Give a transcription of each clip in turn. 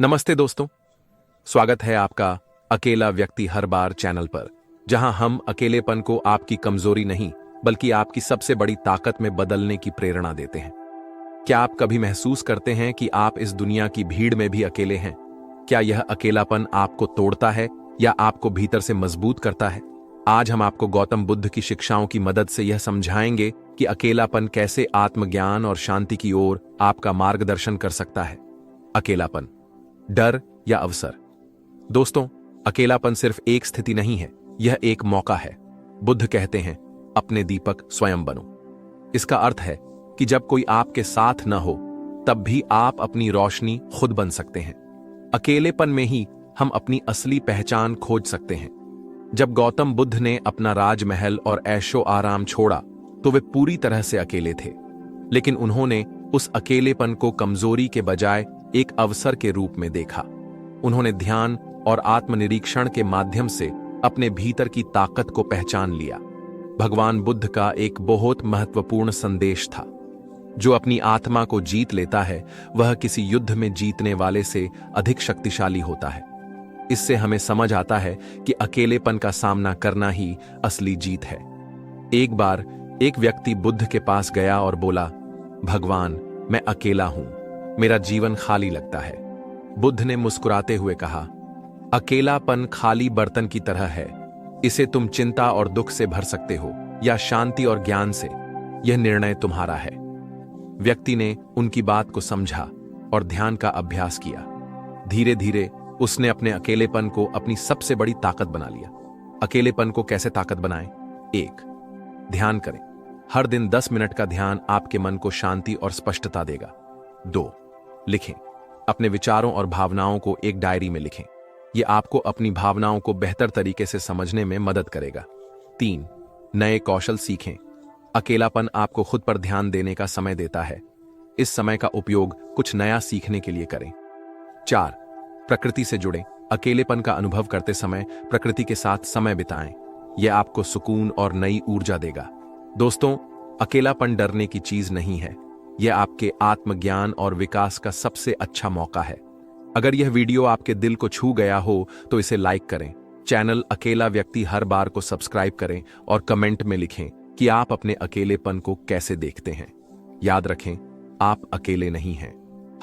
नमस्ते दोस्तों, स्वागत है आपका अकेला व्यक्ति हर बार चैनल पर, जहां हम अकेलेपन को आपकी कमजोरी नहीं बल्कि आपकी सबसे बड़ी ताकत में बदलने की प्रेरणा देते हैं। क्या आप कभी महसूस करते हैं कि आप इस दुनिया की भीड़ में भी अकेले हैं? क्या यह अकेलापन आपको तोड़ता है या आपको भीतर से मजबूत करता है? आज हम आपको गौतम बुद्ध की शिक्षाओं की मदद से यह समझाएंगे कि अकेलापन कैसे आत्मज्ञान और शांति की ओर आपका मार्गदर्शन कर सकता है। अकेलापन, डर या अवसर? दोस्तों, अकेलापन सिर्फ एक स्थिति नहीं है, यह एक मौका है। बुद्ध कहते हैं, अपने दीपक स्वयं बनो। इसका अर्थ है कि जब कोई आपके साथ न हो तब भी आप अपनी रोशनी खुद बन सकते हैं। अकेलेपन में ही हम अपनी असली पहचान खोज सकते हैं। जब गौतम बुद्ध ने अपना राजमहल और ऐशो आराम छोड़ा तो वे पूरी तरह से अकेले थे, लेकिन उन्होंने उस अकेलेपन को कमजोरी के बजाय एक अवसर के रूप में देखा। उन्होंने ध्यान और आत्मनिरीक्षण के माध्यम से अपने भीतर की ताकत को पहचान लिया। भगवान बुद्ध का एक बहुत महत्वपूर्ण संदेश था, जो अपनी आत्मा को जीत लेता है वह किसी युद्ध में जीतने वाले से अधिक शक्तिशाली होता है। इससे हमें समझ आता है कि अकेलेपन का सामना करना ही असली जीत है। एक बार एक व्यक्ति बुद्ध के पास गया और बोला, भगवान, मैं अकेला हूं, मेरा जीवन खाली लगता है। बुद्ध ने मुस्कुराते हुए कहा, अकेलापन खाली बर्तन की तरह है। इसे तुम चिंता और दुख से भर सकते हो या शांति और ज्ञान से। यह निर्णय तुम्हारा है। व्यक्ति ने उनकी बात को समझा और ध्यान का अभ्यास किया। धीरे धीरे उसने अपने अकेलेपन को अपनी सबसे बड़ी ताकत बना लिया। अकेलेपन को कैसे ताकत बनाएं? 1. ध्यान करें। हर दिन 10 मिनट का ध्यान आपके मन को शांति और स्पष्टता देगा। 2. लिखें। अपने विचारों और भावनाओं को एक डायरी में लिखें। यह आपको अपनी भावनाओं को बेहतर तरीके से समझने में मदद करेगा। 3. नए कौशल सीखें। अकेलापन आपको खुद पर ध्यान देने का समय देता है। इस समय का उपयोग कुछ नया सीखने के लिए करें। 4. प्रकृति से जुड़ें। अकेलेपन का अनुभव करते समय प्रकृति के साथ समय बिताएं। यह आपको सुकून और नई ऊर्जा देगा। दोस्तों, अकेलापन डरने की चीज नहीं है, यह आपके आत्मज्ञान और विकास का सबसे अच्छा मौका है। अगर यह वीडियो आपके दिल को छू गया हो तो इसे लाइक करें, चैनल अकेला व्यक्ति हर बार को सब्सक्राइब करें और कमेंट में लिखें कि आप अपने अकेलेपन को कैसे देखते हैं। याद रखें, आप अकेले नहीं हैं।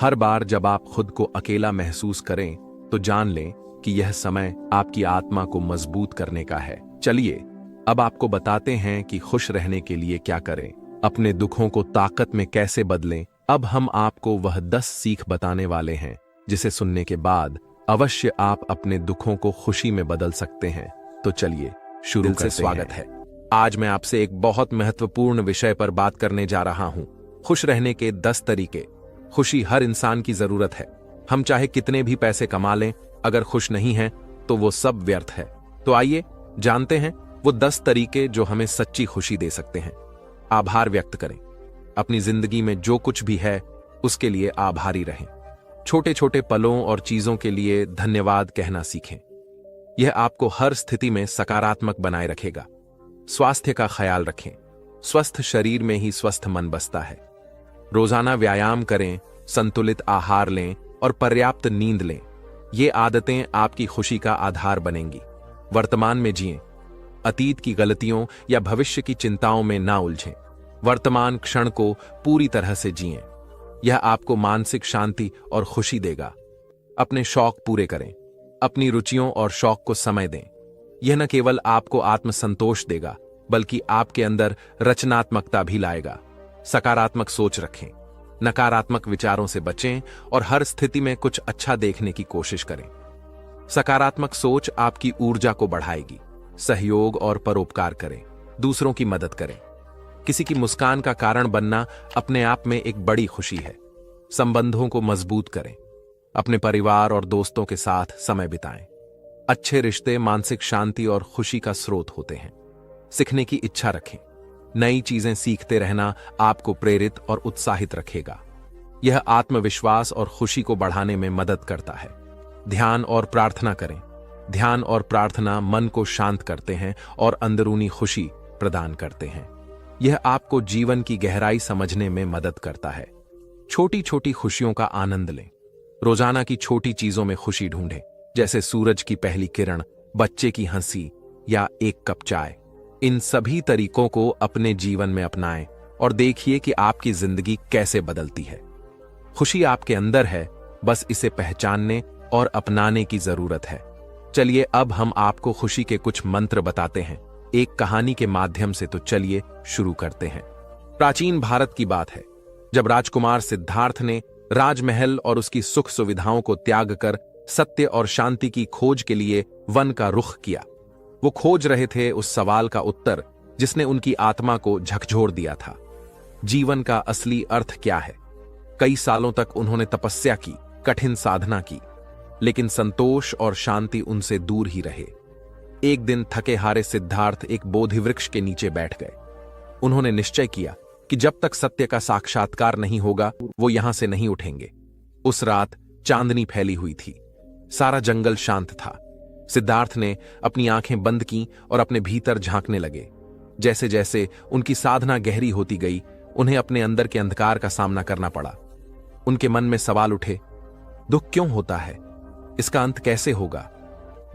हर बार जब आप खुद को अकेला महसूस करें तो जान लें कि यह समय आपकी आत्मा को मजबूत करने का है। चलिए, अब आपको बताते हैं कि खुश रहने के लिए क्या करें, अपने दुखों को ताकत में कैसे बदलें। अब हम आपको वह 10 सीख बताने वाले हैं जिसे सुनने के बाद अवश्य आप अपने दुखों को खुशी में बदल सकते हैं। तो चलिए शुरू करते हैं। स्वागत है। आज मैं आपसे एक बहुत महत्वपूर्ण विषय पर बात करने जा रहा हूं, खुश रहने के 10 तरीके। खुशी हर इंसान की जरूरत है। हम चाहे कितने भी पैसे कमा लें, अगर खुश नहीं हैं तो वो सब व्यर्थ है। तो आइए जानते हैं वो 10 तरीके जो हमें सच्ची खुशी दे सकते हैं। आभार व्यक्त करें। अपनी जिंदगी में जो कुछ भी है उसके लिए आभारी रहें। छोटे छोटे पलों और चीजों के लिए धन्यवाद कहना सीखें। यह आपको हर स्थिति में सकारात्मक बनाए रखेगा। स्वास्थ्य का ख्याल रखें। स्वस्थ शरीर में ही स्वस्थ मन बसता है। रोजाना व्यायाम करें, संतुलित आहार लें और पर्याप्त नींद लें। ये आदतें आपकी खुशी का आधार बनेंगी। वर्तमान में जिएं। अतीत की गलतियों या भविष्य की चिंताओं में ना उलझें। वर्तमान क्षण को पूरी तरह से जिएं। यह आपको मानसिक शांति और खुशी देगा। अपने शौक पूरे करें। अपनी रुचियों और शौक को समय दें। यह न केवल आपको आत्मसंतोष देगा बल्कि आपके अंदर रचनात्मकता भी लाएगा। सकारात्मक सोच रखें। नकारात्मक विचारों से बचें और हर स्थिति में कुछ अच्छा देखने की कोशिश करें। सकारात्मक सोच आपकी ऊर्जा को बढ़ाएगी। सहयोग और परोपकार करें। दूसरों की मदद करें। किसी की मुस्कान का कारण बनना अपने आप में एक बड़ी खुशी है। संबंधों को मजबूत करें। अपने परिवार और दोस्तों के साथ समय बिताएं। अच्छे रिश्ते मानसिक शांति और खुशी का स्रोत होते हैं। सीखने की इच्छा रखें। नई चीजें सीखते रहना आपको प्रेरित और उत्साहित रखेगा। यह आत्मविश्वास और खुशी को बढ़ाने में मदद करता है। ध्यान और प्रार्थना करें। ध्यान और प्रार्थना मन को शांत करते हैं और अंदरूनी खुशी प्रदान करते हैं। यह आपको जीवन की गहराई समझने में मदद करता है। छोटी छोटी खुशियों का आनंद लें। रोजाना की छोटी चीजों में खुशी ढूंढें, जैसे सूरज की पहली किरण, बच्चे की हंसी या एक कप चाय। इन सभी तरीकों को अपने जीवन में अपनाएं और देखिए कि आपकी जिंदगी कैसे बदलती है। खुशी आपके अंदर है, बस इसे पहचानने और अपनाने की जरूरत है। चलिए अब हम आपको खुशी के कुछ मंत्र बताते हैं, एक कहानी के माध्यम से। तो चलिए शुरू करते हैं। प्राचीन भारत की बात है, जब राजकुमार सिद्धार्थ ने राजमहल और उसकी सुख सुविधाओं को त्याग कर सत्य और शांति की खोज के लिए वन का रुख किया। वो खोज रहे थे उस सवाल का उत्तर जिसने उनकी आत्मा को झकझोर दिया था, जीवन का असली अर्थ क्या है। कई सालों तक उन्होंने तपस्या की, कठिन साधना की, लेकिन संतोष और शांति उनसे दूर ही रहे। एक दिन थके हारे सिद्धार्थ एक बोधि वृक्ष के नीचे बैठ गए। उन्होंने निश्चय किया कि जब तक सत्य का साक्षात्कार नहीं होगा वो यहां से नहीं उठेंगे। उस रात चांदनी फैली हुई थी, सारा जंगल शांत था। सिद्धार्थ ने अपनी आंखें बंद की और अपने भीतर झांकने लगे। जैसे जैसे उनकी साधना गहरी होती गई, उन्हें अपने अंदर के अंधकार का सामना करना पड़ा। उनके मन में सवाल उठे, दुख क्यों होता है, इसका अंत कैसे होगा।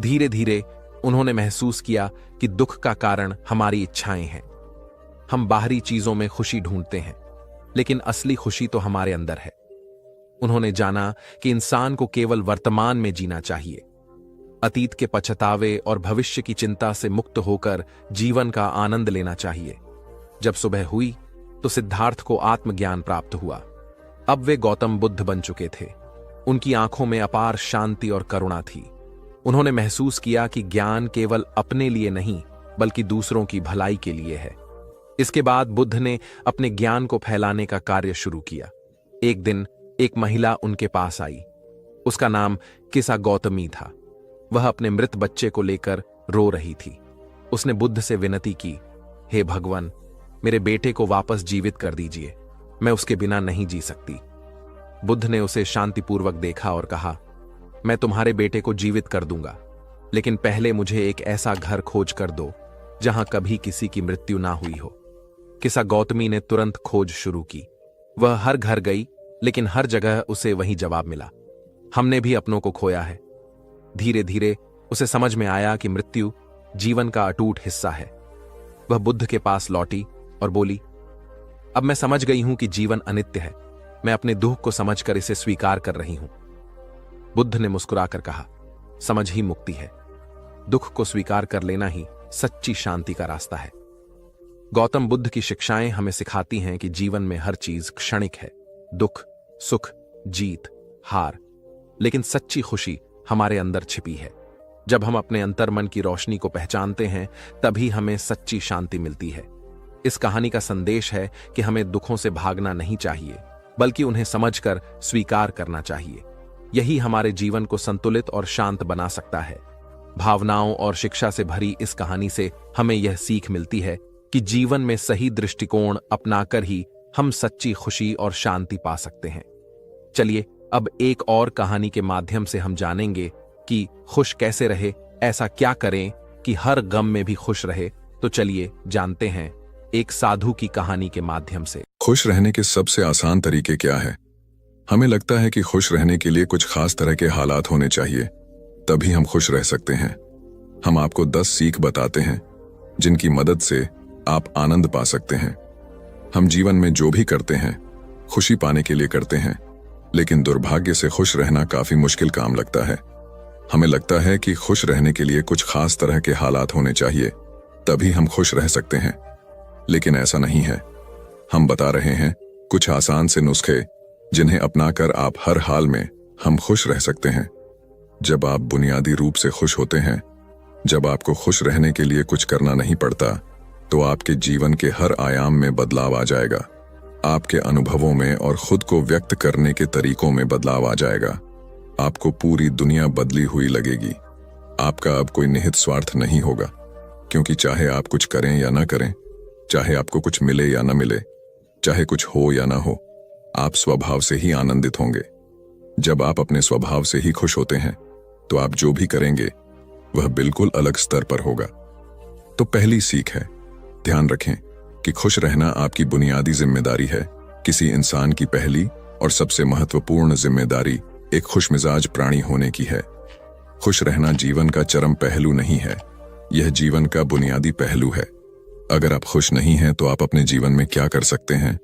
धीरे धीरे उन्होंने महसूस किया कि दुख का कारण हमारी इच्छाएं हैं। हम बाहरी चीजों में खुशी ढूंढते हैं, लेकिन असली खुशी तो हमारे अंदर है। उन्होंने जाना कि इंसान को केवल वर्तमान में जीना चाहिए, अतीत के पछतावे और भविष्य की चिंता से मुक्त होकर जीवन का आनंद लेना चाहिए। जब सुबह हुई तो सिद्धार्थ को आत्मज्ञान प्राप्त हुआ। अब वे गौतम बुद्ध बन चुके थे। उनकी आंखों में अपार शांति और करुणा थी। उन्होंने महसूस किया कि ज्ञान केवल अपने लिए नहीं बल्कि दूसरों की भलाई के लिए है। इसके बाद बुद्ध ने अपने ज्ञान को फैलाने का कार्य शुरू किया। एक दिन एक महिला उनके पास आई। उसका नाम किसा गौतमी था। वह अपने मृत बच्चे को लेकर रो रही थी। उसने बुद्ध से विनती की, हे भगवान, मेरे बेटे को वापस जीवित कर दीजिए, मैं उसके बिना नहीं जी सकती। बुद्ध ने उसे शांतिपूर्वक देखा और कहा, मैं तुम्हारे बेटे को जीवित कर दूंगा, लेकिन पहले मुझे एक ऐसा घर खोज कर दो जहां कभी किसी की मृत्यु ना हुई हो। किसा गौतमी ने तुरंत खोज शुरू की। वह हर घर गई, लेकिन हर जगह उसे वही जवाब मिला, हमने भी अपनों को खोया है। धीरे धीरे उसे समझ में आया कि मृत्यु जीवन का अटूट हिस्सा है। वह बुद्ध के पास लौटी और बोली, अब मैं समझ गई हूं कि जीवन अनित्य है। मैं अपने दुख को समझकर इसे स्वीकार कर रही हूं। बुद्ध ने मुस्कुराकर कहा, समझ ही मुक्ति है। दुख को स्वीकार कर लेना ही सच्ची शांति का रास्ता है। गौतम बुद्ध की शिक्षाएं हमें सिखाती हैं कि जीवन में हर चीज क्षणिक है, दुख, सुख, जीत, हार, लेकिन सच्ची खुशी हमारे अंदर छिपी है। जब हम अपने अंतर्मन की रोशनी को पहचानते हैं, तभी हमें सच्ची शांति मिलती है। इस कहानी का संदेश है कि हमें दुखों से भागना नहीं चाहिए, बल्कि उन्हें समझकर स्वीकार करना चाहिए। यही हमारे जीवन को संतुलित और शांत बना सकता है। भावनाओं और शिक्षा से भरी इस कहानी से हमें यह सीख मिलती है कि जीवन में सही दृष्टिकोण अपनाकर ही हम सच्ची खुशी और शांति पा सकते हैं। चलिए अब एक और कहानी के माध्यम से हम जानेंगे कि खुश कैसे रहे, ऐसा क्या करें कि हर गम में भी खुश रहे। तो चलिए जानते हैं एक साधु की कहानी के माध्यम से। खुश रहने के सबसे आसान तरीके क्या है? हमें लगता है कि खुश रहने के लिए कुछ खास तरह के हालात होने चाहिए, तभी हम खुश रह सकते हैं। हम आपको 10 सीख बताते हैं जिनकी मदद से आप आनंद पा सकते हैं। हम जीवन में जो भी करते हैं खुशी पाने के लिए करते हैं, लेकिन दुर्भाग्य से खुश रहना काफी मुश्किल काम लगता है। हमें लगता है कि खुश रहने के लिए कुछ खास तरह के हालात होने चाहिए, तभी हम खुश रह सकते हैं, लेकिन ऐसा नहीं है। हम बता रहे हैं कुछ आसान से नुस्खे जिन्हें अपनाकर आप हर हाल में हम खुश रह सकते हैं। जब आप बुनियादी रूप से खुश होते हैं, जब आपको खुश रहने के लिए कुछ करना नहीं पड़ता, तो आपके जीवन के हर आयाम में बदलाव आ जाएगा। आपके अनुभवों में और खुद को व्यक्त करने के तरीकों में बदलाव आ जाएगा। आपको पूरी दुनिया बदली हुई लगेगी। आपका अब कोई निहित स्वार्थ नहीं होगा, क्योंकि चाहे आप कुछ करें या ना करें, चाहे आपको कुछ मिले या ना मिले, चाहे कुछ हो या ना हो, आप स्वभाव से ही आनंदित होंगे। जब आप अपने स्वभाव से ही खुश होते हैं, तो आप जो भी करेंगे वह बिल्कुल अलग स्तर पर होगा। तो पहली सीख है, ध्यान रखें कि खुश रहना आपकी बुनियादी जिम्मेदारी है। किसी इंसान की पहली और सबसे महत्वपूर्ण जिम्मेदारी एक खुशमिजाज प्राणी होने की है। खुश रहना जीवन का चरम पहलू नहीं है, यह जीवन का बुनियादी पहलू है। अगर आप खुश नहीं हैं तो आप अपने जीवन में क्या कर सकते हैं?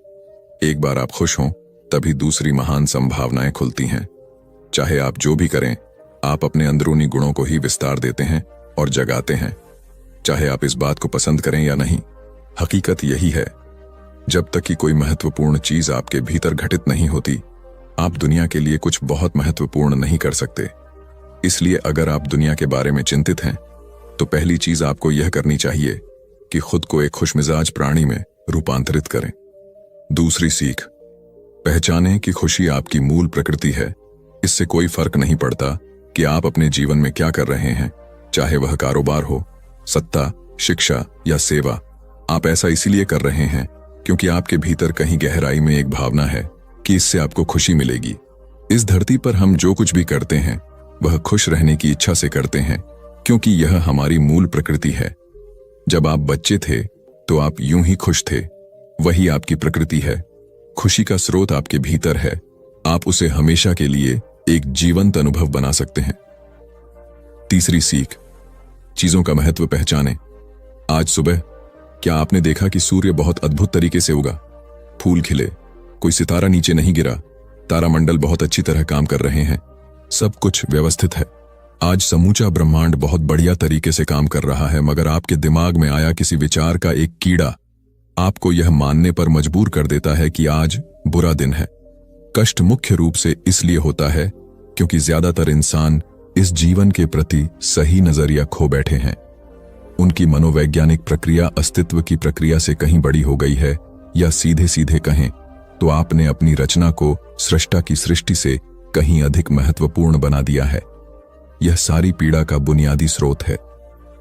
एक बार आप खुश हों तभी दूसरी महान संभावनाएं खुलती हैं। चाहे आप जो भी करें, आप अपने अंदरूनी गुणों को ही विस्तार देते हैं और जगाते हैं, चाहे आप इस बात को पसंद करें या नहीं। हकीकत यही है, जब तक कि कोई महत्वपूर्ण चीज आपके भीतर घटित नहीं होती, आप दुनिया के लिए कुछ बहुत महत्वपूर्ण नहीं कर सकते। इसलिए अगर आप दुनिया के बारे में चिंतित हैं तो पहली चीज आपको यह करनी चाहिए कि खुद को एक खुशमिजाज प्राणी में रूपांतरित करें। दूसरी सीख, पहचानें कि खुशी आपकी मूल प्रकृति है। इससे कोई फर्क नहीं पड़ता कि आप अपने जीवन में क्या कर रहे हैं, चाहे वह कारोबार हो, सत्ता, शिक्षा या सेवा। आप ऐसा इसीलिए कर रहे हैं क्योंकि आपके भीतर कहीं गहराई में एक भावना है कि इससे आपको खुशी मिलेगी। इस धरती पर हम जो कुछ भी करते हैं वह खुश रहने की इच्छा से करते हैं, क्योंकि यह हमारी मूल प्रकृति है। जब आप बच्चे थे तो आप यूं ही खुश थे, वही आपकी प्रकृति है। खुशी का स्रोत आपके भीतर है, आप उसे हमेशा के लिए एक जीवंत अनुभव बना सकते हैं। तीसरी सीख, चीजों का महत्व पहचानें। आज सुबह क्या आपने देखा कि सूर्य बहुत अद्भुत तरीके से उगा? फूल खिले, कोई सितारा नीचे नहीं गिरा, तारामंडल बहुत अच्छी तरह काम कर रहे हैं, सब कुछ व्यवस्थित है। आज समूचा ब्रह्मांड बहुत बढ़िया तरीके से काम कर रहा है, मगर आपके दिमाग में आया किसी विचार का एक कीड़ा आपको यह मानने पर मजबूर कर देता है कि आज बुरा दिन है। कष्ट मुख्य रूप से इसलिए होता है क्योंकि ज्यादातर इंसान इस जीवन के प्रति सही नजरिया खो बैठे हैं। उनकी मनोवैज्ञानिक प्रक्रिया अस्तित्व की प्रक्रिया से कहीं बड़ी हो गई है, या सीधे सीधे कहें तो आपने अपनी रचना को सृष्टा की सृष्टि से कहीं अधिक महत्वपूर्ण बना दिया है। यह सारी पीड़ा का बुनियादी स्रोत है।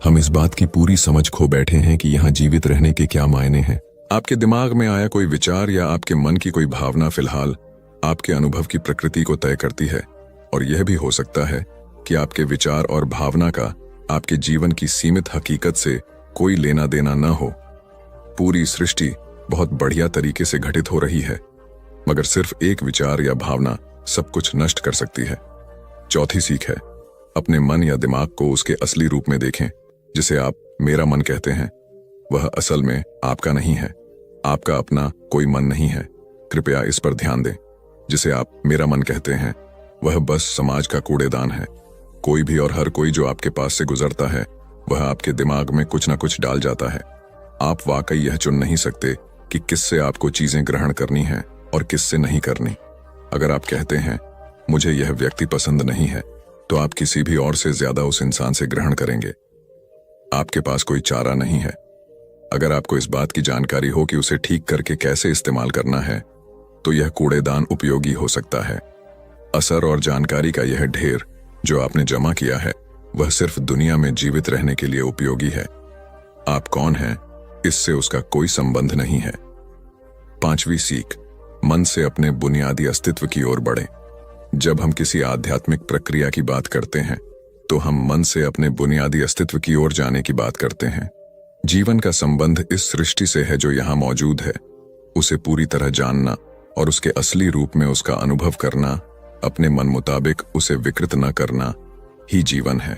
हम इस बात की पूरी समझ खो बैठे हैं कि यहां जीवित रहने के क्या मायने हैं। आपके दिमाग में आया कोई विचार या आपके मन की कोई भावना फिलहाल आपके अनुभव की प्रकृति को तय करती है, और यह भी हो सकता है कि आपके विचार और भावना का आपके जीवन की सीमित हकीकत से कोई लेना देना न हो। पूरी सृष्टि बहुत बढ़िया तरीके से घटित हो रही है, मगर सिर्फ एक विचार या भावना सब कुछ नष्ट कर सकती है। चौथी सीख है, अपने मन या दिमाग को उसके असली रूप में देखें। जिसे आप मेरा मन कहते हैं वह असल में आपका नहीं है, आपका अपना कोई मन नहीं है। कृपया इस पर ध्यान दें। जिसे आप मेरा मन कहते हैं वह बस समाज का कूड़ेदान है। कोई भी और हर कोई जो आपके पास से गुजरता है वह आपके दिमाग में कुछ ना कुछ डाल जाता है। आप वाकई यह चुन नहीं सकते कि किससे आपको चीजें ग्रहण करनी है और किससे नहीं करनी। अगर आप कहते हैं मुझे यह व्यक्ति पसंद नहीं है, तो आप किसी भी और से ज्यादा उस इंसान से ग्रहण करेंगे। आपके पास कोई चारा नहीं है। अगर आपको इस बात की जानकारी हो कि उसे ठीक करके कैसे इस्तेमाल करना है, तो यह कूड़ेदान उपयोगी हो सकता है। असर और जानकारी का यह ढेर जो आपने जमा किया है वह सिर्फ दुनिया में जीवित रहने के लिए उपयोगी है। आप कौन हैं इससे उसका कोई संबंध नहीं है। पांचवी सीख, मन से अपने बुनियादी अस्तित्व की ओर बढ़ें। जब हम किसी आध्यात्मिक प्रक्रिया की बात करते हैं तो हम मन से अपने बुनियादी अस्तित्व की ओर जाने की बात करते हैं। जीवन का संबंध इस सृष्टि से है जो यहाँ मौजूद है। उसे पूरी तरह जानना और उसके असली रूप में उसका अनुभव करना, अपने मन मुताबिक उसे विकृत न करना ही जीवन है।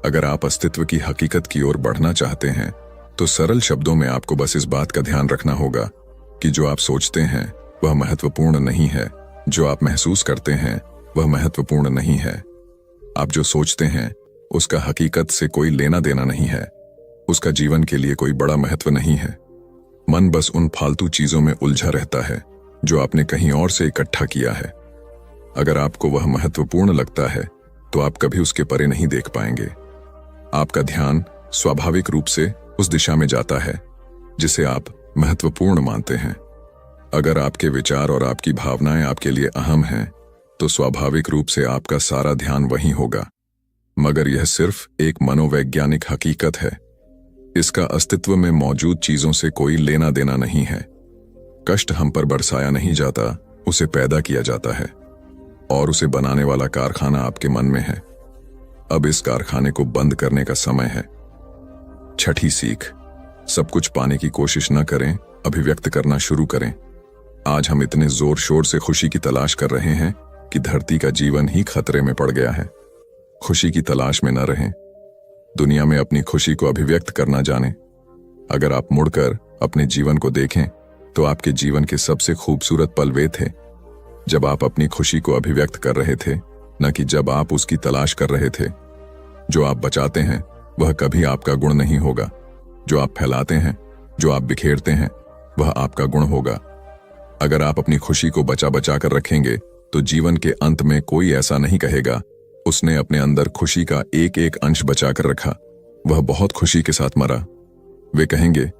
अगर आप अस्तित्व की हकीकत की ओर बढ़ना चाहते हैं तो सरल शब्दों में आपको बस इस बात का ध्यान रखना होगा कि जो आप सोचते हैं वह महत्वपूर्ण नहीं है, जो आप महसूस करते हैं वह महत्वपूर्ण नहीं है। आप जो सोचते हैं उसका हकीकत से कोई लेना देना नहीं है, उसका जीवन के लिए कोई बड़ा महत्व नहीं है। मन बस उन फालतू चीजों में उलझा रहता है जो आपने कहीं और से इकट्ठा किया है। अगर आपको वह महत्वपूर्ण लगता है तो आप कभी उसके परे नहीं देख पाएंगे। आपका ध्यान स्वाभाविक रूप से उस दिशा में जाता है जिसे आप महत्वपूर्ण मानते हैं। अगर आपके विचार और आपकी भावनाएं आपके लिए अहम हैं तो स्वाभाविक रूप से आपका सारा ध्यान वहीं होगा। मगर यह सिर्फ एक मनोवैज्ञानिक हकीकत है। इसका अस्तित्व में मौजूद चीजों से कोई लेना देना नहीं है। कष्ट हम पर बरसाया नहीं जाता, उसे पैदा किया जाता है, और उसे बनाने वाला कारखाना आपके मन में है। अब इस कारखाने को बंद करने का समय है। छठी सीख, सब कुछ पाने की कोशिश न करें, अभिव्यक्त करना शुरू करें। आज हम इतने जोर शोर से खुशी की तलाश कर रहे हैं कि धरती का जीवन ही खतरे में पड़ गया है। खुशी की तलाश में न रहें, दुनिया में अपनी खुशी को अभिव्यक्त करना जानें। अगर आप मुड़कर अपने जीवन को देखें तो आपके जीवन के सबसे खूबसूरत पल वे थे जब आप अपनी खुशी को अभिव्यक्त कर रहे थे, न कि जब आप उसकी तलाश कर रहे थे। जो आप बचाते हैं वह कभी आपका गुण नहीं होगा, जो आप फैलाते हैं, जो आप बिखेरते हैं, वह आपका गुण होगा। अगर आप अपनी खुशी को बचा बचा कर रखेंगे तो जीवन के अंत में कोई ऐसा नहीं कहेगा, उसने अपने अंदर खुशी का एक एक अंश बचा कर रखा, वह बहुत खुशी के साथ मरा। वे कहेंगे,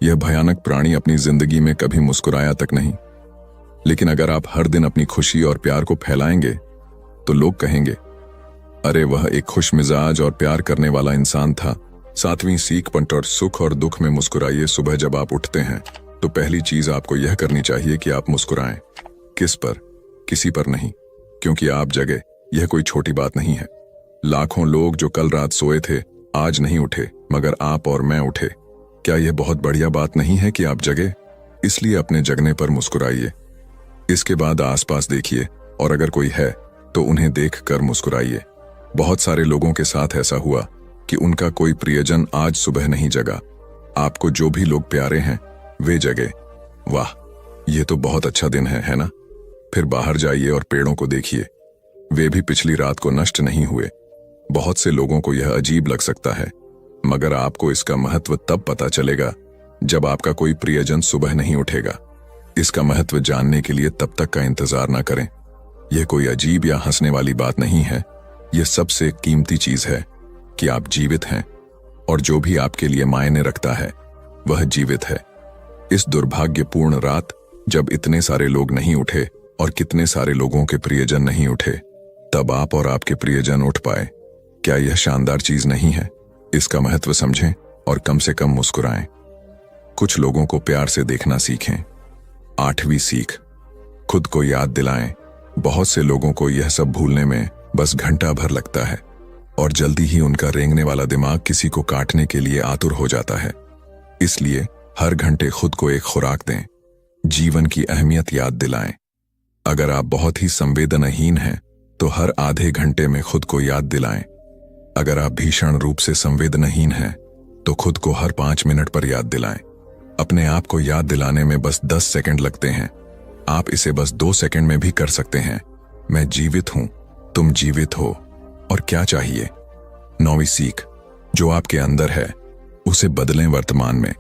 यह भयानक प्राणी अपनी जिंदगी में कभी मुस्कुराया तक नहीं। लेकिन अगर आप हर दिन अपनी खुशी और प्यार को फैलाएंगे तो लोग कहेंगे, अरे वह एक खुश मिजाज और प्यार करने वाला इंसान था। 7वीं सीख पंटर, सुख और दुख में मुस्कुराइए। सुबह जब आप उठते हैं तो पहली चीज आपको यह करनी चाहिए कि आप मुस्कुराएं। किस पर? किसी पर नहीं, क्योंकि आप जगे, यह कोई छोटी बात नहीं है। लाखों लोग जो कल रात सोए थे आज नहीं उठे, मगर आप और मैं उठे। क्या यह बहुत बढ़िया बात नहीं है कि आप जगे? इसलिए अपने जगने पर मुस्कुराइए। इसके बाद आसपास देखिए और अगर कोई है तो उन्हें देखकर मुस्कुराइए। बहुत सारे लोगों के साथ ऐसा हुआ कि उनका कोई प्रियजन आज सुबह नहीं जगा। आपको जो भी लोग प्यारे हैं वे जगे। वाह, ये तो बहुत अच्छा दिन है ना? फिर बाहर जाइए और पेड़ों को देखिए, वे भी पिछली रात को नष्ट नहीं हुए। बहुत से लोगों को यह अजीब लग सकता है, मगर आपको इसका महत्व तब पता चलेगा जब आपका कोई प्रियजन सुबह नहीं उठेगा। इसका महत्व जानने के लिए तब तक का इंतजार न करें। यह कोई अजीब या हंसने वाली बात नहीं है। यह सबसे कीमती चीज है कि आप जीवित हैं, और जो भी आपके लिए मायने रखता है वह जीवित है। इस दुर्भाग्यपूर्ण रात जब इतने सारे लोग नहीं उठे और कितने सारे लोगों के प्रियजन नहीं उठे, तब आप और आपके प्रियजन उठ पाए। क्या यह शानदार चीज नहीं है? इसका महत्व समझें और कम से कम मुस्कुराएं। कुछ लोगों को प्यार से देखना सीखें। 8वीं सीख, खुद को याद दिलाएं। बहुत से लोगों को यह सब भूलने में बस घंटा भर लगता है और जल्दी ही उनका रेंगने वाला दिमाग किसी को काटने के लिए आतुर हो जाता है। इसलिए हर घंटे खुद को एक खुराक दें, जीवन की अहमियत याद दिलाएं। अगर आप बहुत ही संवेदनहीन हैं तो हर आधे घंटे में खुद को याद दिलाएं। अगर आप भीषण रूप से संवेदनहीन हैं तो खुद को हर 5 मिनट पर याद दिलाएं। अपने आप को याद दिलाने में बस 10 सेकंड लगते हैं। आप इसे बस 2 सेकंड में भी कर सकते हैं। मैं जीवित हूं, तुम जीवित हो, और क्या चाहिए? 9वीं सीख, जो आपके अंदर है उसे बदलें वर्तमान में।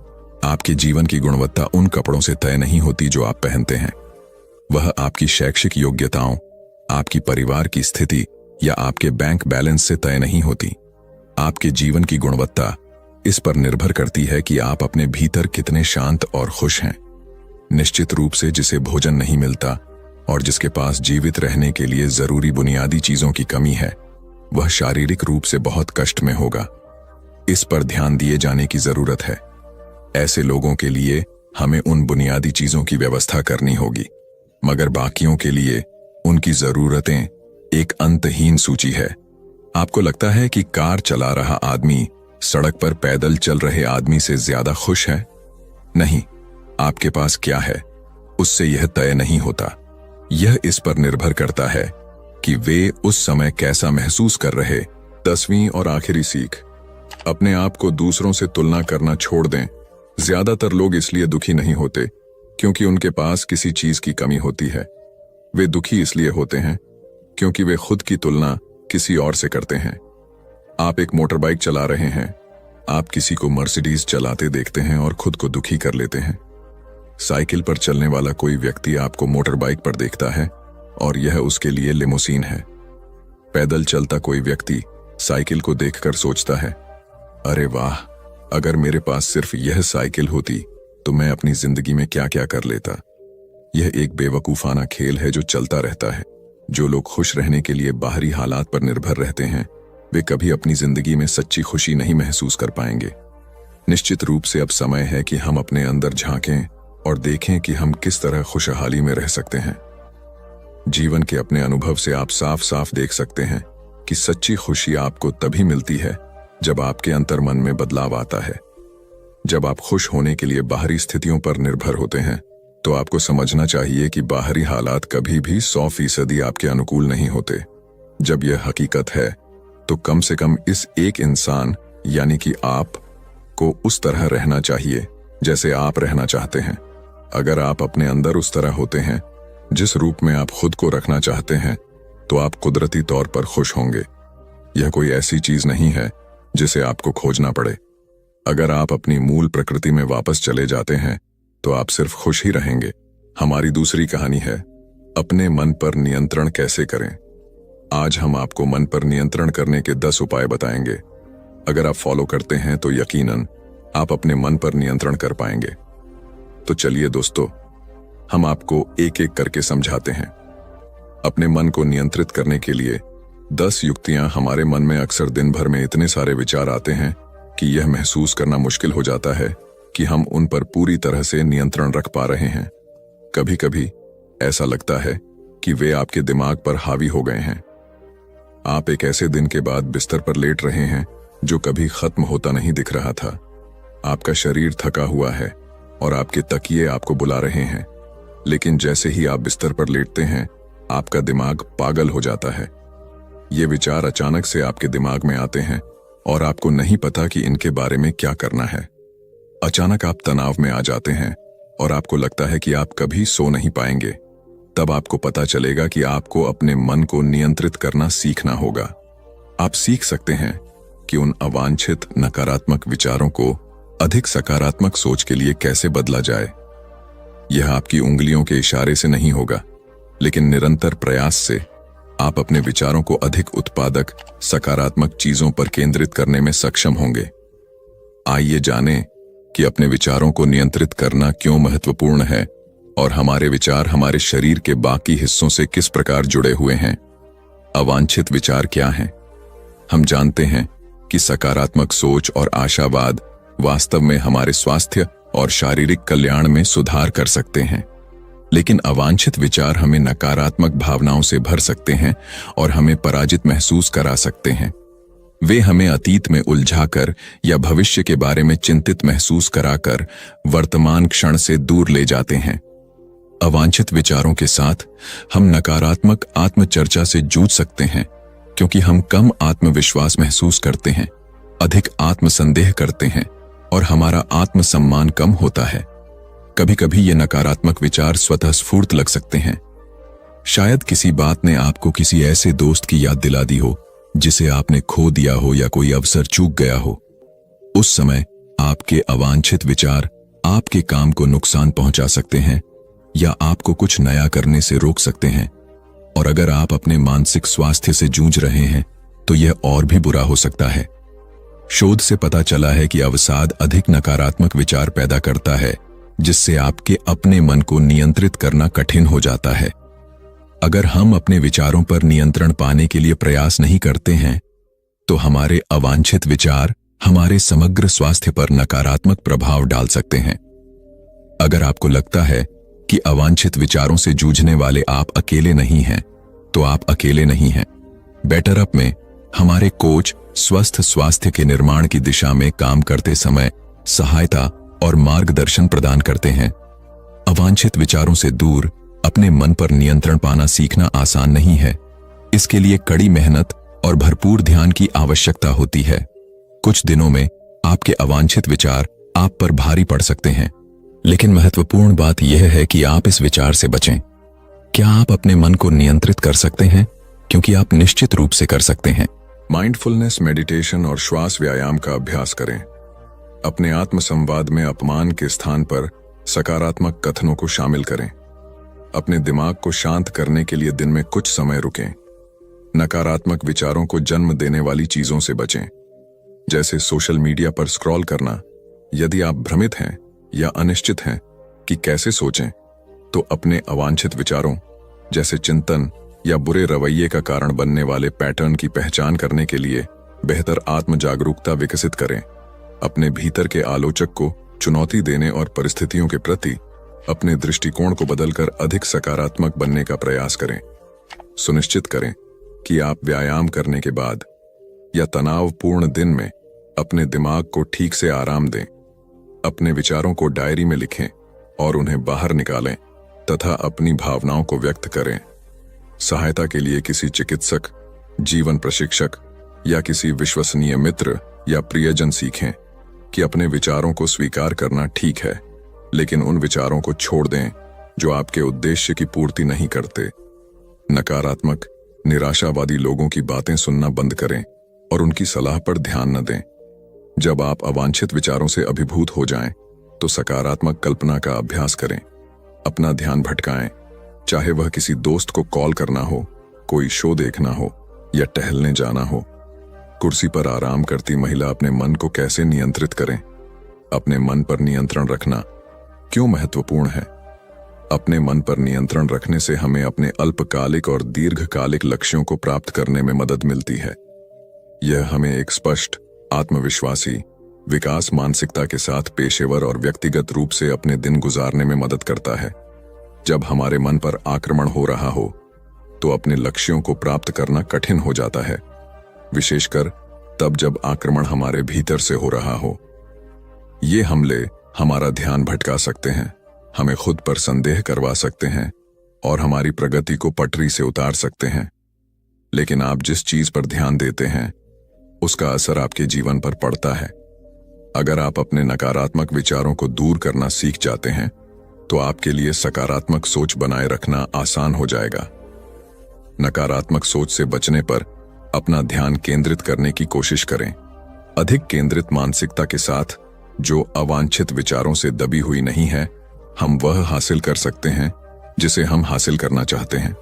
आपके जीवन की गुणवत्ता उन कपड़ों से तय नहीं होती जो आप पहनते हैं। वह आपकी शैक्षिक योग्यताओं, आपकी परिवार की स्थिति या आपके बैंक बैलेंस से तय नहीं होती। आपके जीवन की गुणवत्ता इस पर निर्भर करती है कि आप अपने भीतर कितने शांत और खुश हैं। निश्चित रूप से जिसे भोजन नहीं मिलता और जिसके पास जीवित रहने के लिए जरूरी बुनियादी चीजों की कमी है, वह शारीरिक रूप से बहुत कष्ट में होगा। इस पर ध्यान दिए जाने की जरूरत है। ऐसे लोगों के लिए हमें उन बुनियादी चीजों की व्यवस्था करनी होगी, मगर बाकियों के लिए उनकी जरूरतें एक अंतहीन सूची है। आपको लगता है कि कार चला रहा आदमी सड़क पर पैदल चल रहे आदमी से ज्यादा खुश है? नहीं, आपके पास क्या है उससे यह तय नहीं होता। यह इस पर निर्भर करता है कि वे उस समय कैसा महसूस कर रहे। 10वीं और आखिरी सीख, अपने आप को दूसरों से तुलना करना छोड़ दें। ज्यादातर लोग इसलिए दुखी नहीं होते क्योंकि उनके पास किसी चीज की कमी होती है। वे दुखी इसलिए होते हैं क्योंकि वे खुद की तुलना किसी और से करते हैं। आप एक मोटर बाइक चला रहे हैं, आप किसी को मर्सिडीज चलाते देखते हैं और खुद को दुखी कर लेते हैं। साइकिल पर चलने वाला कोई व्यक्ति आपको मोटर बाइक पर देखता है और यह उसके लिए लिमोसीन है। पैदल चलता कोई व्यक्ति साइकिल को देखकर सोचता है, अरे वाह, अगर मेरे पास सिर्फ यह साइकिल होती तो मैं अपनी जिंदगी में क्या क्या कर लेता। यह एक बेवकूफाना खेल है जो चलता रहता है। जो लोग खुश रहने के लिए बाहरी हालात पर निर्भर रहते हैं, वे कभी अपनी जिंदगी में सच्ची खुशी नहीं महसूस कर पाएंगे। निश्चित रूप से अब समय है कि हम अपने अंदर झांकें और देखें कि हम किस तरह खुशहाली में रह सकते हैं। जीवन के अपने अनुभव से आप साफ साफ देख सकते हैं कि सच्ची खुशी आपको तभी मिलती है जब आपके अंतर्मन में बदलाव आता है। जब आप खुश होने के लिए बाहरी स्थितियों पर निर्भर होते हैं तो आपको समझना चाहिए कि बाहरी हालात कभी भी 100% आपके अनुकूल नहीं होते। जब यह हकीकत है तो कम से कम इस एक इंसान यानी कि आप को उस तरह रहना चाहिए जैसे आप रहना चाहते हैं। अगर आप अपने अंदर उस तरह होते हैं जिस रूप में आप खुद को रखना चाहते हैं तो आप कुदरती तौर पर खुश होंगे। यह कोई ऐसी चीज नहीं है जिसे आपको खोजना पड़े। अगर आप अपनी मूल प्रकृति में वापस चले जाते हैं तो आप सिर्फ खुश ही रहेंगे। हमारी दूसरी कहानी है अपने मन पर नियंत्रण कैसे करें। आज हम आपको मन पर नियंत्रण करने के 10 उपाय बताएंगे। अगर आप फॉलो करते हैं तो यकीनन आप अपने मन पर नियंत्रण कर पाएंगे। तो चलिए दोस्तों, हम आपको एक एक करके समझाते हैं। अपने मन को नियंत्रित करने के लिए 10 युक्तियां। हमारे मन में अक्सर दिन भर में इतने सारे विचार आते हैं कि यह महसूस करना मुश्किल हो जाता है कि हम उन पर पूरी तरह से नियंत्रण रख पा रहे हैं। कभी कभी ऐसा लगता है कि वे आपके दिमाग पर हावी हो गए हैं। आप एक ऐसे दिन के बाद बिस्तर पर लेट रहे हैं जो कभी खत्म होता नहीं दिख रहा था। आपका शरीर थका हुआ है और आपके तकिए आपको बुला रहे हैं, लेकिन जैसे ही आप बिस्तर पर लेटते हैं आपका दिमाग पागल हो जाता है। ये विचार अचानक से आपके दिमाग में आते हैं और आपको नहीं पता कि इनके बारे में क्या करना है। अचानक आप तनाव में आ जाते हैं और आपको लगता है कि आप कभी सो नहीं पाएंगे। तब आपको पता चलेगा कि आपको अपने मन को नियंत्रित करना सीखना होगा। आप सीख सकते हैं कि उन अवांछित नकारात्मक विचारों को अधिक सकारात्मक सोच के लिए कैसे बदला जाए। यह आपकी उंगलियों के इशारे से नहीं होगा, लेकिन निरंतर प्रयास से आप अपने विचारों को अधिक उत्पादक, सकारात्मक चीजों पर केंद्रित करने में सक्षम होंगे। आइए जानें कि अपने विचारों को नियंत्रित करना क्यों महत्वपूर्ण है और हमारे विचार हमारे शरीर के बाकी हिस्सों से किस प्रकार जुड़े हुए हैं। अवांछित विचार क्या हैं? हम जानते हैं कि सकारात्मक सोच और आशावाद वास्तव में हमारे स्वास्थ्य और शारीरिक कल्याण में सुधार कर सकते हैं, लेकिन अवांछित विचार हमें नकारात्मक भावनाओं से भर सकते हैं और हमें पराजित महसूस करा सकते हैं। वे हमें अतीत में उलझाकर या भविष्य के बारे में चिंतित महसूस कराकर वर्तमान क्षण से दूर ले जाते हैं। अवांछित विचारों के साथ हम नकारात्मक आत्मचर्चा से जूझ सकते हैं, क्योंकि हम कम आत्मविश्वास महसूस करते हैं, अधिक आत्मसंदेह करते हैं और हमारा आत्मसम्मान कम होता है। कभी कभी ये नकारात्मक विचार स्वतः स्फूर्त लग सकते हैं। शायद किसी बात ने आपको किसी ऐसे दोस्त की याद दिला दी हो जिसे आपने खो दिया हो या कोई अवसर चूक गया हो। उस समय आपके अवांछित विचार आपके काम को नुकसान पहुंचा सकते हैं या आपको कुछ नया करने से रोक सकते हैं। और अगर आप अपने मानसिक स्वास्थ्य से जूझ रहे हैं तो यह और भी बुरा हो सकता है। शोध से पता चला है कि अवसाद अधिक नकारात्मक विचार पैदा करता है, जिससे आपके अपने मन को नियंत्रित करना कठिन हो जाता है। अगर हम अपने विचारों पर नियंत्रण पाने के लिए प्रयास नहीं करते हैं तो हमारे अवांछित विचार हमारे समग्र स्वास्थ्य पर नकारात्मक प्रभाव डाल सकते हैं। अगर आपको लगता है कि अवांछित विचारों से जूझने वाले आप अकेले नहीं हैं, तो आप अकेले नहीं हैं। बेटर अप में हमारे कोच स्वस्थ स्वास्थ्य के निर्माण की दिशा में काम करते समय सहायता और मार्गदर्शन प्रदान करते हैं। अवांछित विचारों से दूर अपने मन पर नियंत्रण पाना सीखना आसान नहीं है। इसके लिए कड़ी मेहनत और भरपूर ध्यान की आवश्यकता होती है। कुछ दिनों में आपके अवांछित विचार आप पर भारी पड़ सकते हैं, लेकिन महत्वपूर्ण बात यह है कि आप इस विचार से बचें। क्या आप अपने मन को नियंत्रित कर सकते हैं? क्योंकि आप निश्चित रूप से कर सकते हैं। माइंडफुलनेस, मेडिटेशन और श्वास व्यायाम का अभ्यास करें। अपने आत्मसंवाद में अपमान के स्थान पर सकारात्मक कथनों को शामिल करें। अपने दिमाग को शांत करने के लिए दिन में कुछ समय रुकें। नकारात्मक विचारों को जन्म देने वाली चीजों से बचें, जैसे सोशल मीडिया पर स्क्रॉल करना। यदि आप भ्रमित हैं या अनिश्चित हैं कि कैसे सोचें, तो अपने अवांछित विचारों जैसे चिंतन या बुरे रवैये का कारण बनने वाले पैटर्न की पहचान करने के लिए बेहतर आत्म जागरूकता विकसित करें। अपने भीतर के आलोचक को चुनौती देने और परिस्थितियों के प्रति अपने दृष्टिकोण को बदलकर अधिक सकारात्मक बनने का प्रयास करें। सुनिश्चित करें कि आप व्यायाम करने के बाद या तनावपूर्ण दिन में अपने दिमाग को ठीक से आराम दें। अपने विचारों को डायरी में लिखें और उन्हें बाहर निकालें तथा अपनी भावनाओं को व्यक्त करें। सहायता के लिए किसी चिकित्सक, जीवन प्रशिक्षक या किसी विश्वसनीय मित्र या प्रियजन सीखें कि अपने विचारों को स्वीकार करना ठीक है, लेकिन उन विचारों को छोड़ दें जो आपके उद्देश्य की पूर्ति नहीं करते। नकारात्मक, निराशावादी लोगों की बातें सुनना बंद करें और उनकी सलाह पर ध्यान न दें। जब आप अवांछित विचारों से अभिभूत हो जाएं, तो सकारात्मक कल्पना का अभ्यास करें। अपना ध्यान भटकाएं, चाहे वह किसी दोस्त को कॉल करना हो, कोई शो देखना हो या टहलने जाना हो। कुर्सी पर आराम करती महिला अपने मन को कैसे नियंत्रित करें? अपने मन पर नियंत्रण रखना क्यों महत्वपूर्ण है? अपने मन पर नियंत्रण रखने से हमें अपने अल्पकालिक और दीर्घकालिक लक्ष्यों को प्राप्त करने में मदद मिलती है। यह हमें एक स्पष्ट, आत्मविश्वासी, विकास मानसिकता के साथ पेशेवर और व्यक्तिगत रूप से अपने दिन गुजारने में मदद करता है। जब हमारे मन पर आक्रमण हो रहा हो, तो अपने लक्ष्यों को प्राप्त करना कठिन हो जाता है, विशेषकर तब जब आक्रमण हमारे भीतर से हो रहा हो। ये हमले हमारा ध्यान भटका सकते हैं, हमें खुद पर संदेह करवा सकते हैं और हमारी प्रगति को पटरी से उतार सकते हैं। लेकिन आप जिस चीज पर ध्यान देते हैं, उसका असर आपके जीवन पर पड़ता है। अगर आप अपने नकारात्मक विचारों को दूर करना सीख जाते हैं, तो आपके लिए सकारात्मक सोच बनाए रखना आसान हो जाएगा। नकारात्मक सोच से बचने पर अपना ध्यान केंद्रित करने की कोशिश करें। अधिक केंद्रित मानसिकता के साथ, जो अवांछित विचारों से दबी हुई नहीं है, हम वह हासिल कर सकते हैं जिसे हम हासिल करना चाहते हैं।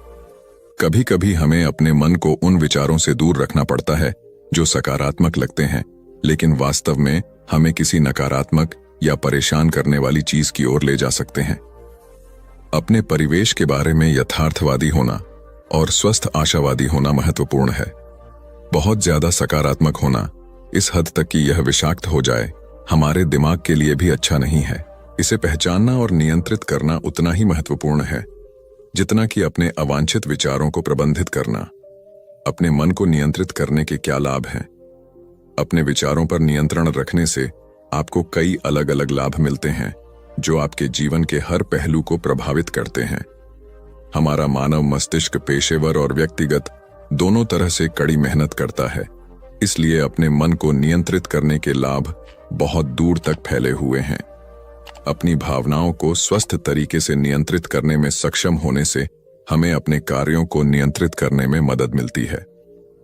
कभी कभी हमें अपने मन को उन विचारों से दूर रखना पड़ता है जो सकारात्मक लगते हैं, लेकिन वास्तव में हमें किसी नकारात्मक या परेशान करने वाली चीज की ओर ले जा सकते हैं। अपने परिवेश के बारे में यथार्थवादी होना और स्वस्थ आशावादी होना महत्वपूर्ण है। बहुत ज्यादा सकारात्मक होना, इस हद तक कि यह विषाक्त हो जाए, हमारे दिमाग के लिए भी अच्छा नहीं है। इसे पहचानना और नियंत्रित करना उतना ही महत्वपूर्ण है जितना कि अपने अवांछित विचारों को प्रबंधित करना। अपने मन को नियंत्रित करने के क्या लाभ हैं? अपने विचारों पर नियंत्रण रखने से आपको कई अलग अलग लाभ मिलते हैं जो आपके जीवन के हर पहलू को प्रभावित करते हैं। हमारा मानव मस्तिष्क पेशेवर और व्यक्तिगत दोनों तरह से कड़ी मेहनत करता है, इसलिए अपने मन को नियंत्रित करने के लाभ बहुत दूर तक फैले हुए हैं। अपनी भावनाओं को स्वस्थ तरीके से नियंत्रित करने में सक्षम होने से हमें अपने कार्यों को नियंत्रित करने में मदद मिलती है।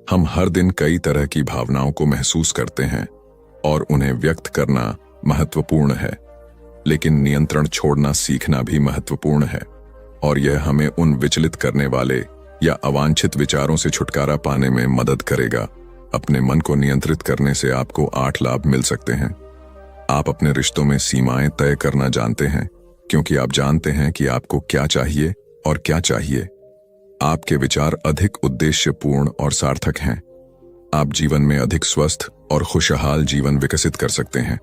हम हर दिन कई तरह की भावनाओं को महसूस करते हैं और उन्हें व्यक्त करना महत्वपूर्ण है, लेकिन नियंत्रण छोड़ना सीखना भी महत्वपूर्ण है, और यह हमें उन विचलित करने वाले या अवांछित विचारों से छुटकारा पाने में मदद करेगा। अपने मन को नियंत्रित करने से आपको 8 लाभ मिल सकते हैं। आप अपने रिश्तों में सीमाएं तय करना जानते हैं, क्योंकि आप जानते हैं कि आपको क्या चाहिए और क्या चाहिए। आपके विचार अधिक उद्देश्यपूर्ण और सार्थक हैं। आप जीवन में अधिक स्वस्थ और खुशहाल जीवन विकसित कर सकते हैं।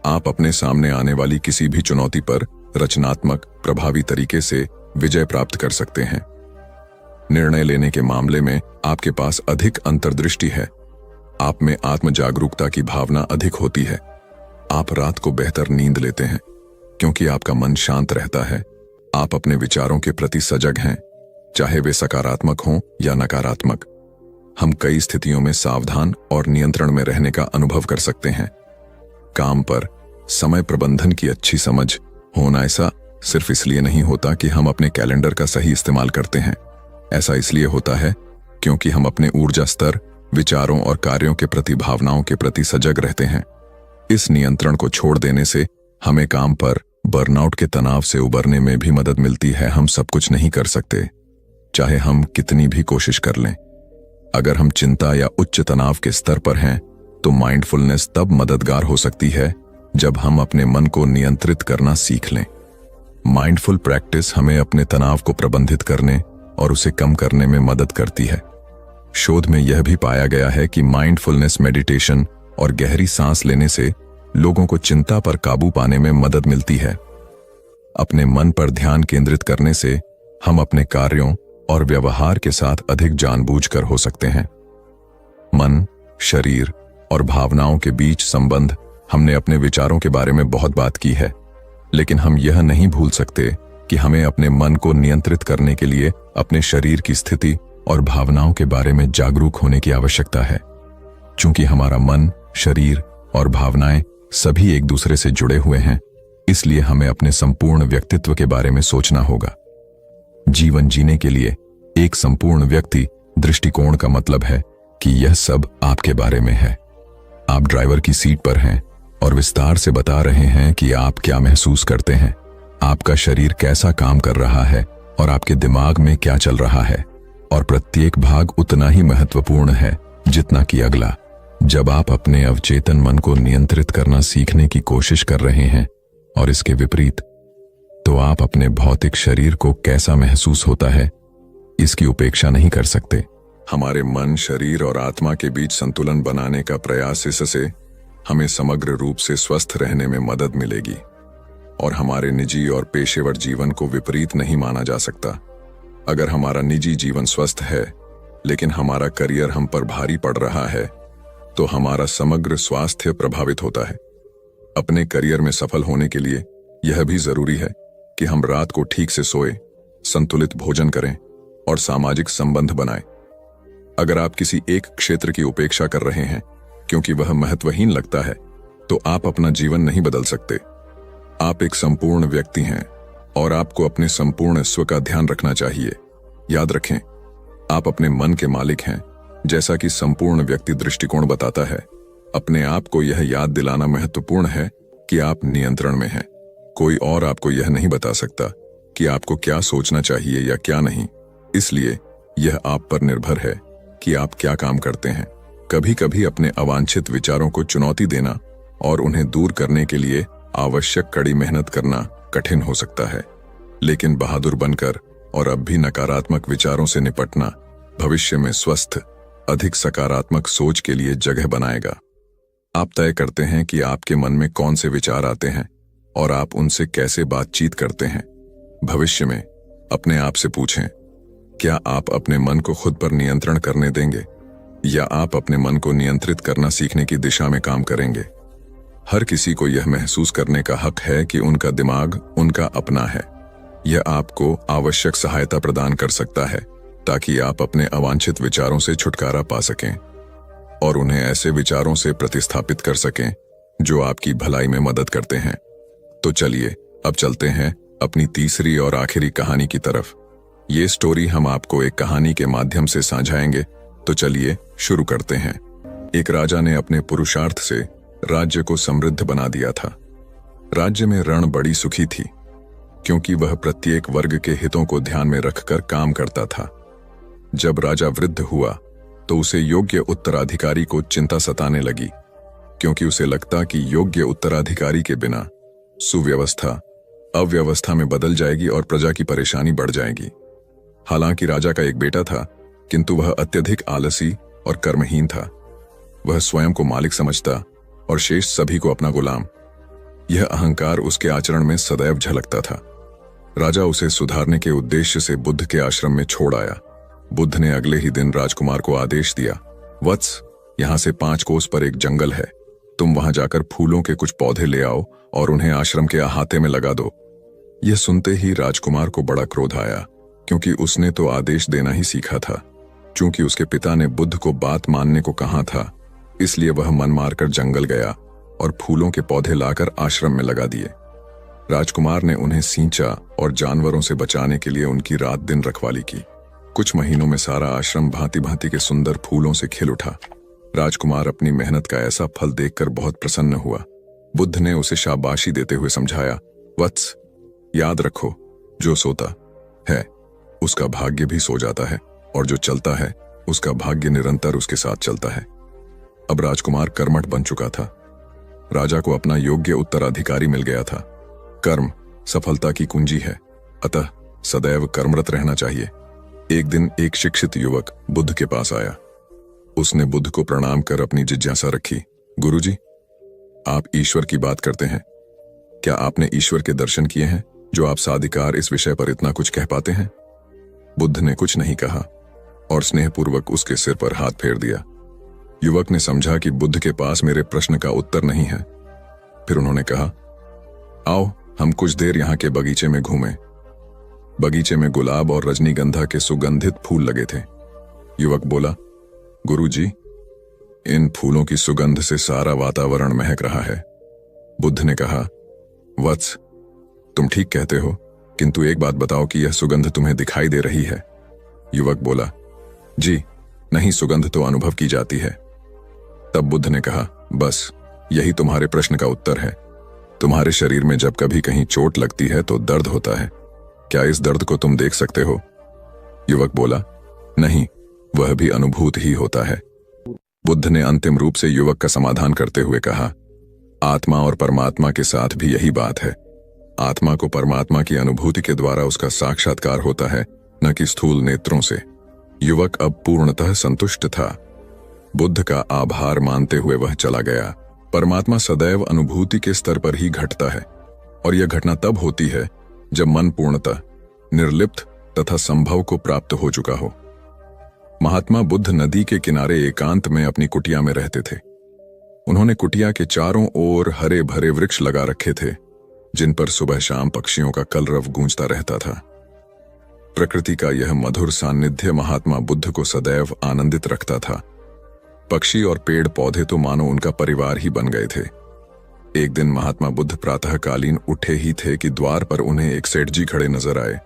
आप अपने सामने आने वाली किसी भी चुनौती पर रचनात्मक, प्रभावी तरीके से विजय प्राप्त कर सकते हैं। निर्णय लेने के मामले में आपके पास अधिक अंतर्दृष्टि है। आप में आत्म जागरूकता की भावना अधिक होती है। आप रात को बेहतर नींद लेते हैं क्योंकि आपका मन शांत रहता है। आप अपने विचारों के प्रति सजग हैं, चाहे वे सकारात्मक हों या नकारात्मक। हम कई स्थितियों में सावधान और नियंत्रण में रहने का अनुभव कर सकते हैं। काम पर समय प्रबंधन की अच्छी समझ होना ऐसा सिर्फ इसलिए नहीं होता कि हम अपने कैलेंडर का सही इस्तेमाल करते हैं। ऐसा इसलिए होता है क्योंकि हम अपने ऊर्जा स्तर, विचारों और कार्यों के प्रति, भावनाओं के प्रति सजग रहते हैं। इस नियंत्रण को छोड़ देने से हमें काम पर बर्नआउट के तनाव से उबरने में भी मदद मिलती है। हम सब कुछ नहीं कर सकते, चाहे हम कितनी भी कोशिश कर लें। अगर हम चिंता या उच्च तनाव के स्तर पर हैं, तो माइंडफुलनेस तब मददगार हो सकती है जब हम अपने मन को नियंत्रित करना सीख लें। माइंडफुल प्रैक्टिस हमें अपने तनाव को प्रबंधित करने और उसे कम करने में मदद करती है। शोध में यह भी पाया गया है कि माइंडफुलनेस मेडिटेशन और गहरी सांस लेने से लोगों को चिंता पर काबू पाने में मदद मिलती है। अपने मन पर ध्यान केंद्रित करने से हम अपने कार्यों और व्यवहार के साथ अधिक जानबूझकर हो सकते हैं। मन, शरीर और भावनाओं के बीच संबंध हमने अपने विचारों के बारे में बहुत बात की है। लेकिन हम यह नहीं भूल सकते कि हमें अपने मन को नियंत्रित करने के लिए अपने शरीर की स्थिति और भावनाओं के बारे में जागरूक होने की आवश्यकता है। चूंकि हमारा मन, शरीर और भावनाएं सभी एक दूसरे से जुड़े हुए हैं, इसलिए हमें अपने संपूर्ण व्यक्तित्व के बारे में सोचना होगा। जीवन जीने के लिए एक संपूर्ण व्यक्ति दृष्टिकोण का मतलब है कि यह सब आपके बारे में है। आप ड्राइवर की सीट पर हैं और विस्तार से बता रहे हैं कि आप क्या महसूस करते हैं, आपका शरीर कैसा काम कर रहा है और आपके दिमाग में क्या चल रहा है, और प्रत्येक भाग उतना ही महत्वपूर्ण है जितना कि अगला। जब आप अपने अवचेतन मन को नियंत्रित करना सीखने की कोशिश कर रहे हैं और इसके विपरीत, तो आप अपने भौतिक शरीर को कैसा महसूस होता है इसकी उपेक्षा नहीं कर सकते। हमारे मन, शरीर और आत्मा के बीच संतुलन बनाने का प्रयास, इससे हमें समग्र रूप से स्वस्थ रहने में मदद मिलेगी और हमारे निजी और पेशेवर जीवन को विपरीत नहीं माना जा सकता। अगर हमारा निजी जीवन स्वस्थ है लेकिन हमारा करियर हम पर भारी पड़ रहा है, तो हमारा समग्र स्वास्थ्य प्रभावित होता है। अपने करियर में सफल होने के लिए यह भी जरूरी है कि हम रात को ठीक से सोएं, संतुलित भोजन करें और सामाजिक संबंध बनाएं। अगर आप किसी एक क्षेत्र की उपेक्षा कर रहे हैं क्योंकि वह महत्वहीन लगता है, तो आप अपना जीवन नहीं बदल सकते। आप एक संपूर्ण व्यक्ति हैं और आपको अपने संपूर्ण स्व का ध्यान रखना चाहिए। याद रखें, आप अपने मन के मालिक हैं, जैसा कि संपूर्ण व्यक्ति दृष्टिकोण बताता है। अपने आप को यह याद दिलाना महत्वपूर्ण है कि आप नियंत्रण में हैं। कोई और आपको यह नहीं बता सकता कि आपको क्या सोचना चाहिए या क्या नहीं, इसलिए यह आप पर निर्भर है कि आप क्या काम करते हैं। कभी कभी अपने अवांछित विचारों को चुनौती देना और उन्हें दूर करने के लिए आवश्यक कड़ी मेहनत करना कठिन हो सकता है, लेकिन बहादुर बनकर और अब भी नकारात्मक विचारों से निपटना भविष्य में स्वस्थ, अधिक सकारात्मक सोच के लिए जगह बनाएगा। आप तय करते हैं कि आपके मन में कौन से विचार आते हैं और आप उनसे कैसे बातचीत करते हैं। भविष्य में अपने आप से पूछें, क्या आप अपने मन को खुद पर नियंत्रण करने देंगे या आप अपने मन को नियंत्रित करना सीखने की दिशा में काम करेंगे। हर किसी को यह महसूस करने का हक है कि उनका दिमाग उनका अपना है। यह आपको आवश्यक सहायता प्रदान कर सकता है ताकि आप अपने अवांछित विचारों से छुटकारा पा सकें और उन्हें ऐसे विचारों से प्रतिस्थापित कर सकें जो आपकी भलाई में मदद करते हैं। तो चलिए अब चलते हैं अपनी तीसरी और आखिरी कहानी की तरफ। ये स्टोरी हम आपको एक कहानी के माध्यम से साझाएंगे, तो चलिए शुरू करते हैं। एक राजा ने अपने पुरुषार्थ से राज्य को समृद्ध बना दिया था। राज्य में रण बड़ी सुखी थी क्योंकि वह प्रत्येक वर्ग के हितों को ध्यान में रखकर काम करता था। जब राजा वृद्ध हुआ तो उसे योग्य उत्तराधिकारी को चिंता सताने लगी, क्योंकि उसे लगता कि योग्य उत्तराधिकारी के बिना सुव्यवस्था अव्यवस्था में बदल जाएगी और प्रजा की परेशानी बढ़ जाएगी। हालांकि राजा का एक बेटा था, किंतु वह अत्यधिक आलसी और कर्महीन था। वह स्वयं को मालिक समझता और शेष सभी को अपना गुलाम। यह अहंकार उसके आचरण में सदैव झलकता था। राजा उसे सुधारने के उद्देश्य से बुद्ध के आश्रम में छोड़ आया। बुद्ध ने अगले ही दिन राजकुमार को आदेश दिया, वत्स, यहां से 5 कोस पर एक जंगल है, तुम वहां जाकर फूलों के कुछ पौधे ले आओ और उन्हें आश्रम के अहाते में लगा दो। यह सुनते ही राजकुमार को बड़ा क्रोध आया, क्योंकि उसने तो आदेश देना ही सीखा था। चूंकि उसके पिता ने बुद्ध को बात मानने को कहा था, इसलिए वह मन मारकर जंगल गया और फूलों के पौधे लाकर आश्रम में लगा दिए। राजकुमार ने उन्हें सींचा और जानवरों से बचाने के लिए उनकी रात दिन रखवाली की। कुछ महीनों में सारा आश्रम भांति भांति के सुंदर फूलों से खिल उठा। राजकुमार अपनी मेहनत का ऐसा फल देखकर बहुत प्रसन्न हुआ। बुद्ध ने उसे शाबाशी देते हुए समझाया, वत्स, याद रखो, जो सोता है उसका भाग्य भी सो जाता है और जो चलता है उसका भाग्य निरंतर उसके साथ चलता है। अब राजकुमार कर्मठ बन चुका था। राजा को अपना योग्य उत्तराधिकारी मिल गया था। कर्म सफलता की कुंजी है, अतः सदैव कर्मरत रहना चाहिए। एक दिन एक शिक्षित युवक बुद्ध के पास आया। उसने बुद्ध को प्रणाम कर अपनी जिज्ञासा रखी, गुरुजी, आप ईश्वर की बात करते हैं, क्या आपने ईश्वर के दर्शन किए हैं जो आप साधिकार इस विषय पर इतना कुछ कह पाते हैं? बुद्ध ने कुछ नहीं कहा और स्नेहपूर्वक उसके सिर पर हाथ फेर दिया। युवक ने समझा कि बुद्ध के पास मेरे प्रश्न का उत्तर नहीं है। फिर उन्होंने कहा, आओ हम कुछ देर यहाँ के बगीचे में घूमे। बगीचे में गुलाब और रजनीगंधा के सुगंधित फूल लगे थे। युवक बोला, गुरुजी, इन फूलों की सुगंध से सारा वातावरण महक रहा है। बुद्ध ने कहा, वत्स, तुम ठीक कहते हो, किंतु एक बात बताओ कि यह सुगंध तुम्हें दिखाई दे रही है? युवक बोला, जी नहीं, सुगंध तो अनुभव की जाती है। तब बुद्ध ने कहा, बस यही तुम्हारे प्रश्न का उत्तर है। तुम्हारे शरीर में जब कभी कहीं चोट लगती है तो दर्द होता है। क्या इस दर्द को तुम देख सकते हो? युवक बोला, नहीं, वह भी अनुभूत ही होता है। बुद्ध ने अंतिम रूप से युवक का समाधान करते हुए कहा, आत्मा और परमात्मा के साथ भी यही बात है। आत्मा को परमात्मा की अनुभूति के द्वारा उसका साक्षात्कार होता है, न कि स्थूल नेत्रों से। युवक अब पूर्णतः संतुष्ट था। बुद्ध का आभार मानते हुए वह चला गया। परमात्मा सदैव अनुभूति के स्तर पर ही घटता है, और यह घटना तब होती है जब मन पूर्णतः निर्लिप्त तथा संभव को प्राप्त हो चुका हो। महात्मा बुद्ध नदी के किनारे एकांत में अपनी कुटिया में रहते थे। उन्होंने कुटिया के चारों ओर हरे भरे वृक्ष लगा रखे थे, जिन पर सुबह शाम पक्षियों का कलरव गूंजता रहता था। प्रकृति का यह मधुर सान्निध्य महात्मा बुद्ध को सदैव आनंदित रखता था। पक्षी और पेड़ पौधे तो मानो उनका परिवार ही बन गए थे। एक दिन महात्मा बुद्ध प्रातःकालीन उठे ही थे कि द्वार पर उन्हें एक सेठ जी खड़े नजर आए।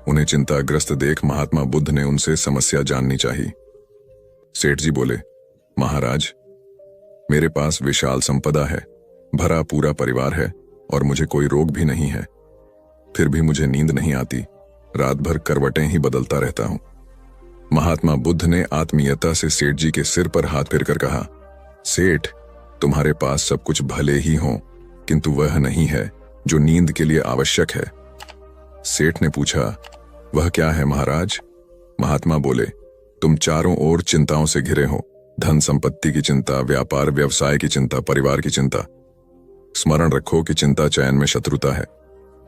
उन्हें चिंताग्रस्त देख महात्मा बुद्ध ने उनसे समस्या जाननी चाहिए। सेठ जी बोले, महाराज, मेरे पास विशाल संपदा है, भरा पूरा परिवार है और मुझे कोई रोग भी नहीं है। फिर भी मुझे नींद नहीं आती, रात भर करवटें ही बदलता रहता हूं। महात्मा बुद्ध ने आत्मीयता से सेठ जी के सिर पर हाथ फेरकर कहा, सेठ, तुम्हारे पास सब कुछ भले ही हो, किंतु वह नहीं है जो नींद के लिए आवश्यक है। सेठ ने पूछा, वह क्या है महाराज? महात्मा बोले, तुम चारों ओर चिंताओं से घिरे हो। धन संपत्ति की चिंता, व्यापार व्यवसाय की चिंता, परिवार की चिंता। स्मरण रखो कि चिंता चयन में शत्रुता है।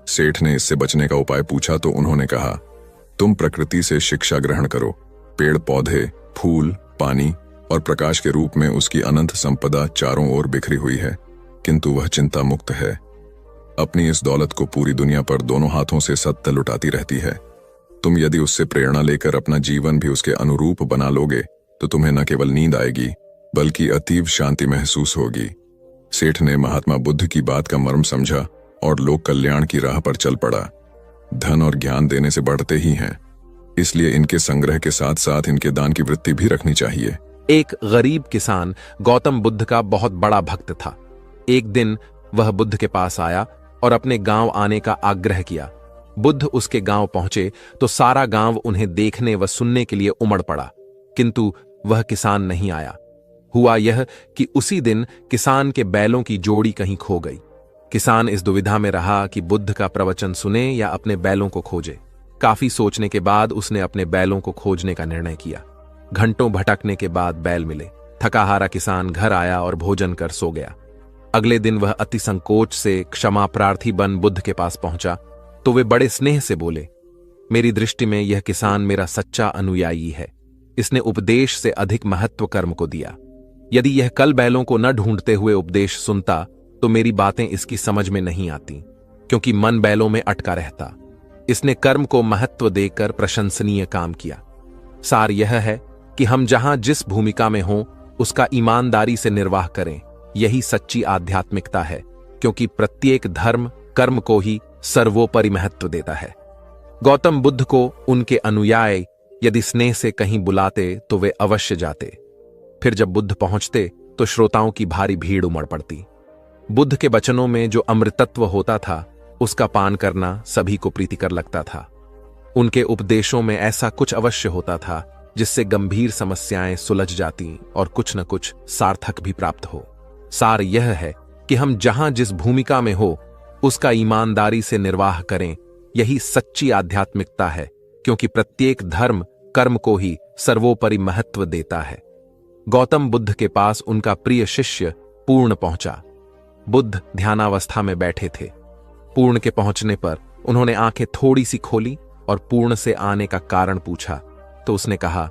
सेठ ने इससे बचने का उपाय पूछा तो उन्होंने कहा, तुम प्रकृति से शिक्षा ग्रहण करो। पेड़ पौधे, फूल, पानी और प्रकाश के रूप में उसकी अनंत संपदा चारों ओर बिखरी हुई है, किंतु वह चिंता मुक्त है। अपनी इस दौलत को पूरी दुनिया पर दोनों हाथों से सत्य लुटाती रहती है। तुम यदि उससे प्रेरणा लेकर अपना जीवन भी उसके अनुरूप बना लोगे तो तुम्हें न केवल नींद आएगी बल्कि अतीव शांति महसूस होगी। सेठ ने महात्मा बुद्ध की बात का मर्म समझा और लोक कल्याण की राह पर चल पड़ा। धन और ज्ञान देने से बढ़ते ही हैं, इसलिए इनके संग्रह के साथ साथ इनके दान की वृत्ति भी रखनी चाहिए। एक गरीब किसान गौतम बुद्ध का बहुत बड़ा भक्त था। एक दिन वह बुद्ध के पास आया और अपने गांव आने का आग्रह किया। बुद्ध उसके गांव पहुंचे तो सारा गांव उन्हें देखने व सुनने के लिए उमड़ पड़ा, किंतु वह किसान नहीं आया। हुआ यह कि उसी दिन किसान के बैलों की जोड़ी कहीं खो गई। किसान इस दुविधा में रहा कि बुद्ध का प्रवचन सुने या अपने बैलों को खोजे। काफी सोचने के बाद उसने अपने बैलों को खोजने का निर्णय किया। घंटों भटकने के बाद बैल मिले। थकाहारा किसान घर आया और भोजन कर सो गया। अगले दिन वह अति संकोच से क्षमा प्रार्थी बन बुद्ध के पास पहुंचा तो वे बड़े स्नेह से बोले, मेरी दृष्टि में यह किसान मेरा सच्चा अनुयायी है। इसने उपदेश से अधिक महत्व कर्म को दिया। यदि यह कल बैलों को न ढूंढते हुए उपदेश सुनता तो मेरी बातें इसकी समझ में नहीं आती, क्योंकि मन बैलों में अटका रहता। इसने कर्म को महत्व देकर प्रशंसनीय काम किया। सार यह है कि हम जहां जिस भूमिका में हों उसका ईमानदारी से निर्वाह करें। यही सच्ची आध्यात्मिकता है, क्योंकि प्रत्येक धर्म कर्म को ही सर्वोपरि महत्व देता है। गौतम बुद्ध को उनके अनुयायी यदि स्नेह से कहीं बुलाते तो वे अवश्य जाते। फिर जब बुद्ध पहुंचते तो श्रोताओं की भारी भीड़ उमड़ पड़ती। बुद्ध के वचनों में जो अमृतत्व होता था उसका पान करना सभी को प्रीतिकर लगता था। उनके उपदेशों में ऐसा कुछ अवश्य होता था जिससे गंभीर समस्याएं सुलझ जाती और कुछ न कुछ सार्थक भी प्राप्त हो। सार यह है कि हम जहां जिस भूमिका में हो उसका ईमानदारी से निर्वाह करें। यही सच्ची आध्यात्मिकता है, क्योंकि प्रत्येक धर्म कर्म को ही सर्वोपरि महत्व देता है। गौतम बुद्ध के पास उनका प्रिय शिष्य पूर्ण पहुंचा। बुद्ध ध्यानावस्था में बैठे थे। पूर्ण के पहुंचने पर उन्होंने आंखें थोड़ी सी खोली और पूर्ण से आने का कारण पूछा तो उसने कहा,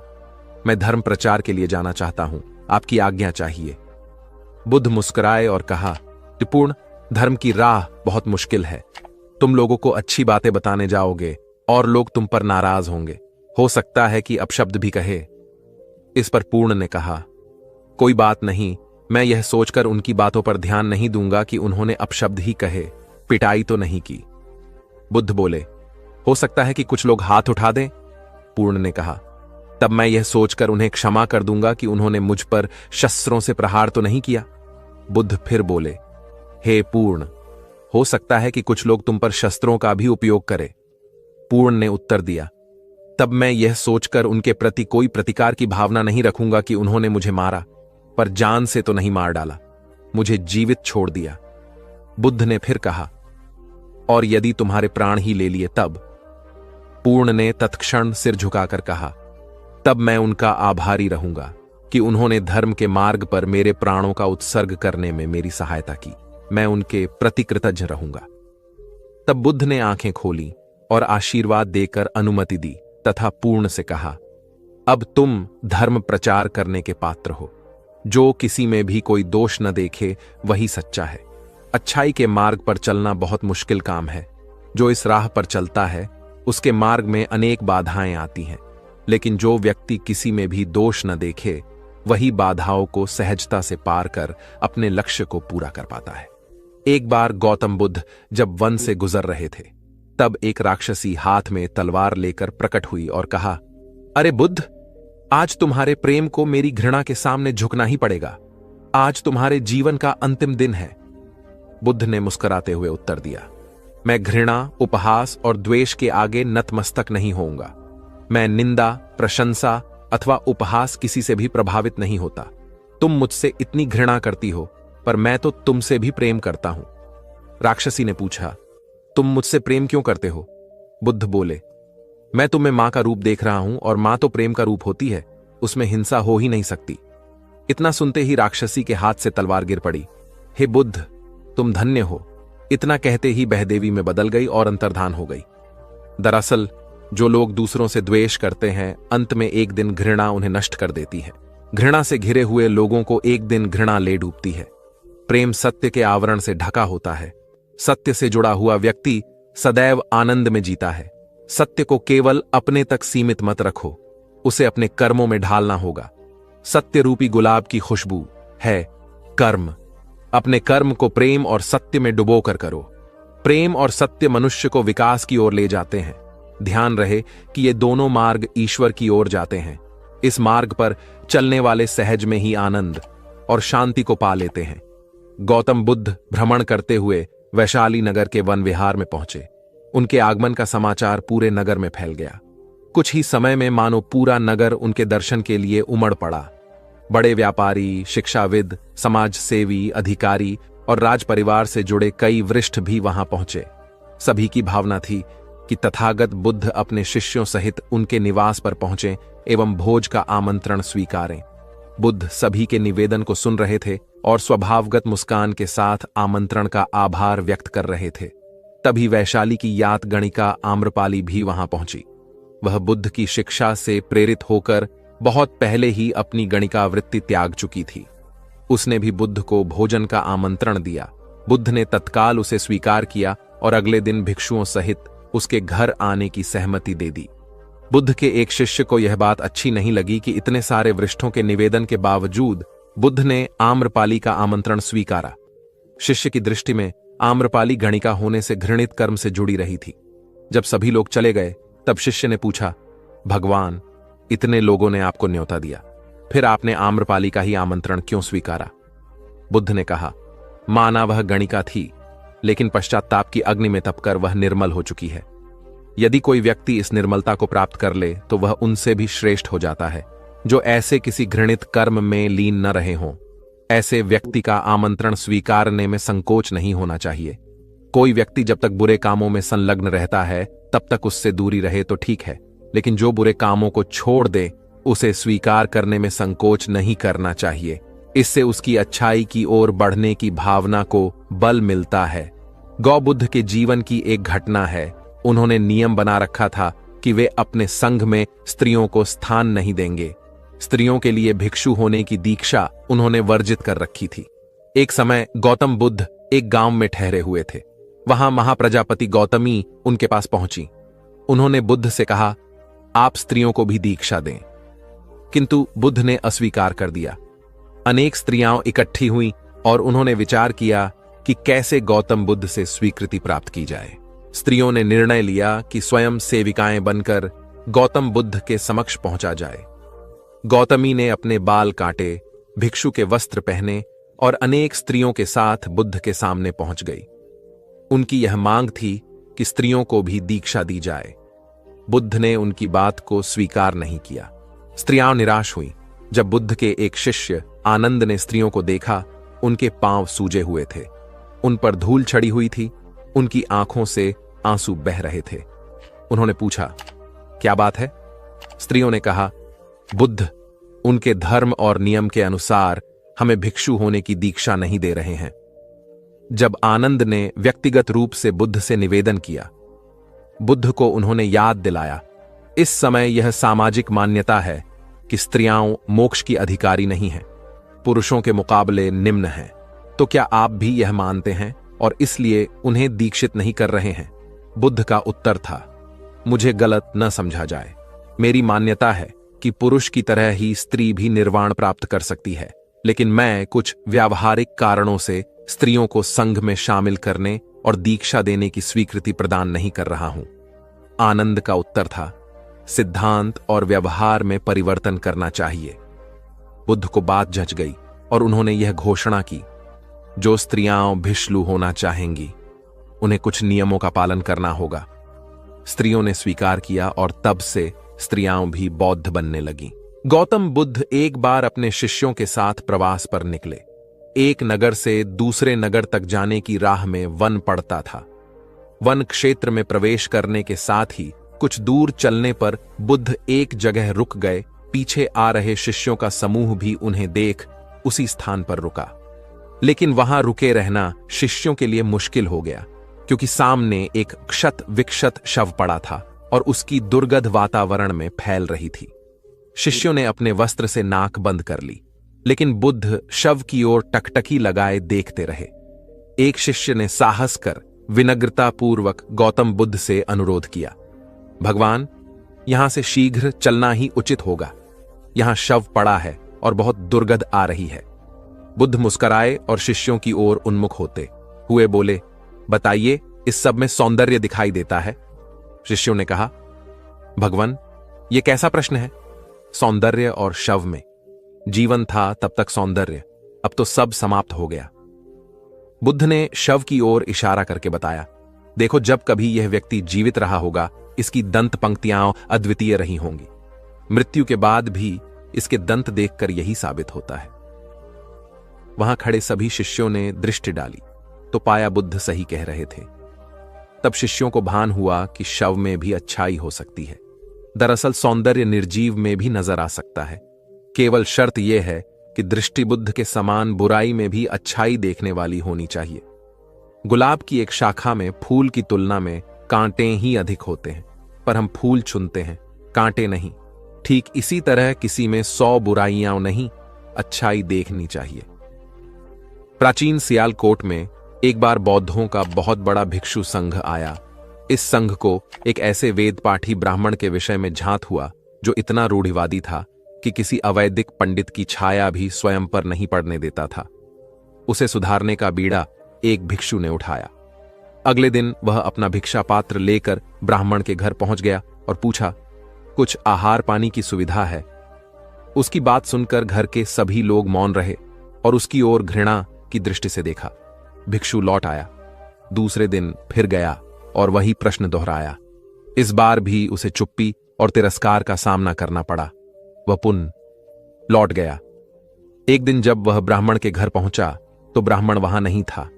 मैं धर्म प्रचार के लिए जाना चाहता हूं, आपकी आज्ञा चाहिए। बुद्ध मुस्कुराए और कहा कि पूर्ण, धर्म की राह बहुत मुश्किल है। तुम लोगों को अच्छी बातें बताने जाओगे और लोग तुम पर नाराज होंगे, हो सकता है कि अपशब्द भी कहे। इस पर पूर्ण ने कहा, कोई बात नहीं, मैं यह सोचकर उनकी बातों पर ध्यान नहीं दूंगा कि उन्होंने अपशब्द ही कहे, पिटाई तो नहीं की। बुद्ध बोले, हो सकता है कि कुछ लोग हाथ उठा दें। पूर्ण ने कहा, तब मैं यह सोचकर उन्हें क्षमा कर दूंगा कि उन्होंने मुझ पर शस्त्रों से प्रहार तो नहीं किया। बुद्ध फिर बोले, हे पूर्ण, हो सकता है कि कुछ लोग तुम पर शस्त्रों का भी उपयोग करें। पूर्ण ने उत्तर दिया, तब मैं यह सोचकर उनके प्रति कोई प्रतिकार की भावना नहीं रखूंगा कि उन्होंने मुझे मारा, पर जान से तो नहीं मार डाला, मुझे जीवित छोड़ दिया। बुद्ध ने फिर कहा, और यदि तुम्हारे प्राण ही ले लिए तब? पूर्ण ने तत्क्षण सिर झुकाकर कहा, तब मैं उनका आभारी रहूंगा कि उन्होंने धर्म के मार्ग पर मेरे प्राणों का उत्सर्ग करने में मेरी सहायता की। मैं उनके प्रति कृतज्ञ रहूंगा। तब बुद्ध ने आंखें खोली और आशीर्वाद देकर अनुमति दी तथा पूर्ण से कहा, अब तुम धर्म प्रचार करने के पात्र हो। जो किसी में भी कोई दोष न देखे वही सच्चा है। अच्छाई के मार्ग पर चलना बहुत मुश्किल काम है। जो इस राह पर चलता है उसके मार्ग में अनेक बाधाएं आती हैं, लेकिन जो व्यक्ति किसी में भी दोष न देखे वही बाधाओं को सहजता से पार कर अपने लक्ष्य को पूरा कर पाता है। एक बार गौतम बुद्ध जब वन से गुजर रहे थे, तब एक राक्षसी हाथ में तलवार लेकर प्रकट हुई और कहा, अरे बुद्ध, आज तुम्हारे प्रेम को मेरी घृणा के सामने झुकना ही पड़ेगा। आज तुम्हारे जीवन का अंतिम दिन है। बुद्ध ने मुस्कुराते हुए उत्तर दिया, मैं घृणा, उपहास और द्वेष के आगे नतमस्तक नहीं होऊंगा। मैं निंदा, प्रशंसा अथवा उपहास किसी से भी प्रभावित नहीं होता। तुम मुझसे इतनी घृणा करती हो, पर मैं तो तुमसे भी प्रेम करता हूं। राक्षसी ने पूछा, तुम मुझसे प्रेम क्यों करते हो? बुद्ध बोले, मैं तुम्हें मां का रूप देख रहा हूं और मां तो प्रेम का रूप होती है, उसमें हिंसा हो ही नहीं सकती। इतना सुनते ही राक्षसी के हाथ से तलवार गिर पड़ी। हे बुद्ध, तुम धन्य हो। इतना कहते ही बहदेवी में बदल गई और अंतर्धान हो गई। दरअसल जो लोग दूसरों से द्वेष करते हैं, अंत में एक दिन घृणा उन्हें नष्ट कर देती है। घृणा से घिरे हुए लोगों को एक दिन घृणा ले डूबती है। प्रेम सत्य के आवरण से ढका होता है। सत्य से जुड़ा हुआ व्यक्ति सदैव आनंद में जीता है। सत्य को केवल अपने तक सीमित मत रखो, उसे अपने कर्मों में ढालना होगा। सत्य रूपी गुलाब की खुशबू है कर्म। अपने कर्म को प्रेम और सत्य में डुबो कर करो। प्रेम और सत्य मनुष्य को विकास की ओर ले जाते हैं। ध्यान रहे कि ये दोनों मार्ग ईश्वर की ओर जाते हैं। इस मार्ग पर चलने वाले सहज में ही आनंद और शांति को पा लेते हैं। गौतम बुद्ध भ्रमण करते हुए वैशाली नगर के वन विहार में पहुंचे। उनके आगमन का समाचार पूरे नगर में फैल गया। कुछ ही समय में मानो पूरा नगर उनके दर्शन के लिए उमड़ पड़ा। बड़े व्यापारी, शिक्षाविद, समाज सेवी, अधिकारी और राज परिवार से जुड़े कई वरिष्ठ भी वहां पहुंचे। सभी की भावना थी कि तथागत बुद्ध अपने शिष्यों सहित उनके निवास पर पहुंचे एवं भोज का आमंत्रण स्वीकारें। बुद्ध सभी के निवेदन को सुन रहे थे और स्वभावगत मुस्कान के साथ आमंत्रण का आभार व्यक्त कर रहे थे। तभी वैशाली की यात गणिका आम्रपाली भी वहां पहुंची। वह बुद्ध की शिक्षा से प्रेरित होकर बहुत पहले ही अपनी गणिका वृत्ति त्याग चुकी थी। उसने भी बुद्ध को भोजन का आमंत्रण दिया। बुद्ध ने तत्काल उसे स्वीकार किया और अगले दिन भिक्षुओं सहित उसके घर आने की सहमति दे दी। बुद्ध के एक शिष्य को यह बात अच्छी नहीं लगी कि इतने सारे वरिष्ठों के निवेदन के बावजूद बुद्ध ने आम्रपाली का आमंत्रण स्वीकारा। शिष्य की दृष्टि में आम्रपाली गणिका होने से घृणित कर्म से जुड़ी रही थी। जब सभी लोग चले गए तब शिष्य ने पूछा, भगवान, इतने लोगों ने आपको न्योता दिया, फिर आपने आम्रपाली का ही आमंत्रण क्यों स्वीकारा? बुद्ध ने कहा, माना वह गणिका थी, लेकिन पश्चाताप की अग्नि में तपकर वह निर्मल हो चुकी है। यदि कोई व्यक्ति इस निर्मलता को प्राप्त कर ले तो वह उनसे भी श्रेष्ठ हो जाता है जो ऐसे किसी घृणित कर्म में लीन न रहे हों। ऐसे व्यक्ति का आमंत्रण स्वीकारने में संकोच नहीं होना चाहिए। कोई व्यक्ति जब तक बुरे कामों में संलग्न रहता है तब तक उससे दूरी रहे तो ठीक है, लेकिन जो बुरे कामों को छोड़ दे उसे स्वीकार करने में संकोच नहीं करना चाहिए। इससे उसकी अच्छाई की ओर बढ़ने की भावना को बल मिलता है। गौबुद्ध के जीवन की एक घटना है। उन्होंने नियम बना रखा था कि वे अपने संघ में स्त्रियों को स्थान नहीं देंगे। स्त्रियों के लिए भिक्षु होने की दीक्षा उन्होंने वर्जित कर रखी थी। एक समय गौतम बुद्ध एक गांव में ठहरे हुए थे। वहां महाप्रजापति गौतमी उनके पास पहुंची। उन्होंने बुद्ध से कहा, आप स्त्रियों को भी दीक्षा दें। किंतु बुद्ध ने अस्वीकार कर दिया। अनेक स्त्रियां इकट्ठी हुईं और उन्होंने विचार किया कि कैसे गौतम बुद्ध से स्वीकृति प्राप्त की जाए। स्त्रियों ने निर्णय लिया कि स्वयं सेविकाएं बनकर गौतम बुद्ध के समक्ष पहुंचा जाए। गौतमी ने अपने बाल काटे, भिक्षु के वस्त्र पहने और अनेक स्त्रियों के साथ बुद्ध के सामने पहुंच गई। उनकी यह मांग थी कि स्त्रियों को भी दीक्षा दी जाए। बुद्ध ने उनकी बात को स्वीकार नहीं किया। स्त्रियां निराश हुईं। जब बुद्ध के एक शिष्य आनंद ने स्त्रियों को देखा, उनके पांव सूजे हुए थे, उन पर धूल चढ़ी हुई थी, उनकी आंखों से आंसू बह रहे थे। उन्होंने पूछा, क्या बात है? स्त्रियों ने कहा, बुद्ध उनके धर्म और नियम के अनुसार हमें भिक्षु होने की दीक्षा नहीं दे रहे हैं। जब आनंद ने व्यक्तिगत रूप से बुद्ध से निवेदन किया, बुद्ध को उन्होंने याद दिलाया, इस समय यह सामाजिक मान्यता है कि स्त्रियां मोक्ष की अधिकारी नहीं हैं, पुरुषों के मुकाबले निम्न हैं। तो क्या आप भी यह मानते हैं और इसलिए उन्हें दीक्षित नहीं कर रहे हैं? बुद्ध का उत्तर था, मुझे गलत न समझा जाए। मेरी मान्यता है कि पुरुष की तरह ही स्त्री भी निर्वाण प्राप्त कर सकती है, लेकिन मैं कुछ व्यावहारिक कारणों से स्त्रियों को संघ में शामिल करने और दीक्षा देने की स्वीकृति प्रदान नहीं कर रहा हूं। आनंद का उत्तर था, सिद्धांत और व्यवहार में परिवर्तन करना चाहिए। बुद्ध को बात जच गई और उन्होंने यह घोषणा की, जो स्त्रियां भिक्षु होना चाहेंगी उन्हें कुछ नियमों का पालन करना होगा। स्त्रियों ने स्वीकार किया और तब से स्त्रियां भी बौद्ध बनने लगीं। गौतम बुद्ध एक बार अपने शिष्यों के साथ प्रवास पर निकले। एक नगर से दूसरे नगर तक जाने की राह में वन पड़ता था। वन क्षेत्र में प्रवेश करने के साथ ही कुछ दूर चलने पर बुद्ध एक जगह रुक गए। पीछे आ रहे शिष्यों का समूह भी उन्हें देख उसी स्थान पर रुका, लेकिन वहां रुके रहना शिष्यों के लिए मुश्किल हो गया, क्योंकि सामने एक क्षत विक्षत शव पड़ा था और उसकी दुर्गंध वातावरण में फैल रही थी। शिष्यों ने अपने वस्त्र से नाक बंद कर ली, लेकिन बुद्ध शव की ओर टकटकी लगाए देखते रहे। एक शिष्य ने साहस कर विनम्रतापूर्वक गौतम बुद्ध से अनुरोध किया, भगवान, यहां से शीघ्र चलना ही उचित होगा। यहां शव पड़ा है और बहुत दुर्गंध आ रही है। बुद्ध मुस्कुराए और शिष्यों की ओर उन्मुख होते हुए बोले, बताइए, इस सब में सौंदर्य दिखाई देता है? शिष्यों ने कहा, भगवान, यह कैसा प्रश्न है? सौंदर्य और शव में? जीवन था तब तक सौंदर्य, अब तो सब समाप्त हो गया। बुद्ध ने शव की ओर इशारा करके बताया, देखो, जब कभी यह व्यक्ति जीवित रहा होगा, इसकी दंत पंक्तियां अद्वितीय रही होंगी। मृत्यु के बाद भी इसके दंत देखकर यही साबित होता है। वहां खड़े सभी शिष्यों ने दृष्टि डाली तो पाया बुद्ध सही कह रहे थे। तब शिष्यों को भान हुआ कि शव में भी अच्छाई हो सकती है। दरअसल सौंदर्य निर्जीव में भी नजर आ सकता है। केवल शर्त यह है कि दृष्टि बुद्ध के समान बुराई में भी अच्छाई देखने वाली होनी चाहिए। गुलाब की एक शाखा में फूल की तुलना में कांटे ही अधिक होते हैं, पर हम फूल चुनते हैं, कांटे नहीं। ठीक इसी तरह किसी में 100 बुराइयां नहीं, अच्छाई देखनी चाहिए। प्राचीन सियालकोट में एक बार बौद्धों का बहुत बड़ा भिक्षु संघ आया। इस संघ को एक ऐसे वेद पाठी ब्राह्मण के विषय में झांत हुआ जो इतना रूढ़िवादी था कि किसी अवैदिक पंडित की छाया भी स्वयं पर नहीं पड़ने देता था। उसे सुधारने का बीड़ा एक भिक्षु ने उठाया। अगले दिन वह अपना भिक्षा पात्र लेकर ब्राह्मण के घर पहुंच गया और पूछा, कुछ आहार पानी की सुविधा है? उसकी बात सुनकर घर के सभी लोग मौन रहे और उसकी ओर घृणा की दृष्टि से देखा। भिक्षु लौट आया। दूसरे दिन फिर गया और वही प्रश्न दोहराया। इस बार भी उसे चुप्पी और तिरस्कार का सामना करना पड़ा। वह पुनः लौट गया। एक दिन जब वह ब्राह्मण के घर पहुंचा तो ब्राह्मण वहां नहीं था।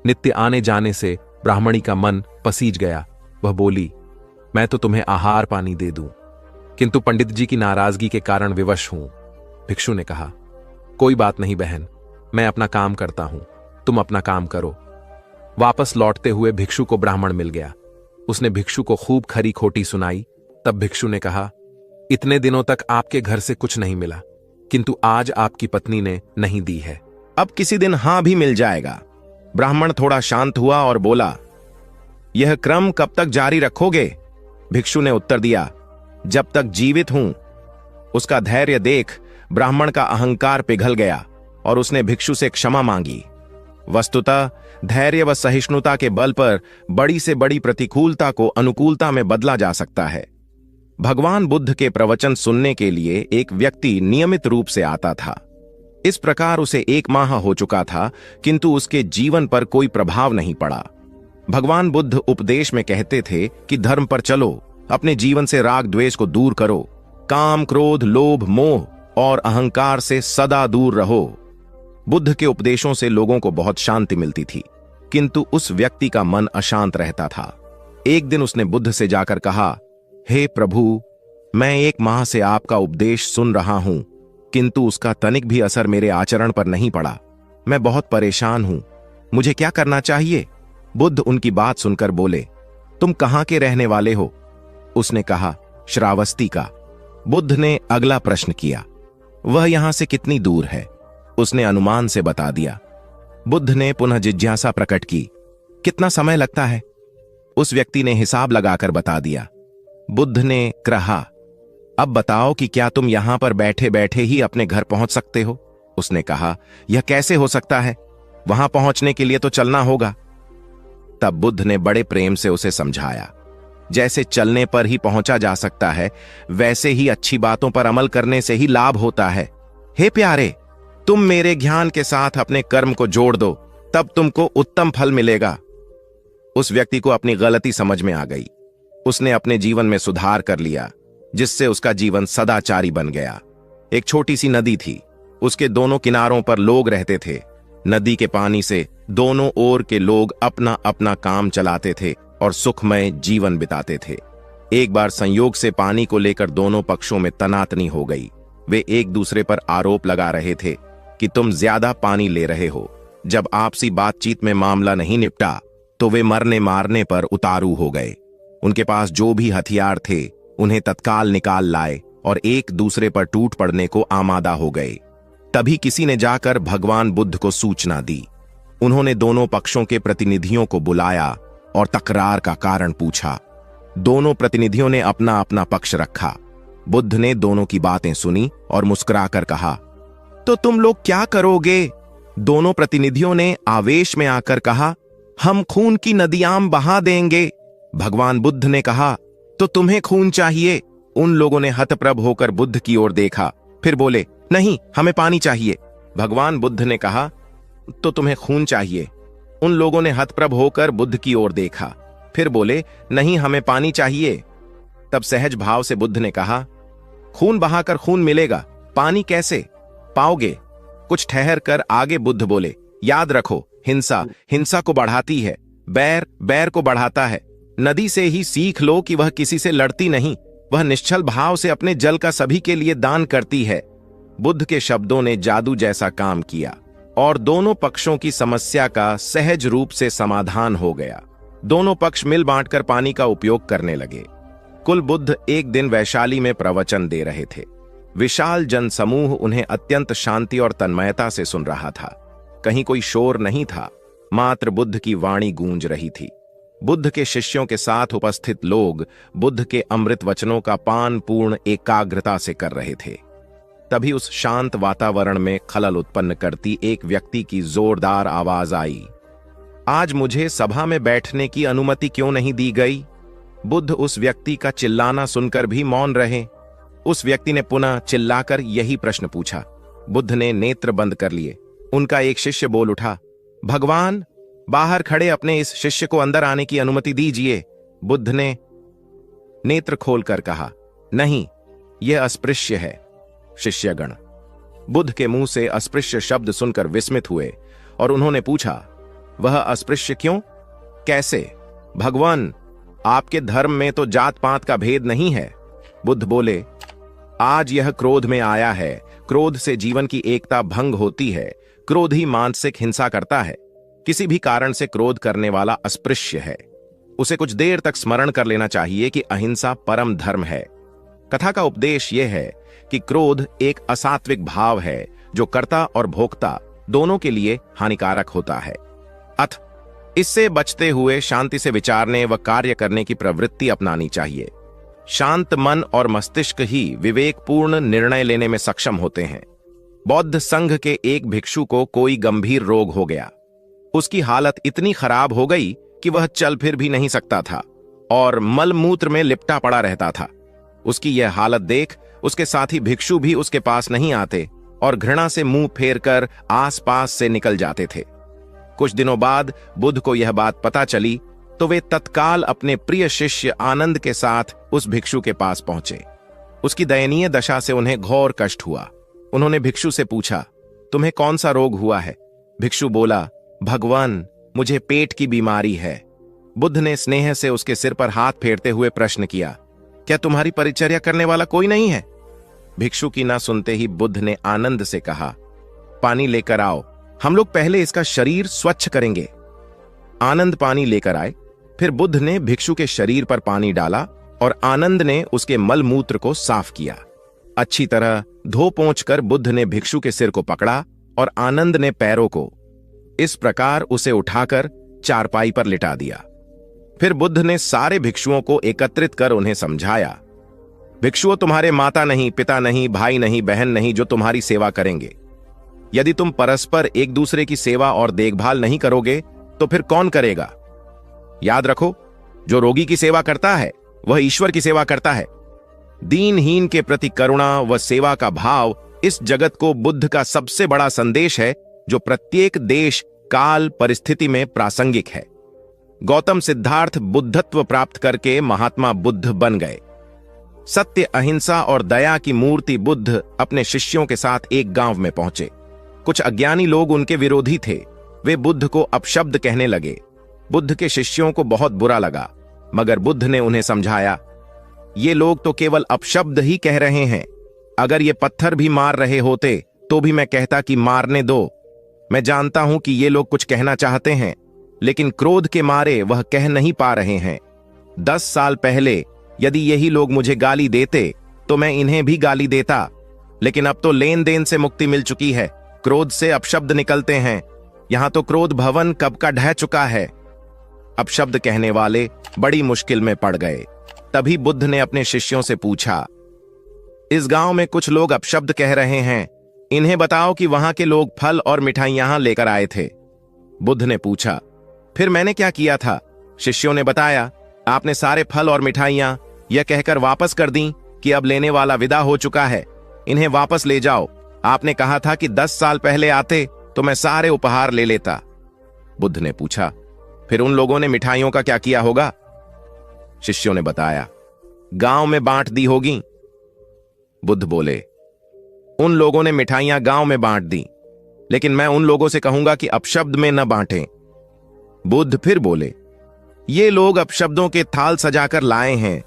नित्य आने जाने से ब्राह्मणी का मन पसीज गया। वह बोली, मैं तो तुम्हें आहार पानी दे दूं, किंतु पंडित जी की नाराजगी के कारण विवश हूं। भिक्षु ने कहा, कोई बात नहीं बहन, मैं अपना काम करता हूं, तुम अपना काम करो। वापस लौटते हुए भिक्षु को ब्राह्मण मिल गया। उसने भिक्षु को खूब खरी खोटी सुनाई। तब भिक्षु ने कहा, इतने दिनों तक आपके घर से कुछ नहीं मिला, किंतु आज आपकी पत्नी ने नहीं दी है। अब किसी दिन हां भी मिल जाएगा। ब्राह्मण थोड़ा शांत हुआ और बोला, यह क्रम कब तक जारी रखोगे? भिक्षु ने उत्तर दिया, जब तक जीवित हूं। उसका धैर्य देख ब्राह्मण का अहंकार पिघल गया और उसने भिक्षु से क्षमा मांगी। वस्तुतः धैर्य व सहिष्णुता के बल पर बड़ी से बड़ी प्रतिकूलता को अनुकूलता में बदला जा सकता है। भगवान बुद्ध के प्रवचन सुनने के लिए एक व्यक्ति नियमित रूप से आता था। इस प्रकार उसे 1 माह हो चुका था, किंतु उसके जीवन पर कोई प्रभाव नहीं पड़ा। भगवान बुद्ध उपदेश में कहते थे कि धर्म पर चलो, अपने जीवन से राग द्वेष को दूर करो, काम क्रोध लोभ मोह और अहंकार से सदा दूर रहो। बुद्ध के उपदेशों से लोगों को बहुत शांति मिलती थी, किंतु उस व्यक्ति का मन अशांत रहता था। एक दिन उसने बुद्ध से जाकर कहा, हे प्रभु, मैं 1 माह से आपका उपदेश सुन रहा हूं, किंतु उसका तनिक भी असर मेरे आचरण पर नहीं पड़ा। मैं बहुत परेशान हूं, मुझे क्या करना चाहिए? बुद्ध उनकी बात सुनकर बोले, तुम कहां के रहने वाले हो? उसने कहा, श्रावस्ती का। बुद्ध ने अगला प्रश्न किया, वह यहां से कितनी दूर है? उसने अनुमान से बता दिया। बुद्ध ने पुनः जिज्ञासा प्रकट की, कितना समय लगता है? उस व्यक्ति ने हिसाब लगाकर बता दिया। बुद्ध ने कहा, अब बताओ कि क्या तुम यहां पर बैठे बैठे ही अपने घर पहुंच सकते हो? उसने कहा, यह कैसे हो सकता है? वहां पहुंचने के लिए तो चलना होगा। तब बुद्ध ने बड़े प्रेम से उसे समझाया, जैसे चलने पर ही पहुंचा जा सकता है, वैसे ही अच्छी बातों पर अमल करने से ही लाभ होता है। हे प्यारे, तुम मेरे ज्ञान के साथ अपने कर्म को जोड़ दो, तब तुमको उत्तम फल मिलेगा। उस व्यक्ति को अपनी गलती समझ में आ गई। उसने अपने जीवन में सुधार कर लिया, जिससे उसका जीवन सदाचारी बन गया। एक छोटी सी नदी थी, उसके दोनों किनारों पर लोग रहते थे। नदी के पानी से दोनों ओर के लोग अपना अपना काम चलाते थे और सुखमय जीवन बिताते थे। एक बार संयोग से पानी को लेकर दोनों पक्षों में तनातनी हो गई। वे एक दूसरे पर आरोप लगा रहे थे कि तुम ज्यादा पानी ले रहे हो। जब आपसी बातचीत में मामला नहीं निपटा तो वे मरने मारने पर उतारू हो गए। उनके पास जो भी हथियार थे उन्हें तत्काल निकाल लाए और एक दूसरे पर टूट पड़ने को आमादा हो गए। तभी किसी ने जाकर भगवान बुद्ध को सूचना दी। उन्होंने दोनों पक्षों के प्रतिनिधियों को बुलाया और तकरार का कारण पूछा। दोनों प्रतिनिधियों ने अपना अपना पक्ष रखा। बुद्ध ने दोनों की बातें सुनी और मुस्कुराकर कहा, तो तुम लोग क्या करोगे? दोनों प्रतिनिधियों ने आवेश में आकर कहा, हम खून की नदियां बहा देंगे। भगवान बुद्ध ने कहा, तो तुम्हें खून चाहिए? उन लोगों ने हतप्रभ होकर बुद्ध की ओर देखा, फिर बोले, नहीं, हमें पानी चाहिए। भगवान बुद्ध ने कहा, तो तुम्हें खून चाहिए? उन लोगों ने हतप्रभ होकर बुद्ध की ओर देखा, फिर बोले, नहीं, हमें पानी चाहिए। तब सहज भाव से बुद्ध ने कहा, खून बहाकर खून मिलेगा, पानी कैसे पाओगे? कुछ ठहर कर आगे बुद्ध बोले, याद रखो, हिंसा हिंसा को बढ़ाती है, बैर बैर को बढ़ाता है। नदी से ही सीख लो कि वह किसी से लड़ती नहीं, वह निश्चल भाव से अपने जल का सभी के लिए दान करती है। बुद्ध के शब्दों ने जादू जैसा काम किया और दोनों पक्षों की समस्या का सहज रूप से समाधान हो गया। दोनों पक्ष मिल बांटकर पानी का उपयोग करने लगे। कुल बुद्ध एक दिन वैशाली में प्रवचन दे रहे थे। विशाल जनसमूह उन्हें अत्यंत शांति और तन्मयता से सुन रहा था। कहीं कोई शोर नहीं था, मात्र बुद्ध की वाणी गूंज रही थी। बुद्ध के शिष्यों के साथ उपस्थित लोग बुद्ध के अमृत वचनों का पान पूर्ण एकाग्रता से कर रहे थे। तभी उस शांत वातावरण में खलल उत्पन्न करती एक व्यक्ति की जोरदार आवाज आई, आज मुझे सभा में बैठने की अनुमति क्यों नहीं दी गई? बुद्ध उस व्यक्ति का चिल्लाना सुनकर भी मौन रहे। उस व्यक्ति ने पुनः चिल्लाकर यही प्रश्न पूछा। बुद्ध ने नेत्र बंद कर लिए। उनका एक शिष्य बोल उठा, भगवान, बाहर खड़े अपने इस शिष्य को अंदर आने की अनुमति दीजिए। बुद्ध ने नेत्र खोलकर कहा, नहीं, यह अस्पृश्य है। शिष्यगण बुद्ध के मुंह से अस्पृश्य शब्द सुनकर विस्मित हुए और उन्होंने पूछा, वह अस्पृश्य क्यों? कैसे? भगवान, आपके धर्म में तो जात पात का भेद नहीं है। बुद्ध बोले, आज यह क्रोध में आया है। क्रोध से जीवन की एकता भंग होती है। क्रोध ही मानसिक हिंसा करता है। किसी भी कारण से क्रोध करने वाला अस्पृश्य है। उसे कुछ देर तक स्मरण कर लेना चाहिए कि अहिंसा परम धर्म है। कथा का उपदेश यह है कि क्रोध एक असात्विक भाव है जो कर्ता और भोक्ता दोनों के लिए हानिकारक होता है। अथ इससे बचते हुए शांति से विचारने व कार्य करने की प्रवृत्ति अपनानी चाहिए। शांत मन और मस्तिष्क ही विवेकपूर्ण निर्णय लेने में सक्षम होते हैं। बौद्ध संघ के एक भिक्षु को कोई गंभीर रोग हो गया। उसकी हालत इतनी खराब हो गई कि वह चल फिर भी नहीं सकता था और मलमूत्र में लिपटा पड़ा रहता था। उसकी यह हालत देख उसके साथी भिक्षु भी उसके पास नहीं आते और घृणा से मुंह फेरकर आसपास से निकल जाते थे। कुछ दिनों बाद बुद्ध को यह बात पता चली तो वे तत्काल अपने प्रिय शिष्य आनंद के साथ उस भिक्षु के पास पहुंचे। उसकी दयनीय दशा से उन्हें घोर कष्ट हुआ। उन्होंने भिक्षु से पूछा, तुम्हें कौन सा रोग हुआ है? भिक्षु बोला, भगवान, मुझे पेट की बीमारी है। बुद्ध ने स्नेह से उसके सिर पर हाथ फेरते हुए प्रश्न किया, क्या तुम्हारी परिचर्या करने वाला कोई नहीं है? भिक्षु की ना सुनते ही बुद्ध ने आनंद से कहा, पानी लेकर आओ, हम लोग पहले इसका शरीर स्वच्छ करेंगे। आनंद पानी लेकर आए। फिर बुद्ध ने भिक्षु के शरीर पर पानी डाला और आनंद ने उसके मलमूत्र को साफ किया। अच्छी तरह धो पोंछकर बुद्ध ने भिक्षु के सिर को पकड़ा और आनंद ने पैरों को। इस प्रकार उसे उठाकर चारपाई पर लिटा दिया। फिर बुद्ध ने सारे भिक्षुओं को एकत्रित कर उन्हें समझाया, भिक्षुओं, तुम्हारे माता नहीं, पिता नहीं, भाई नहीं, बहन नहीं जो तुम्हारी सेवा करेंगे। यदि तुम परस्पर एक दूसरे की सेवा और देखभाल नहीं करोगे तो फिर कौन करेगा? याद रखो, जो रोगी की सेवा करता है वह ईश्वर की सेवा करता है। दीनहीन के प्रति करुणा व सेवा का भाव इस जगत को बुद्ध का सबसे बड़ा संदेश है, जो प्रत्येक देश, काल, परिस्थिति में प्रासंगिक है। गौतम सिद्धार्थ बुद्धत्व प्राप्त करके महात्मा बुद्ध बन गए। सत्य, अहिंसा और दया की मूर्ति बुद्ध अपने शिष्यों के साथ एक गांव में पहुंचे। कुछ अज्ञानी लोग उनके विरोधी थे। वे बुद्ध को अपशब्द कहने लगे। बुद्ध के शिष्यों को बहुत बुरा लगा, मगर बुद्ध ने उन्हें समझाया, ये लोग तो केवल अपशब्द ही कह रहे हैं। अगर ये पत्थर भी मार रहे होते तो भी मैं कहता कि मारने दो। मैं जानता हूं कि ये लोग कुछ कहना चाहते हैं, लेकिन क्रोध के मारे वह कह नहीं पा रहे हैं। 10 साल पहले यदि यही लोग मुझे गाली देते तो मैं इन्हें भी गाली देता, लेकिन अब तो लेन देन से मुक्ति मिल चुकी है। क्रोध से अपशब्द निकलते हैं। यहां तो क्रोध भवन कब का ढह चुका है। अपशब्द कहने वाले बड़ी मुश्किल में पड़ गए। तभी बुद्ध ने अपने शिष्यों से पूछा, इस गांव में कुछ लोग अपशब्द कह रहे हैं, इन्हें बताओ कि वहां के लोग फल और मिठाइयां लेकर आए थे। बुद्ध ने पूछा, फिर मैंने क्या किया था? शिष्यों ने बताया, आपने सारे फल और मिठाइयां यह कहकर वापस कर दी कि अब लेने वाला विदा हो चुका है, इन्हें वापस ले जाओ। आपने कहा था कि 10 साल पहले आते तो मैं सारे उपहार ले लेता। बुद्ध ने पूछा, फिर उन लोगों ने मिठाइयों का क्या किया होगा? शिष्यों ने बताया, गांव में बांट दी होगी। बुद्ध बोले, उन लोगों ने मिठाइयां गांव में बांट दी, लेकिन मैं उन लोगों से कहूंगा कि अपशब्द में न बांटें। बुद्ध फिर बोले, ये लोग अपशब्दों के थाल सजाकर लाए हैं,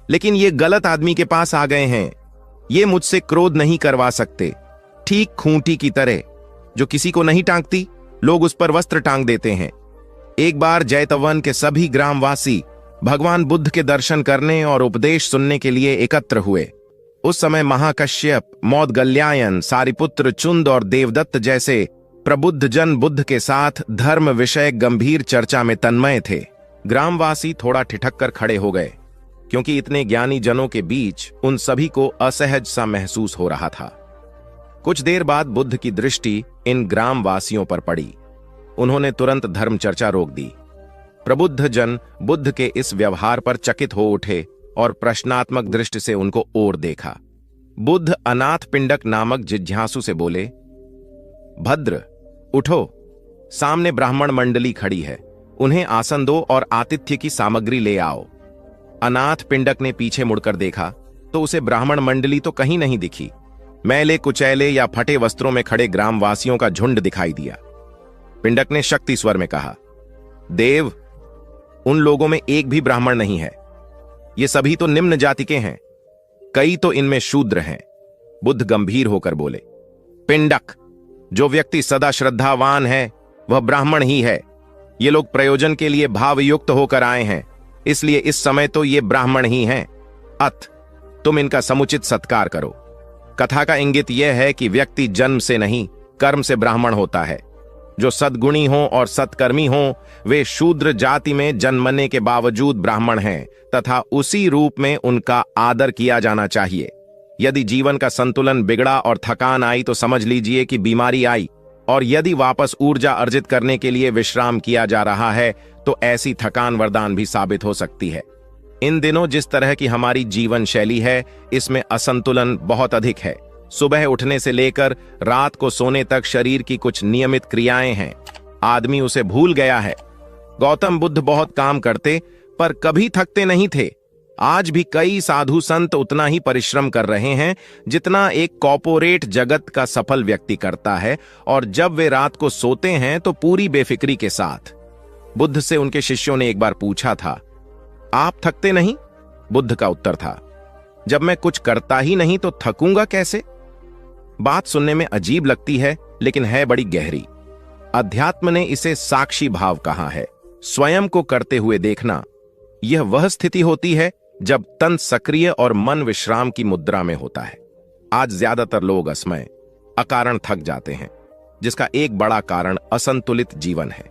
लेकिन ये गलत आदमी के पास आ गए हैं। ये मुझसे क्रोध नहीं करवा सकते। ठीक खूंटी की तरह जो किसी को नहीं टांगती, लोग उस पर वस्त्र टांग देते हैं। एक बार जैतवन के सभी ग्रामवासी भगवान बुद्ध के दर्शन करने और उपदेश सुनने के लिए एकत्र हुए। उस समय महाकश्यप, मौदगल्यायन, सारिपुत्र, चुंद और देवदत्त जैसे प्रबुद्ध जन बुद्ध के साथ धर्म विषय गंभीर चर्चा में तन्मय थे। ग्रामवासी थोड़ा ठिठक कर खड़े हो गए, क्योंकि इतने ज्ञानी जनों के बीच उन सभी को असहज सा महसूस हो रहा था। कुछ देर बाद बुद्ध की दृष्टि इन ग्रामवासियों पर पड़ी। उन्होंने तुरंत धर्म चर्चा रोक दी। प्रबुद्ध जन बुद्ध के इस व्यवहार पर चकित हो उठे और प्रश्नात्मक दृष्टि से उनको ओर देखा। बुद्ध अनाथ पिंडक नामक जिज्ञासु से बोले, भद्र, उठो, सामने ब्राह्मण मंडली खड़ी है, उन्हें आसन दो और आतिथ्य की सामग्री ले आओ। अनाथ पिंडक ने पीछे मुड़कर देखा तो उसे ब्राह्मण मंडली तो कहीं नहीं दिखी। मैले कुचैले या फटे वस्त्रों में खड़े ग्रामवासियों का झुंड दिखाई दिया। पिंडक ने शक्ति स्वर में कहा, देव, उन लोगों में एक भी ब्राह्मण नहीं है। ये सभी तो निम्न जाति के हैं, कई तो इनमें शूद्र हैं। बुद्ध गंभीर होकर बोले, पिंडक, जो व्यक्ति सदा श्रद्धावान है वह ब्राह्मण ही है। ये लोग प्रयोजन के लिए भावयुक्त होकर आए हैं, इसलिए इस समय तो ये ब्राह्मण ही हैं। अत तुम इनका समुचित सत्कार करो। कथा का इंगित यह है कि व्यक्ति जन्म से नहीं, कर्म से ब्राह्मण होता है। जो सद्गुणी हों और सत्कर्मी हों, वे शूद्र जाति में जन्मने के बावजूद ब्राह्मण हैं तथा उसी रूप में उनका आदर किया जाना चाहिए। यदि जीवन का संतुलन बिगड़ा और थकान आई तो समझ लीजिए कि बीमारी आई, और यदि वापस ऊर्जा अर्जित करने के लिए विश्राम किया जा रहा है तो ऐसी थकान वरदान भी साबित हो सकती है। इन दिनों जिस तरह की हमारी जीवन शैली है, इसमें असंतुलन बहुत अधिक है। सुबह उठने से लेकर रात को सोने तक शरीर की कुछ नियमित क्रियाएं हैं, आदमी उसे भूल गया है। गौतम बुद्ध बहुत काम करते पर कभी थकते नहीं थे। आज भी कई साधु संत उतना ही परिश्रम कर रहे हैं जितना एक कॉर्पोरेट जगत का सफल व्यक्ति करता है, और जब वे रात को सोते हैं तो पूरी बेफिक्री के साथ। बुद्ध से उनके शिष्यों ने एक बार पूछा था, आप थकते नहीं? बुद्ध का उत्तर था, जब मैं कुछ करता ही नहीं तो थकूंगा कैसे? बात सुनने में अजीब लगती है लेकिन है बड़ी गहरी। अध्यात्म ने इसे साक्षी भाव कहा है। स्वयं को करते हुए देखना, यह वह स्थिति होती है जब तन सक्रिय और मन विश्राम की मुद्रा में होता है। आज ज्यादातर लोग असमय अकारण थक जाते हैं, जिसका एक बड़ा कारण असंतुलित जीवन है।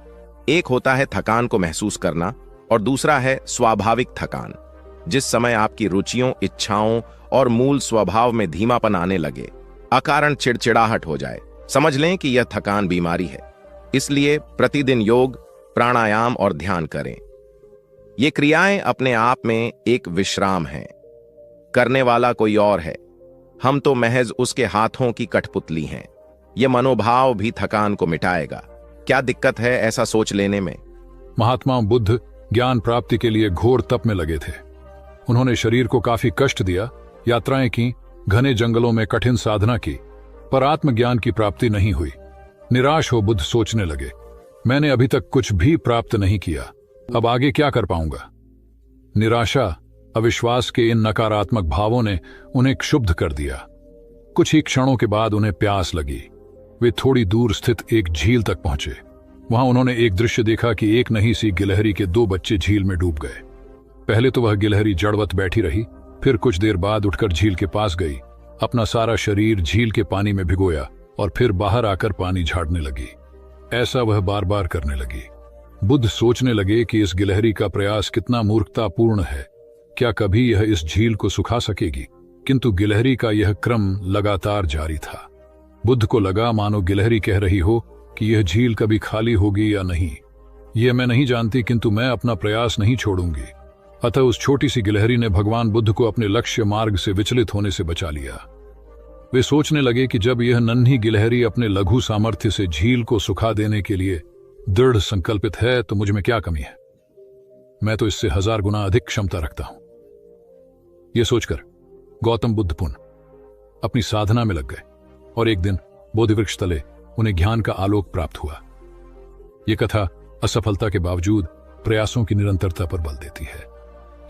एक होता है थकान को महसूस करना और दूसरा है स्वाभाविक थकान। जिस समय आपकी रुचियों, इच्छाओं और मूल स्वभाव में धीमापन आने लगे, अकारण चिड़चिड़ाहट हो जाए, समझ लें कि यह थकान बीमारी है। इसलिए प्रतिदिन योग, प्राणायाम और ध्यान करें। ये क्रियाएं अपने आप में एक विश्राम हैं। करने वाला कोई और है, हम तो महज उसके हाथों की कठपुतली हैं। यह मनोभाव भी थकान को मिटाएगा। क्या दिक्कत है ऐसा सोच लेने में? महात्मा बुद्ध ज्ञान प्राप्ति के लिए घोर तप में लगे थे। उन्होंने शरीर को काफी कष्ट दिया, यात्राएं की, घने जंगलों में कठिन साधना की, पर आत्मज्ञान की प्राप्ति नहीं हुई। निराश हो बुद्ध सोचने लगे, मैंने अभी तक कुछ भी प्राप्त नहीं किया, अब आगे क्या कर पाऊंगा? निराशा, अविश्वास के इन नकारात्मक भावों ने उन्हें क्षुब्ध कर दिया। कुछ ही क्षणों के बाद उन्हें प्यास लगी। वे थोड़ी दूर स्थित एक झील तक पहुंचे। वहां उन्होंने एक दृश्य देखा कि एक नन्ही सी गिलहरी के 2 बच्चे झील में डूब गए। पहले तो वह गिलहरी जड़वत बैठी रही, फिर कुछ देर बाद उठकर झील के पास गई, अपना सारा शरीर झील के पानी में भिगोया और फिर बाहर आकर पानी झाड़ने लगी। ऐसा वह बार बार करने लगी। बुद्ध सोचने लगे कि इस गिलहरी का प्रयास कितना मूर्खतापूर्ण है। क्या कभी यह इस झील को सुखा सकेगी? किंतु गिलहरी का यह क्रम लगातार जारी था। बुद्ध को लगा मानो गिलहरी कह रही हो कि यह झील कभी खाली होगी या नहीं, यह मैं नहीं जानती, किंतु मैं अपना प्रयास नहीं छोड़ूंगी। अतः उस छोटी सी गिलहरी ने भगवान बुद्ध को अपने लक्ष्य मार्ग से विचलित होने से बचा लिया। वे सोचने लगे कि जब यह नन्ही गिलहरी अपने लघु सामर्थ्य से झील को सुखा देने के लिए दृढ़ संकल्पित है तो मुझ में क्या कमी है? मैं तो इससे 1000 गुना अधिक क्षमता रखता हूं। यह सोचकर गौतम बुद्ध पुनः अपनी साधना में लग गए और एक दिन बोधिवृक्ष तले उन्हें ज्ञान का आलोक प्राप्त हुआ। यह कथा असफलता के बावजूद प्रयासों की निरंतरता पर बल देती है।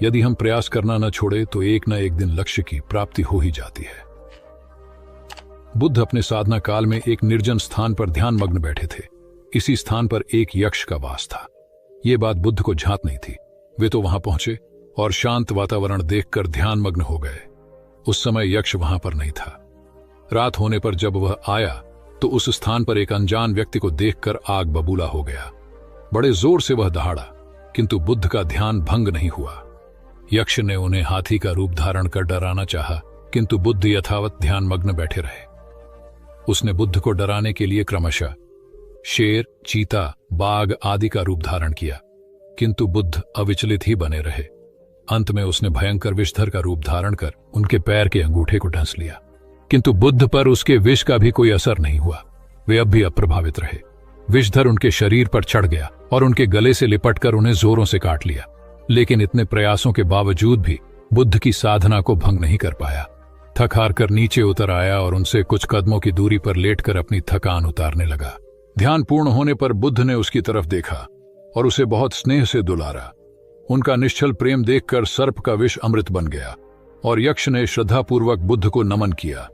यदि हम प्रयास करना न छोड़े तो एक न एक दिन लक्ष्य की प्राप्ति हो ही जाती है। बुद्ध अपने साधना काल में एक निर्जन स्थान पर ध्यान मग्न बैठे थे। इसी स्थान पर एक यक्ष का वास था। यह बात बुद्ध को झांत नहीं थी। वे तो वहां पहुंचे और शांत वातावरण देखकर ध्यान मग्न हो गए। उस समय यक्ष वहां पर नहीं था। रात होने पर जब वह आया तो उस स्थान पर एक अनजान व्यक्ति को देखकर आग बबूला हो गया। बड़े जोर से वह दहाड़ा, किंतु बुद्ध का ध्यान भंग नहीं हुआ। यक्ष ने उन्हें हाथी का रूप धारण कर डराना चाहा, किंतु बुद्ध यथावत ध्यान मग्न बैठे रहे। उसने बुद्ध को डराने के लिए क्रमशः शेर, चीता, बाघ आदि का रूप धारण किया, किंतु बुद्ध अविचलित ही बने रहे। अंत में उसने भयंकर विषधर का रूप धारण कर उनके पैर के अंगूठे को ढंस लिया, किंतु बुद्ध पर उसके विष का भी कोई असर नहीं हुआ। वे अब भी अप्रभावित रहे। विषधर उनके शरीर पर चढ़ गया और उनके गले से लिपटकर उन्हें जोरों से काट लिया, लेकिन इतने प्रयासों के बावजूद भी बुद्ध की साधना को भंग नहीं कर पाया। थक हार कर नीचे उतर आया और उनसे कुछ कदमों की दूरी पर लेटकर अपनी थकान उतारने लगा। ध्यान पूर्ण होने पर बुद्ध ने उसकी तरफ देखा और उसे बहुत स्नेह से दुलारा। उनका निश्चल प्रेम देखकर सर्प का विष अमृत बन गया और यक्ष ने श्रद्धापूर्वक बुद्ध को नमन किया।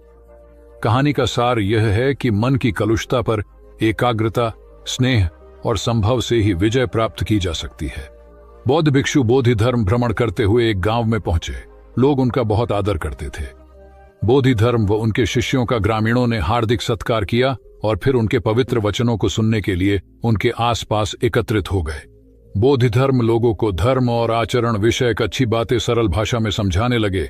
कहानी का सार यह है कि मन की कलुषता पर एकाग्रता, स्नेह और संभव से ही विजय प्राप्त की जा सकती है। बौद्ध भिक्षु बोधि धर्म भ्रमण करते हुए एक गांव में पहुंचे। लोग उनका बहुत आदर करते थे। बोधि धर्म व उनके शिष्यों का ग्रामीणों ने हार्दिक सत्कार किया और फिर उनके पवित्र वचनों को सुनने के लिए उनके आसपास एकत्रित हो गए। बोधिधर्म लोगों को धर्म और आचरण विषयक अच्छी बातें सरल भाषा में समझाने लगे।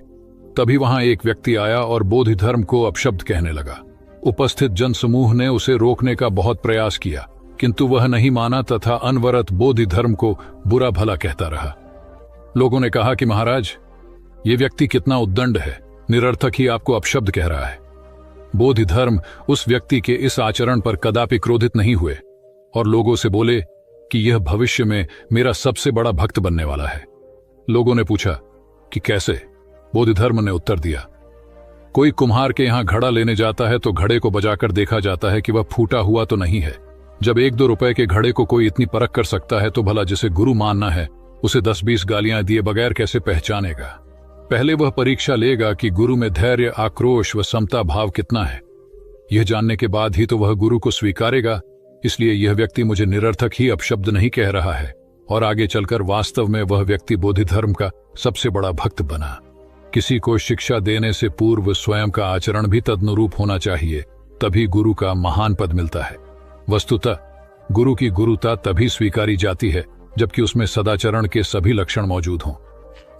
तभी वहां एक व्यक्ति आया और बोधिधर्म को अपशब्द कहने लगा। उपस्थित जनसमूह ने उसे रोकने का बहुत प्रयास किया, किंतु वह नहीं माना तथा अनवरत बोधिधर्म को बुरा भला कहता रहा। लोगों ने कहा कि महाराज, ये व्यक्ति कितना उद्दंड है, निरर्थक ही आपको अपशब्द कह रहा है। बोधिधर्म उस व्यक्ति के इस आचरण पर कदापि क्रोधित नहीं हुए और लोगों से बोले कि यह भविष्य में मेरा सबसे बड़ा भक्त बनने वाला है। लोगों ने पूछा कि कैसे? बोधिधर्म ने उत्तर दिया, कोई कुम्हार के यहां घड़ा लेने जाता है तो घड़े को बजाकर देखा जाता है कि वह फूटा हुआ तो नहीं है। जब 1-2 रुपए के घड़े को कोई इतनी परख कर सकता है तो भला जिसे गुरु मानना है उसे 10-20 गालियां दिए बगैर कैसे पहचानेगा? पहले वह परीक्षा लेगा कि गुरु में धैर्य, आक्रोश व समता भाव कितना है। यह जानने के बाद ही तो वह गुरु को स्वीकारेगा। इसलिए यह व्यक्ति मुझे निरर्थक ही अपशब्द नहीं कह रहा है और आगे चलकर वास्तव में वह व्यक्ति बोधिधर्म का सबसे बड़ा भक्त बना। किसी को शिक्षा देने से पूर्व स्वयं का आचरण भी तदनुरूप होना चाहिए, तभी गुरु का महान पद मिलता है। वस्तुतः गुरु की गुरुता तभी स्वीकारी जाती है जबकि उसमें सदाचरण के सभी लक्षण मौजूद हों।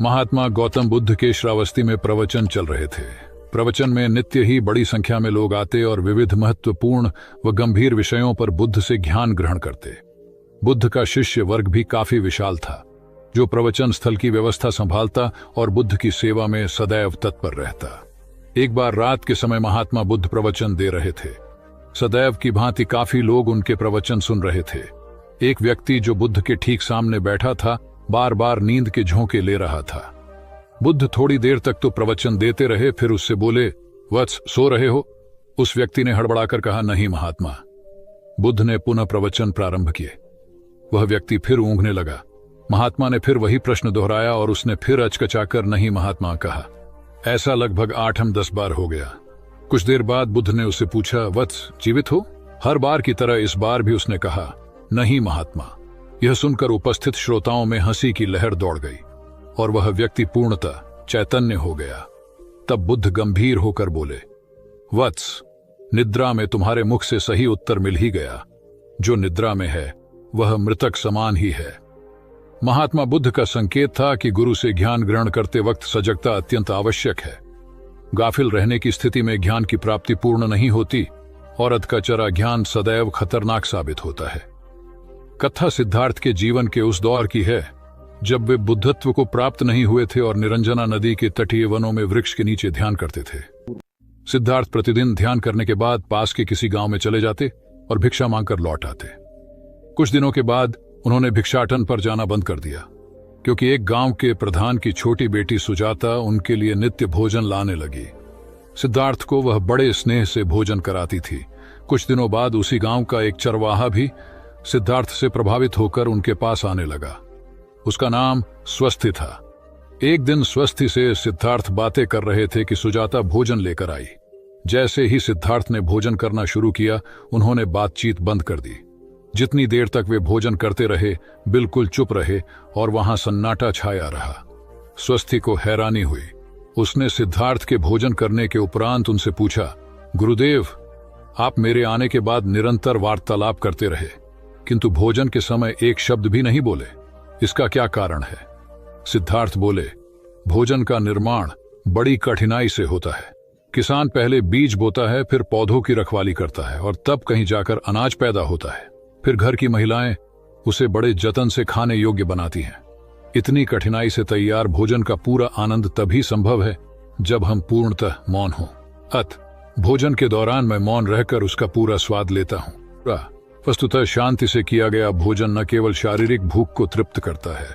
महात्मा गौतम बुद्ध के श्रावस्ती में प्रवचन चल रहे थे। प्रवचन में नित्य ही बड़ी संख्या में लोग आते और विविध महत्वपूर्ण व गंभीर विषयों पर बुद्ध से ज्ञान ग्रहण करते। बुद्ध का शिष्य वर्ग भी काफी विशाल था, जो प्रवचन स्थल की व्यवस्था संभालता और बुद्ध की सेवा में सदैव तत्पर रहता। एक बार रात के समय महात्मा बुद्ध प्रवचन दे रहे थे। सदैव की भांति काफी लोग उनके प्रवचन सुन रहे थे। एक व्यक्ति जो बुद्ध के ठीक सामने बैठा था बार बार नींद के झोंके ले रहा था। बुद्ध थोड़ी देर तक तो प्रवचन देते रहे, फिर उससे बोले, वत्स, सो रहे हो? उस व्यक्ति ने हड़बड़ाकर कहा, नहीं महात्मा। बुद्ध ने पुनः प्रवचन प्रारंभ किए। वह व्यक्ति फिर ऊँघने लगा। महात्मा ने फिर वही प्रश्न दोहराया और उसने फिर अचकचाकर नहीं महात्मा कहा। ऐसा लगभग 8-10 बार हो गया। कुछ देर बाद बुद्ध ने उससे पूछा, वत्स, जीवित हो? हर बार की तरह इस बार भी उसने कहा, नहीं महात्मा। यह सुनकर उपस्थित श्रोताओं में हंसी की लहर दौड़ गई और वह व्यक्ति पूर्णतः चैतन्य हो गया। तब बुद्ध गंभीर होकर बोले, वत्स, निद्रा में तुम्हारे मुख से सही उत्तर मिल ही गया। जो निद्रा में है वह मृतक समान ही है। महात्मा बुद्ध का संकेत था कि गुरु से ज्ञान ग्रहण करते वक्त सजगता अत्यंत आवश्यक है। गाफिल रहने की स्थिति में ज्ञान की प्राप्ति पूर्ण नहीं होती और अधकचरा ज्ञान सदैव खतरनाक साबित होता है। कथा सिद्धार्थ के जीवन के उस दौर की है जब वे बुद्धत्व को प्राप्त नहीं हुए थे और निरंजना नदी के तटीय वनों में वृक्ष के नीचे ध्यान करते थे। सिद्धार्थ प्रतिदिन ध्यान करने के बाद पास के किसी गांव में चले जाते और भिक्षा मांगकर लौट आते। कुछ दिनों के बाद उन्होंने भिक्षाटन पर जाना बंद कर दिया, क्योंकि एक गांव के प्रधान की छोटी बेटी सुजाता उनके लिए नित्य भोजन लाने लगी। सिद्धार्थ को वह बड़े स्नेह से भोजन कराती थी। कुछ दिनों बाद उसी गांव का एक चरवाहा भी सिद्धार्थ से प्रभावित होकर उनके पास आने लगा। उसका नाम स्वस्थी था। एक दिन स्वस्थी से सिद्धार्थ बातें कर रहे थे कि सुजाता भोजन लेकर आई। जैसे ही सिद्धार्थ ने भोजन करना शुरू किया, उन्होंने बातचीत बंद कर दी। जितनी देर तक वे भोजन करते रहे, बिल्कुल चुप रहे और वहां सन्नाटा छाया रहा। स्वस्थी को हैरानी हुई। उसने सिद्धार्थ के भोजन करने के उपरांत उनसे पूछा, गुरुदेव, आप मेरे आने के बाद निरंतर वार्तालाप करते रहे, किंतु भोजन के समय एक शब्द भी नहीं बोले। इसका क्या कारण है? सिद्धार्थ बोले, भोजन का निर्माण बड़ी कठिनाई से होता है। किसान पहले बीज बोता है, फिर पौधों की रखवाली करता है और तब कहीं जाकर अनाज पैदा होता है। फिर घर की महिलाएं उसे बड़े जतन से खाने योग्य बनाती हैं। इतनी कठिनाई से तैयार भोजन का पूरा आनंद तभी संभव है जब हम पूर्णतः मौन हों। भोजन के दौरान मैं मौन रहकर उसका पूरा स्वाद लेता हूं। वस्तुतः शांति से किया गया भोजन न केवल शारीरिक भूख को तृप्त करता है,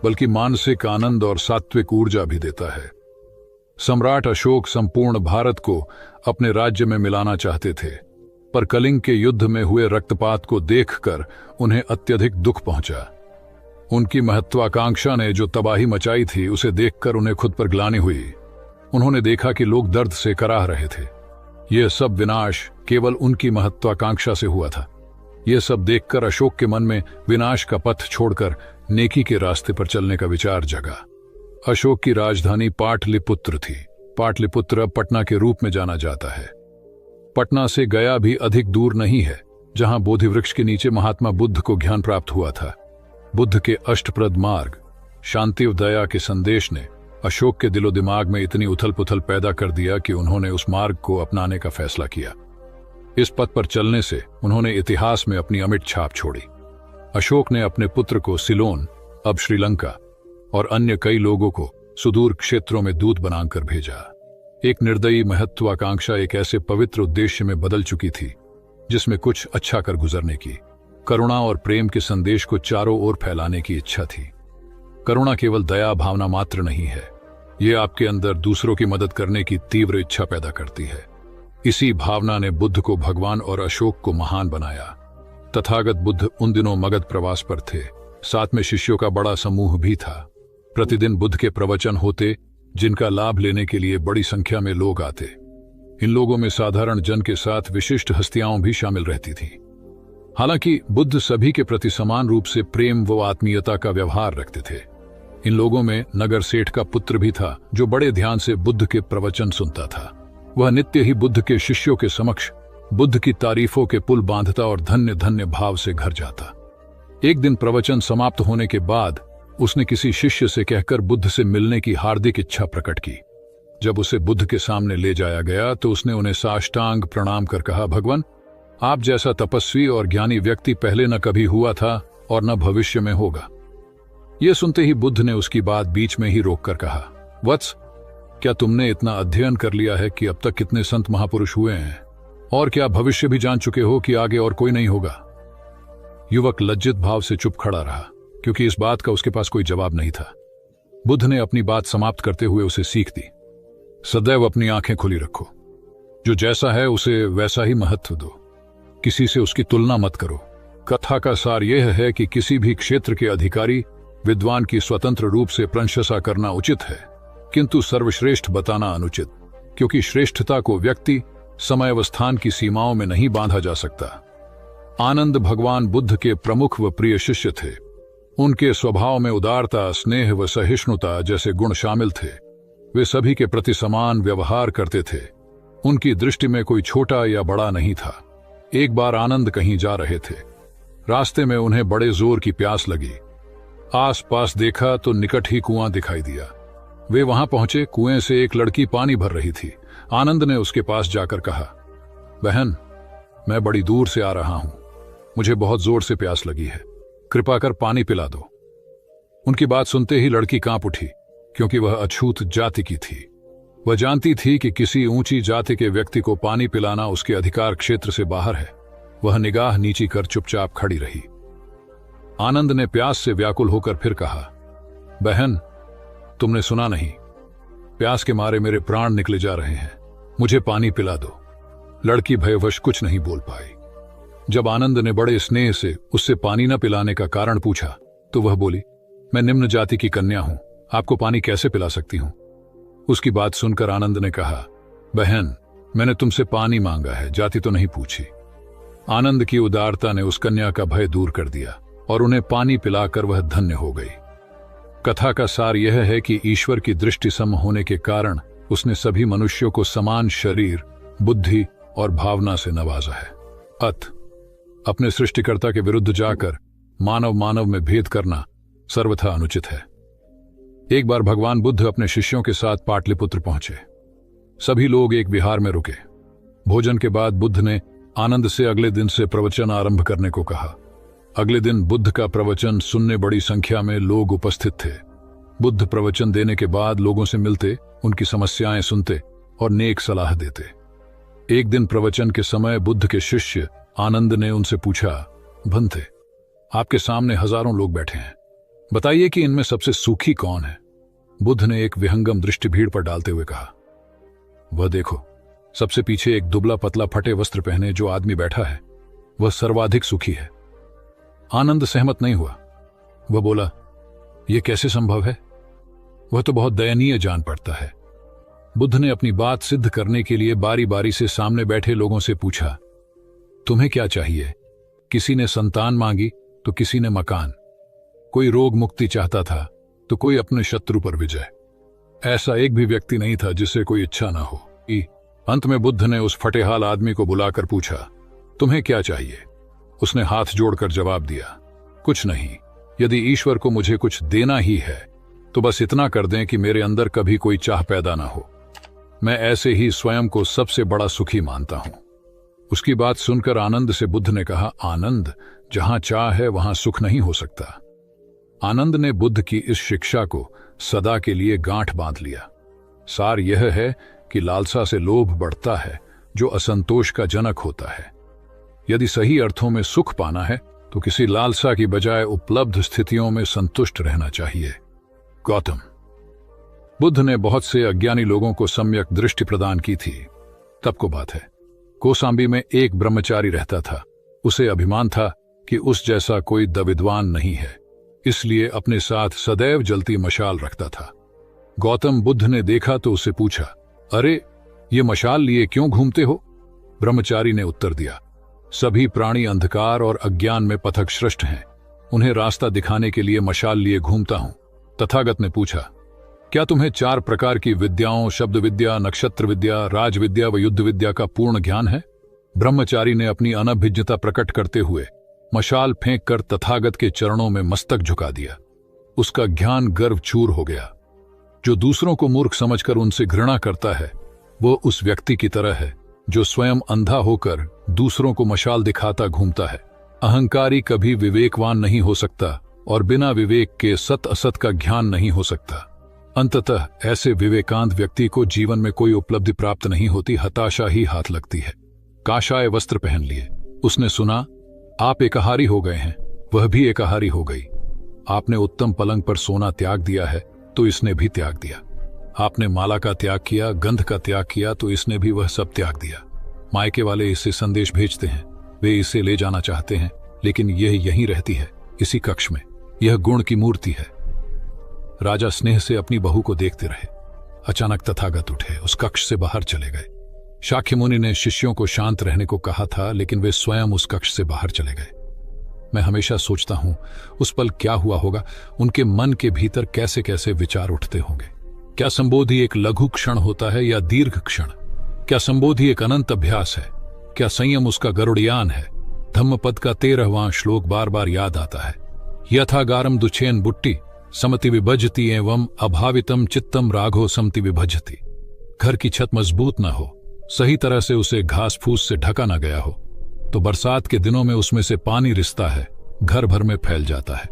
बल्कि मानसिक आनंद और सात्विक ऊर्जा भी देता है। सम्राट अशोक संपूर्ण भारत को अपने राज्य में मिलाना चाहते थे, पर कलिंग के युद्ध में हुए रक्तपात को देखकर उन्हें अत्यधिक दुख पहुंचा। उनकी महत्वाकांक्षा ने जो तबाही मचाई थी, उसे देखकर उन्हें खुद पर ग्लानि हुई। उन्होंने देखा कि लोग दर्द से कराह रहे थे। यह सब विनाश केवल उनकी महत्वाकांक्षा से हुआ था। यह सब देखकर अशोक के मन में विनाश का पथ छोड़कर नेकी के रास्ते पर चलने का विचार जगा। अशोक की राजधानी पाटलिपुत्र थी। पाटलिपुत्र पटना के रूप में जाना जाता है। पटना से गया भी अधिक दूर नहीं है, जहां बोधि वृक्ष के नीचे महात्मा बुद्ध को ज्ञान प्राप्त हुआ था। बुद्ध के अष्टप्रद मार्ग, शांति और दया के संदेश ने अशोक के दिलो दिमाग में इतनी उथल पुथल पैदा कर दिया कि उन्होंने उस मार्ग को अपनाने का फैसला किया। इस पथ पर चलने से उन्होंने इतिहास में अपनी अमिट छाप छोड़ी। अशोक ने अपने पुत्र को सिलोन, अब श्रीलंका, और अन्य कई लोगों को सुदूर क्षेत्रों में दूत बनाकर भेजा। एक निर्दयी महत्वाकांक्षा एक ऐसे पवित्र उद्देश्य में बदल चुकी थी जिसमें कुछ अच्छा कर गुजरने की, करुणा और प्रेम के संदेश को चारों ओर फैलाने की इच्छा थी। करुणा केवल दया भावना मात्र नहीं है, ये आपके अंदर दूसरों की मदद करने की तीव्र इच्छा पैदा करती है। इसी भावना ने बुद्ध को भगवान और अशोक को महान बनाया। तथागत बुद्ध उन दिनों मगध प्रवास पर थे। साथ में शिष्यों का बड़ा समूह भी था। प्रतिदिन बुद्ध के प्रवचन होते, जिनका लाभ लेने के लिए बड़ी संख्या में लोग आते। इन लोगों में साधारण जन के साथ विशिष्ट हस्तियां भी शामिल रहती थीं। हालांकि बुद्ध सभी के प्रति समान रूप से प्रेम व आत्मीयता का व्यवहार रखते थे। इन लोगों में नगर सेठ का पुत्र भी था, जो बड़े ध्यान से बुद्ध के प्रवचन सुनता था। वह नित्य ही बुद्ध के शिष्यों के समक्ष बुद्ध की तारीफों के पुल बांधता और धन्य धन्य भाव से घर जाता। एक दिन प्रवचन समाप्त होने के बाद उसने किसी शिष्य से कहकर बुद्ध से मिलने की हार्दिक इच्छा प्रकट की। जब उसे बुद्ध के सामने ले जाया गया तो उसने उन्हें साष्टांग प्रणाम कर कहा, भगवान, आप जैसा तपस्वी और ज्ञानी व्यक्ति पहले न कभी हुआ था और न भविष्य में होगा। यह सुनते ही बुद्ध ने उसकी बात बीच में ही रोककर कहा, वत्स, क्या तुमने इतना अध्ययन कर लिया है कि अब तक कितने संत महापुरुष हुए हैं, और क्या भविष्य भी जान चुके हो कि आगे और कोई नहीं होगा? युवक लज्जित भाव से चुप खड़ा रहा, क्योंकि इस बात का उसके पास कोई जवाब नहीं था। बुद्ध ने अपनी बात समाप्त करते हुए उसे सीख दी, सदैव अपनी आंखें खुली रखो। जो जैसा है उसे वैसा ही महत्व दो। किसी से उसकी तुलना मत करो। कथा का सार यह है कि किसी भी क्षेत्र के अधिकारी विद्वान की स्वतंत्र रूप से प्रशंसा करना उचित है, किंतु सर्वश्रेष्ठ बताना अनुचित, क्योंकि श्रेष्ठता को व्यक्ति, समय व स्थान की सीमाओं में नहीं बांधा जा सकता। आनंद भगवान बुद्ध के प्रमुख व प्रिय शिष्य थे। उनके स्वभाव में उदारता, स्नेह व सहिष्णुता जैसे गुण शामिल थे। वे सभी के प्रति समान व्यवहार करते थे। उनकी दृष्टि में कोई छोटा या बड़ा नहीं था। एक बार आनंद कहीं जा रहे थे। रास्ते में उन्हें बड़े जोर की प्यास लगी। आसपास देखा तो निकट ही कुआं दिखाई दिया। वे वहां पहुंचे। कुएं से एक लड़की पानी भर रही थी। आनंद ने उसके पास जाकर कहा, बहन, मैं बड़ी दूर से आ रहा हूं, मुझे बहुत जोर से प्यास लगी है, कृपा कर पानी पिला दो। उनकी बात सुनते ही लड़की कांप उठी, क्योंकि वह अछूत जाति की थी। वह जानती थी कि किसी ऊंची जाति के व्यक्ति को पानी पिलाना उसके अधिकार क्षेत्र से बाहर है। वह निगाह नीची कर चुपचाप खड़ी रही। आनंद ने प्यास से व्याकुल होकर फिर कहा, बहन, तुमने सुना नहीं, प्यास के मारे मेरे प्राण निकले जा रहे हैं, मुझे पानी पिला दो। लड़की भयवश कुछ नहीं बोल पाई। जब आनंद ने बड़े स्नेह से उससे पानी न पिलाने का कारण पूछा तो वह बोली, मैं निम्न जाति की कन्या हूं, आपको पानी कैसे पिला सकती हूं? उसकी बात सुनकर आनंद ने कहा, बहन, मैंने तुमसे पानी मांगा है, जाति तो नहीं पूछी। आनंद की उदारता ने उस कन्या का भय दूर कर दिया और उन्हें पानी पिलाकर वह धन्य हो गई। कथा का सार यह है कि ईश्वर की दृष्टि सम होने के कारण उसने सभी मनुष्यों को समान शरीर, बुद्धि और भावना से नवाजा है। अपने सृष्टिकर्ता के विरुद्ध जाकर मानव मानव में भेद करना सर्वथा अनुचित है। एक बार भगवान बुद्ध अपने शिष्यों के साथ पाटलिपुत्र पहुंचे। सभी लोग एक विहार में रुके। भोजन के बाद बुद्ध ने आनंद से अगले दिन से प्रवचन आरंभ करने को कहा। अगले दिन बुद्ध का प्रवचन सुनने बड़ी संख्या में लोग उपस्थित थे। बुद्ध प्रवचन देने के बाद लोगों से मिलते, उनकी समस्याएं सुनते और नेक सलाह देते। एक दिन प्रवचन के समय बुद्ध के शिष्य आनंद ने उनसे पूछा, भंते, आपके सामने हजारों लोग बैठे हैं, बताइए कि इनमें सबसे सुखी कौन है? बुद्ध ने एक विहंगम दृष्टि भीड़ पर डालते हुए कहा, वह देखो, सबसे पीछे एक दुबला पतला फटे वस्त्र पहने जो आदमी बैठा है, वह सर्वाधिक सुखी है। आनंद सहमत नहीं हुआ। वह बोला, यह कैसे संभव है? वह तो बहुत दयनीय जान पड़ता है। बुद्ध ने अपनी बात सिद्ध करने के लिए बारी बारी से सामने बैठे लोगों से पूछा, तुम्हें क्या चाहिए? किसी ने संतान मांगी तो किसी ने मकान, कोई रोग मुक्ति चाहता था तो कोई अपने शत्रु पर विजय। ऐसा एक भी व्यक्ति नहीं था जिससे कोई इच्छा ना हो। अंत में बुद्ध ने उस फटेहाल आदमी को बुलाकर पूछा, तुम्हें क्या चाहिए? उसने हाथ जोड़कर जवाब दिया, कुछ नहीं। यदि ईश्वर को मुझे कुछ देना ही है तो बस इतना कर दें कि मेरे अंदर कभी कोई चाह पैदा ना हो। मैं ऐसे ही स्वयं को सबसे बड़ा सुखी मानता हूं। उसकी बात सुनकर आनंद से बुद्ध ने कहा, आनंद, जहां चाह है वहां सुख नहीं हो सकता। आनंद ने बुद्ध की इस शिक्षा को सदा के लिए गांठ बांध लिया। सार यह है कि लालसा से लोभ बढ़ता है, जो असंतोष का जनक होता है। यदि सही अर्थों में सुख पाना है तो किसी लालसा की बजाय उपलब्ध स्थितियों में संतुष्ट रहना चाहिए। गौतम बुद्ध ने बहुत से अज्ञानी लोगों को सम्यक दृष्टि प्रदान की थी। तब को बात है, कौसाम्बी में एक ब्रह्मचारी रहता था। उसे अभिमान था कि उस जैसा कोई विद्वान नहीं है, इसलिए अपने साथ सदैव जलती मशाल रखता था। गौतम बुद्ध ने देखा तो उससे पूछा, अरे, ये मशाल लिए क्यों घूमते हो? ब्रह्मचारी ने उत्तर दिया, सभी प्राणी अंधकार और अज्ञान में पथभ्रष्ट हैं, उन्हें रास्ता दिखाने के लिए मशाल लिए घूमता हूं। तथागत ने पूछा, क्या तुम्हें 4 प्रकार की विद्याओं, शब्द विद्या, नक्षत्र विद्या, राज विद्या व युद्ध विद्या का पूर्ण ज्ञान है? ब्रह्मचारी ने अपनी अनभिज्ञता प्रकट करते हुए मशाल फेंक कर तथागत के चरणों में मस्तक झुका दिया। उसका ज्ञान गर्व चूर हो गया। जो दूसरों को मूर्ख समझकर उनसे घृणा करता है, वो उस व्यक्ति की तरह है जो स्वयं अंधा होकर दूसरों को मशाल दिखाता घूमता है। अहंकारी कभी विवेकवान नहीं हो सकता और बिना विवेक के सत असत का ज्ञान नहीं हो सकता। अंततः ऐसे विवेकांत व्यक्ति को जीवन में कोई उपलब्धि प्राप्त नहीं होती, हताशा ही हाथ लगती है। काशाय वस्त्र पहन लिए। उसने सुना, आप एकाहारी हो गए हैं, वह भी एकाहारी हो गई। आपने उत्तम पलंग पर सोना त्याग दिया है तो इसने भी त्याग दिया। आपने माला का त्याग किया, गंध का त्याग किया तो इसने भी वह सब त्याग दिया। मायके वाले इसे संदेश भेजते हैं, वे इसे ले जाना चाहते हैं, लेकिन यह यहीं रहती है, इसी कक्ष में। यह गुण की मूर्ति है। राजा स्नेह से अपनी बहू को देखते रहे। अचानक तथागत उठे, उस कक्ष से बाहर चले गए। शाक्य मुनि ने शिष्यों को शांत रहने को कहा था, लेकिन वे स्वयं उस कक्ष से बाहर चले गए। मैं हमेशा सोचता हूं उस पल क्या हुआ होगा, उनके मन के भीतर कैसे कैसे विचार उठते होंगे। क्या संबोधि एक लघु क्षण होता है या दीर्घ क्षण? क्या संबोधि एक अनंत अभ्यास है? क्या संयम उसका गरुड़यान है? धम्मपद का 13वां श्लोक बार बार याद आता है, यथागारम दुछेन बुट्टी समति विभजति एवं अभावितम चित्तम राघो समति विभजति। घर की छत मजबूत न हो, सही तरह से उसे घास फूस से ढका न गया हो, तो बरसात के दिनों में उसमें से पानी रिसता है, घर भर में फैल जाता है।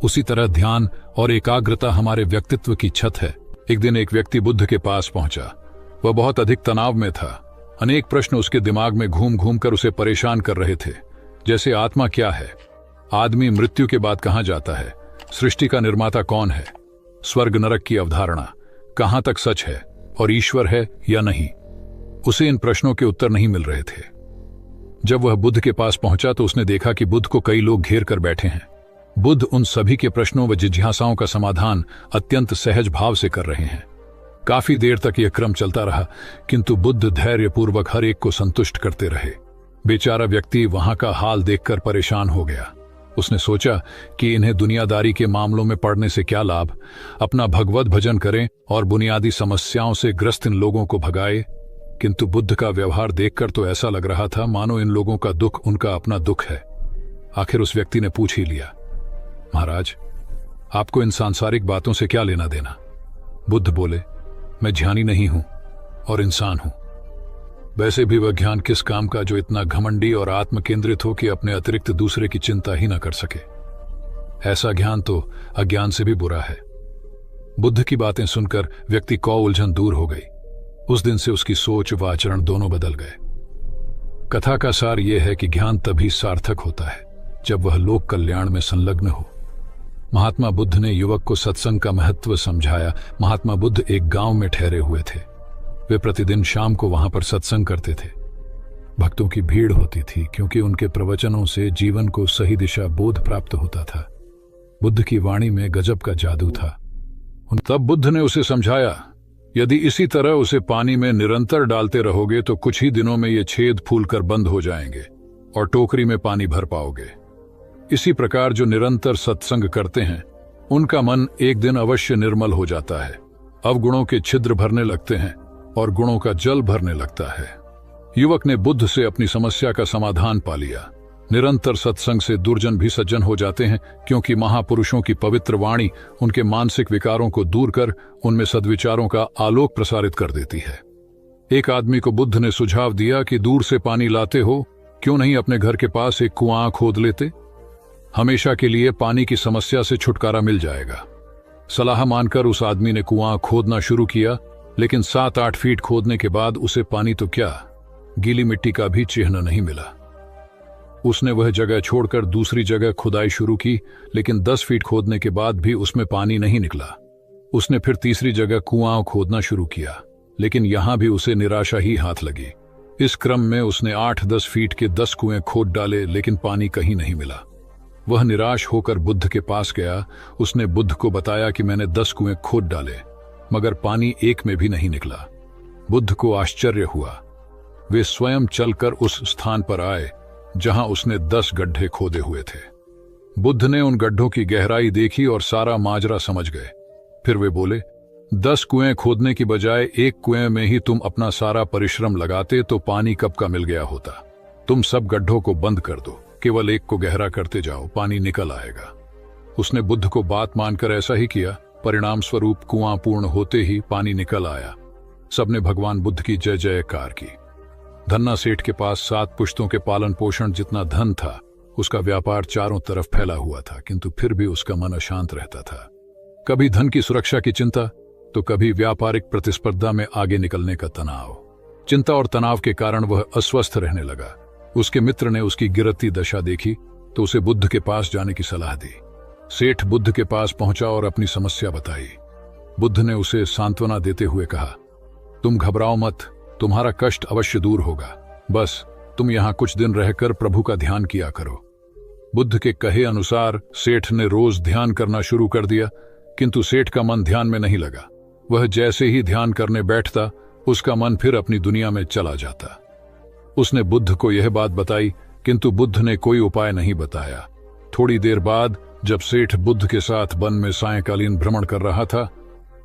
उसी तरह ध्यान और एकाग्रता हमारे व्यक्तित्व की छत है। एक दिन एक व्यक्ति बुद्ध के पास पहुंचा। वह बहुत अधिक तनाव में था। अनेक प्रश्न उसके दिमाग में घूम घूम कर उसे परेशान कर रहे थे, जैसे आत्मा क्या है, आदमी मृत्यु के बाद कहां जाता है, सृष्टि का निर्माता कौन है, स्वर्ग नरक की अवधारणा कहां तक सच है और ईश्वर है या नहीं। उसे इन प्रश्नों के उत्तर नहीं मिल रहे थे। जब वह बुद्ध के पास पहुंचा तो उसने देखा कि बुद्ध को कई लोग घेर कर बैठे हैं। बुद्ध उन सभी के प्रश्नों व जिज्ञासाओं का समाधान अत्यंत सहज भाव से कर रहे हैं। काफी देर तक यह क्रम चलता रहा, किंतु बुद्ध धैर्यपूर्वक हर एक को संतुष्ट करते रहे। बेचारा व्यक्ति वहां का हाल देखकर परेशान हो गया। उसने सोचा कि इन्हें दुनियादारी के मामलों में पड़ने से क्या लाभ, अपना भगवत भजन करें और बुनियादी समस्याओं से ग्रस्त इन लोगों को भगाए। किंतु बुद्ध का व्यवहार देखकर तो ऐसा लग रहा था मानो इन लोगों का दुख उनका अपना दुख है। आखिर उस व्यक्ति ने पूछ ही लिया, महाराज, आपको इन सांसारिक बातों से क्या लेना देना? बुद्ध बोले, मैं ज्ञानी नहीं हूं और इंसान हूं। वैसे भी वह ज्ञान किस काम का जो इतना घमंडी और आत्म केंद्रित हो कि अपने अतिरिक्त दूसरे की चिंता ही ना कर सके। ऐसा ज्ञान तो अज्ञान से भी बुरा है। बुद्ध की बातें सुनकर व्यक्ति को उलझन दूर हो गई। उस दिन से उसकी सोच व आचरण दोनों बदल गए। कथा का सार यह है कि ज्ञान तभी सार्थक होता है जब वह लोक कल्याण में संलग्न हो। महात्मा बुद्ध ने युवक को सत्संग का महत्व समझाया। महात्मा बुद्ध एक गांव में ठहरे हुए थे। वे प्रतिदिन शाम को वहां पर सत्संग करते थे। भक्तों की भीड़ होती थी क्योंकि उनके प्रवचनों से जीवन को सही दिशा बोध प्राप्त होता था। बुद्ध की वाणी में गजब का जादू था। तब बुद्ध ने उसे समझाया, यदि इसी तरह उसे पानी में निरंतर डालते रहोगे तो कुछ ही दिनों में ये छेद फूलकर बंद हो जाएंगे और टोकरी में पानी भर पाओगे। इसी प्रकार जो निरंतर सत्संग करते हैं उनका मन एक दिन अवश्य निर्मल हो जाता है। अवगुणों के छिद्र भरने लगते हैं और गुणों का जल भरने लगता है। युवक ने बुद्ध से अपनी समस्या का समाधान पा लिया। निरंतर सत्संग से दुर्जन भी सज्जन हो जाते हैं, क्योंकि महापुरुषों की पवित्र वाणी उनके मानसिक विकारों को दूर कर उनमें सद्विचारों का आलोक प्रसारित कर देती है। एक आदमी को बुद्ध ने सुझाव दिया कि दूर से पानी लाते हो, क्यों नहीं अपने घर के पास एक कुआं खोद लेते? हमेशा के लिए पानी की समस्या से छुटकारा मिल जाएगा। सलाह मानकर उस आदमी ने कुआं खोदना शुरू किया, लेकिन 7-8 फीट खोदने के बाद उसे पानी तो क्या, गीली मिट्टी का भी चिन्ह नहीं मिला। उसने वह जगह छोड़कर दूसरी जगह खुदाई शुरू की, लेकिन 10 फीट खोदने के बाद भी उसमें पानी नहीं निकला। उसने फिर तीसरी जगह कुआं खोदना शुरू किया, लेकिन यहां भी उसे निराशा ही हाथ लगी। इस क्रम में उसने 8-10 फीट के 10 कुएं खोद डाले, लेकिन पानी कहीं नहीं मिला। वह निराश होकर बुद्ध के पास गया। उसने बुद्ध को बताया कि मैंने 10 कुएं खोद डाले, मगर पानी एक में भी नहीं निकला। बुद्ध को आश्चर्य हुआ। वे स्वयं चलकर उस स्थान पर आए जहां उसने 10 गड्ढे खोदे हुए थे। बुद्ध ने उन गड्ढों की गहराई देखी और सारा माजरा समझ गए। फिर वे बोले, 10 कुएं खोदने की बजाय एक कुएं में ही तुम अपना सारा परिश्रम लगाते तो पानी कब का मिल गया होता। तुम सब गड्ढों को बंद कर दो, केवल एक को गहरा करते जाओ, पानी निकल आएगा। उसने बुद्ध को बात मानकर ऐसा ही किया। परिणाम स्वरूप कुआं पूर्ण होते ही पानी निकल आया। सबने भगवान बुद्ध की जय जयकार की। धन्ना सेठ के पास 7 पुश्तों के पालन पोषण जितना धन था। उसका व्यापार चारों तरफ फैला हुआ था, किंतु फिर भी उसका मन अशांत रहता था। कभी धन की सुरक्षा की चिंता, तो कभी व्यापारिक प्रतिस्पर्धा में आगे निकलने का तनाव। चिंता और तनाव के कारण वह अस्वस्थ रहने लगा। उसके मित्र ने उसकी गिरती दशा देखी तो उसे बुद्ध के पास जाने की सलाह दी। सेठ बुद्ध के पास पहुंचा और अपनी समस्या बताई। बुद्ध ने उसे सांत्वना देते हुए कहा, तुम घबराओ मत, तुम्हारा कष्ट अवश्य दूर होगा। बस तुम यहां कुछ दिन रहकर प्रभु का ध्यान किया करो। बुद्ध के कहे अनुसार सेठ ने रोज ध्यान करना शुरू कर दिया, किंतु सेठ का मन ध्यान में नहीं लगा। वह जैसे ही ध्यान करने बैठता, उसका मन फिर अपनी दुनिया में चला जाता। उसने बुद्ध को यह बात बताई, किंतु बुद्ध ने कोई उपाय नहीं बताया। थोड़ी देर बाद जब सेठ बुद्ध के साथ वन में सायंकालीन भ्रमण कर रहा था,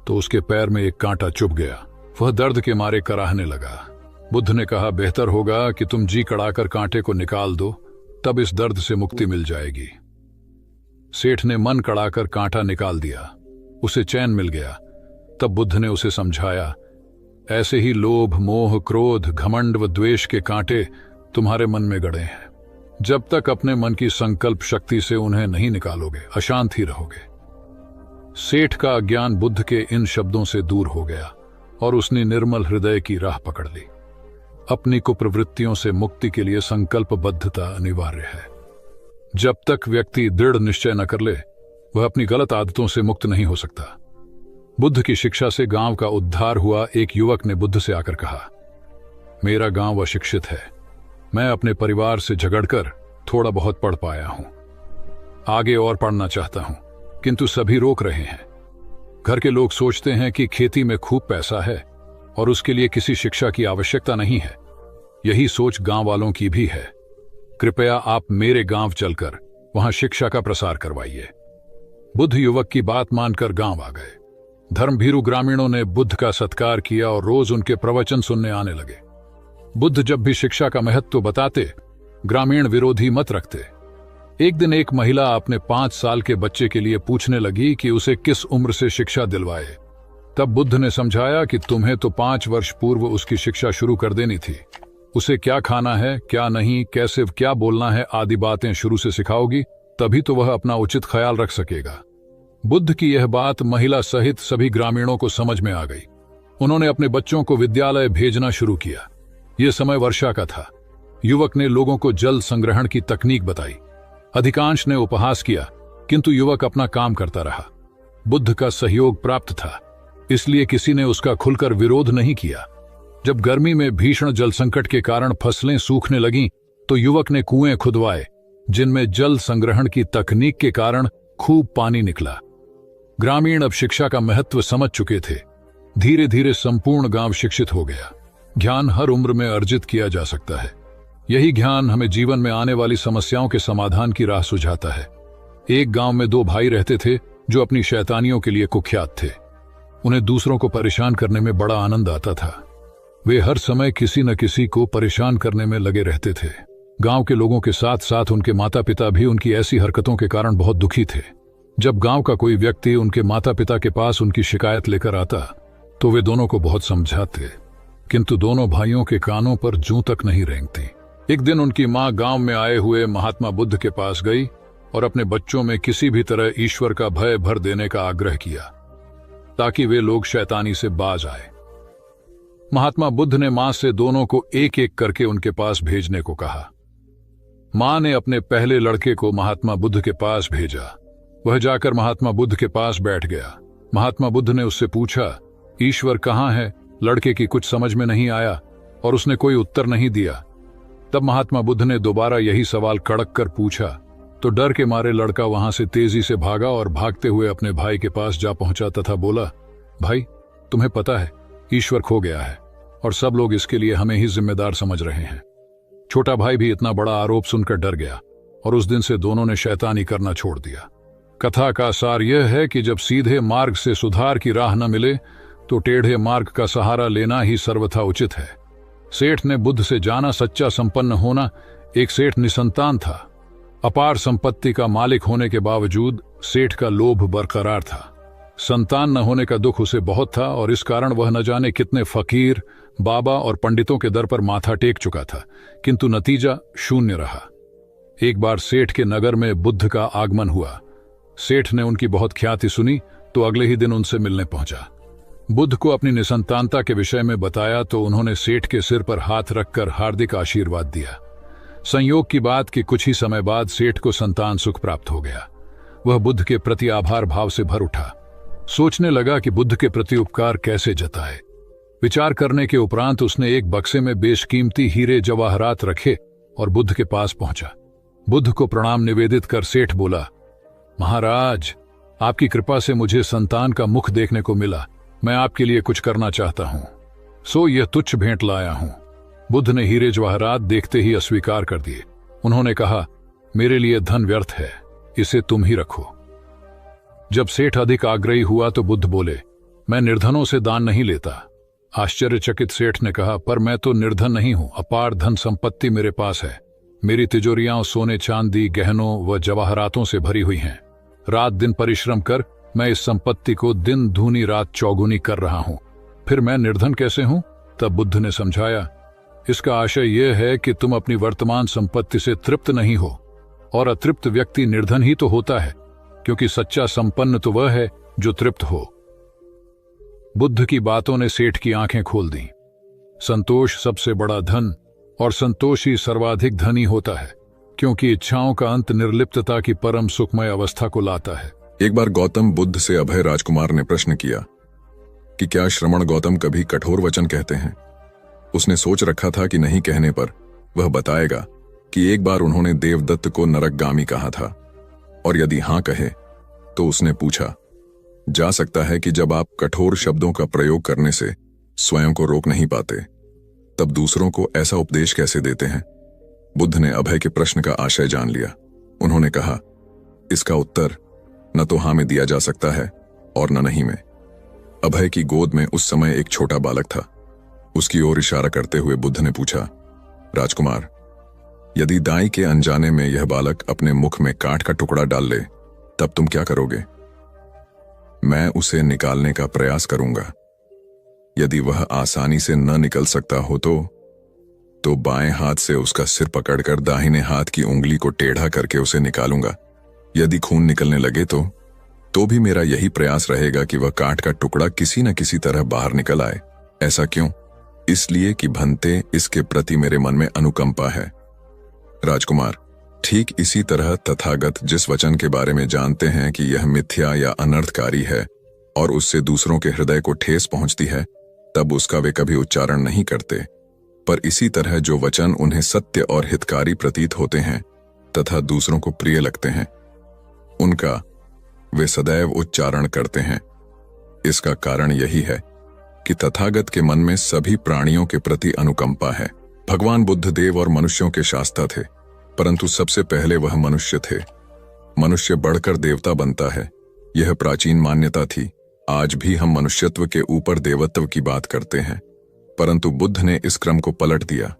तो उसके पैर में एक कांटा चुभ गया। वह दर्द के मारे कराहने लगा। बुद्ध ने कहा, बेहतर होगा कि तुम जी कड़ाकर कांटे को निकाल दो, तब इस दर्द से मुक्ति मिल जाएगी। सेठ ने मन कड़ाकर कांटा निकाल दिया। उसे चैन मिल गया। तब बुद्ध ने उसे समझाया, ऐसे ही लोभ, मोह, क्रोध, घमंड व द्वेष के कांटे तुम्हारे मन में गड़े हैं। जब तक अपने मन की संकल्प शक्ति से उन्हें नहीं निकालोगे, अशांत ही रहोगे। सेठ का अज्ञान बुद्ध के इन शब्दों से दूर हो गया और उसने निर्मल हृदय की राह पकड़ ली। अपनी कुप्रवृत्तियों से मुक्ति के लिए संकल्पबद्धता अनिवार्य है। जब तक व्यक्ति दृढ़ निश्चय न कर ले, वह अपनी गलत आदतों से मुक्त नहीं हो सकता। बुद्ध की शिक्षा से गांव का उद्धार हुआ। एक युवक ने बुद्ध से आकर कहा, मेरा गांव अशिक्षित है। मैं अपने परिवार से झगड़कर थोड़ा बहुत पढ़ पाया हूं। आगे और पढ़ना चाहता हूं, किंतु सभी रोक रहे हैं। घर के लोग सोचते हैं कि खेती में खूब पैसा है और उसके लिए किसी शिक्षा की आवश्यकता नहीं है। यही सोच गांव वालों की भी है। कृपया आप मेरे गांव चलकर वहां शिक्षा का प्रसार करवाइए। बुद्ध युवक की बात मानकर गांव आ गए। धर्मभीरू ग्रामीणों ने बुद्ध का सत्कार किया और रोज उनके प्रवचन सुनने आने लगे। बुद्ध जब भी शिक्षा का महत्व बताते, ग्रामीण विरोधी मत रखते। एक दिन एक महिला अपने 5 साल के बच्चे के लिए पूछने लगी कि उसे किस उम्र से शिक्षा दिलवाए। तब बुद्ध ने समझाया कि तुम्हें तो 5 वर्ष पूर्व उसकी शिक्षा शुरू कर देनी थी। उसे क्या खाना है, क्या नहीं, कैसे क्या बोलना है आदि बातें शुरू से सिखाओगी, तभी तो वह अपना उचित ख्याल रख सकेगा। बुद्ध की यह बात महिला सहित सभी ग्रामीणों को समझ में आ गई। उन्होंने अपने बच्चों को विद्यालय भेजना शुरू किया। यह समय वर्षा का था। युवक ने लोगों को जल संग्रहण की तकनीक बताई। अधिकांश ने उपहास किया, किंतु युवक अपना काम करता रहा। बुद्ध का सहयोग प्राप्त था, इसलिए किसी ने उसका खुलकर विरोध नहीं किया। जब गर्मी में भीषण जल संकट के कारण फसलें सूखने लगीं, तो युवक ने कुएं खुदवाए, जिनमें जल संग्रहण की तकनीक के कारण खूब पानी निकला। ग्रामीण अब शिक्षा का महत्व समझ चुके थे। धीरे धीरे संपूर्ण गांव शिक्षित हो गया। ज्ञान हर उम्र में अर्जित किया जा सकता है। यही ज्ञान हमें जीवन में आने वाली समस्याओं के समाधान की राह सुझाता है। एक गांव में 2 भाई रहते थे जो अपनी शैतानियों के लिए कुख्यात थे। उन्हें दूसरों को परेशान करने में बड़ा आनंद आता था। वे हर समय किसी न किसी को परेशान करने में लगे रहते थे। गांव के लोगों के साथ साथ उनके माता पिता भी उनकी ऐसी हरकतों के कारण बहुत दुखी थे। जब गांव का कोई व्यक्ति उनके माता पिता के पास उनकी शिकायत लेकर आता तो वे दोनों को बहुत समझाते, किंतु दोनों भाइयों के कानों पर जूं तक नहीं रेंगती। एक दिन उनकी मां गांव में आए हुए महात्मा बुद्ध के पास गई और अपने बच्चों में किसी भी तरह ईश्वर का भय भर देने का आग्रह किया ताकि वे लोग शैतानी से बाज आए। महात्मा बुद्ध ने मां से दोनों को एक एक करके उनके पास भेजने को कहा। मां ने अपने पहले लड़के को महात्मा बुद्ध के पास भेजा। वह जाकर महात्मा बुद्ध के पास बैठ गया। महात्मा बुद्ध ने उससे पूछा, ईश्वर कहाँ है? लड़के की कुछ समझ में नहीं आया और उसने कोई उत्तर नहीं दिया। तब महात्मा बुद्ध ने दोबारा यही सवाल कड़क कर पूछा तो डर के मारे लड़का वहां से तेजी से भागा और भागते हुए अपने भाई के पास जा पहुंचा तथा बोला, भाई, तुम्हें पता है ईश्वर खो गया है और सब लोग इसके लिए हमें ही जिम्मेदार समझ रहे हैं। छोटा भाई भी इतना बड़ा आरोप सुनकर डर गया और उस दिन से दोनों ने शैतानी करना छोड़ दिया। कथा का सार यह है कि जब सीधे मार्ग से सुधार की राह न मिले तो टेढ़े मार्ग का सहारा लेना ही सर्वथा उचित है। सेठ ने बुद्ध से जाना सच्चा संपन्न होना। एक सेठ निसंतान था। अपार संपत्ति का मालिक होने के बावजूद सेठ का लोभ बरकरार था। संतान न होने का दुख उसे बहुत था और इस कारण वह न जाने कितने फकीर, बाबा और पंडितों के दर पर माथा टेक चुका था, किंतु नतीजा शून्य रहा। एक बार सेठ के नगर में बुद्ध का आगमन हुआ। सेठ ने उनकी बहुत ख्याति सुनी तो अगले ही दिन उनसे मिलने पहुंचा। बुद्ध को अपनी निसंतानता के विषय में बताया तो उन्होंने सेठ के सिर पर हाथ रखकर हार्दिक आशीर्वाद दिया। संयोग की बात कि कुछ ही समय बाद सेठ को संतान सुख प्राप्त हो गया। वह बुद्ध के प्रति आभार भाव से भर उठा। सोचने लगा कि बुद्ध के प्रति उपकार कैसे जताए। विचार करने के उपरांत उसने एक बक्से में बेशकीमती हीरे जवाहरात रखे और बुद्ध के पास पहुंचा। बुद्ध को प्रणाम निवेदित कर सेठ बोला, महाराज, आपकी कृपा से मुझे संतान का मुख देखने को मिला। मैं आपके लिए कुछ करना चाहता हूं, सो यह तुच्छ भेंट लाया हूं। बुद्ध ने हीरे जवाहरात देखते ही अस्वीकार कर दिए। उन्होंने कहा, मेरे लिए धन व्यर्थ है, इसे तुम ही रखो। जब सेठ अधिक आग्रही हुआ तो बुद्ध बोले, मैं निर्धनों से दान नहीं लेता। आश्चर्यचकित सेठ ने कहा, पर मैं तो निर्धन नहीं हूं, अपार धन संपत्ति मेरे पास है। मेरी तिजोरियां सोने चांदी, गहनों व जवाहरातों से भरी हुई हैं। रात दिन परिश्रम कर मैं इस संपत्ति को दिन दूनी रात चौगुनी कर रहा हूं, फिर मैं निर्धन कैसे हूं? तब बुद्ध ने समझाया, इसका आशय यह है कि तुम अपनी वर्तमान संपत्ति से तृप्त नहीं हो, और अतृप्त व्यक्ति निर्धन ही तो होता है, क्योंकि सच्चा संपन्न तो वह है जो तृप्त हो। बुद्ध की बातों ने सेठ की आंखें खोल दी। संतोष सबसे बड़ा धन और संतोष ही सर्वाधिक धनी होता है, क्योंकि इच्छाओं का अंत निर्लिप्तता की परम सुखमय अवस्था को लाता है। एक बार गौतम बुद्ध से अभय राजकुमार ने प्रश्न किया कि क्या श्रमण गौतम कभी कठोर वचन कहते हैं। उसने सोच रखा था कि नहीं कहने पर वह बताएगा कि एक बार उन्होंने देवदत्त को नरकगामी कहा था, और यदि हां कहे तो उसने पूछा, जा सकता है कि जब आप कठोर शब्दों का प्रयोग करने से स्वयं को रोक नहीं पाते, तब दूसरों को ऐसा उपदेश कैसे देते हैं। बुद्ध ने अभय के प्रश्न का आशय जान लिया। उन्होंने कहा, इसका उत्तर न तो हां में दिया जा सकता है और न नहीं में। अभय की गोद में उस समय एक छोटा बालक था। उसकी ओर इशारा करते हुए बुद्ध ने पूछा, राजकुमार, यदि दाई के अनजाने में यह बालक अपने मुख में कांट का टुकड़ा डाल ले, तब तुम क्या करोगे? मैं उसे निकालने का प्रयास करूंगा। यदि वह आसानी से न निकल सकता हो तो बाएं हाथ से उसका सिर पकड़कर दाहिने हाथ की उंगली को टेढ़ा करके उसे निकालूंगा। यदि खून निकलने लगे तो भी मेरा यही प्रयास रहेगा कि वह कांट का टुकड़ा किसी न किसी तरह बाहर निकल आए। ऐसा क्यों? इसलिए कि भंते इसके प्रति मेरे मन में अनुकंपा है। राजकुमार, ठीक इसी तरह तथागत जिस वचन के बारे में जानते हैं कि यह मिथ्या या अनर्थकारी है और उससे दूसरों के हृदय को ठेस पहुंचती है, तब उसका वे कभी उच्चारण नहीं करते। पर इसी तरह जो वचन उन्हें सत्य और हितकारी प्रतीत होते हैं तथा दूसरों को प्रिय लगते हैं, उनका वे सदैव उच्चारण करते हैं। इसका कारण यही है कि तथागत के मन में सभी प्राणियों के प्रति अनुकंपा है। भगवान बुद्ध देव और मनुष्यों के शास्ता थे, परंतु सबसे पहले वह मनुष्य थे। मनुष्य बढ़कर देवता बनता है, यह प्राचीन मान्यता थी। आज भी हम मनुष्यत्व के ऊपर देवत्व की बात करते हैं, परंतु बुद्ध ने इस क्रम को पलट दिया।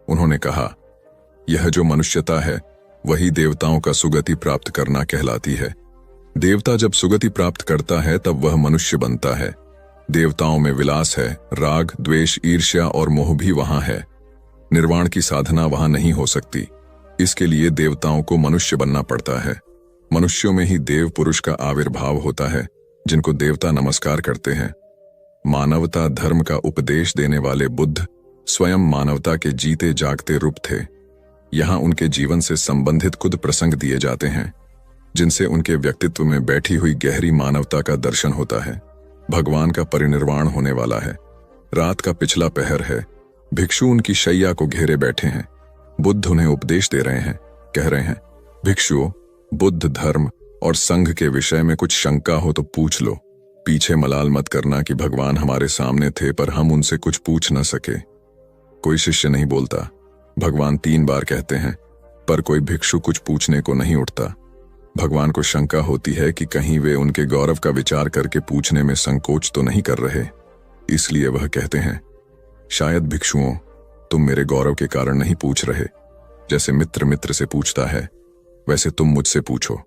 उन्होंने कहा, यह जो मनुष्यता है वही देवताओं का सुगति प्राप्त करना कहलाती है। देवता जब सुगति प्राप्त करता है तब वह मनुष्य बनता है। देवताओं में विलास है, राग, द्वेष, ईर्ष्या और मोह भी वहां है। निर्वाण की साधना वहां नहीं हो सकती। इसके लिए देवताओं को मनुष्य बनना पड़ता है। मनुष्यों में ही देव पुरुष का आविर्भाव होता है, जिनको देवता नमस्कार करते हैं। मानवता धर्म का उपदेश देने वाले बुद्ध स्वयं मानवता के जीते जागते रूप थे। यहाँ उनके जीवन से संबंधित खुद प्रसंग दिए जाते हैं, जिनसे उनके व्यक्तित्व में बैठी हुई गहरी मानवता का दर्शन होता है। भगवान का परिनिर्वाण होने वाला है। रात का पिछला पहर है। भिक्षु उनकी शैया को घेरे बैठे हैं। बुद्ध उन्हें उपदेश दे रहे हैं। कह रहे हैं, भिक्षुओं, बुद्ध धर्म और संघ के विषय में कुछ शंका हो तो पूछ लो। पीछे मलाल मत करना कि भगवान हमारे सामने थे पर हम उनसे कुछ पूछ न सके। कोई शिष्य नहीं बोलता। भगवान 3 बार कहते हैं, पर कोई भिक्षु कुछ पूछने को नहीं उठता। भगवान को शंका होती है कि कहीं वे उनके गौरव का विचार करके पूछने में संकोच तो नहीं कर रहे। इसलिए वह कहते हैं, शायद भिक्षुओं, तुम मेरे गौरव के कारण नहीं पूछ रहे। जैसे मित्र मित्र से पूछता है, वैसे तुम मुझसे पूछो।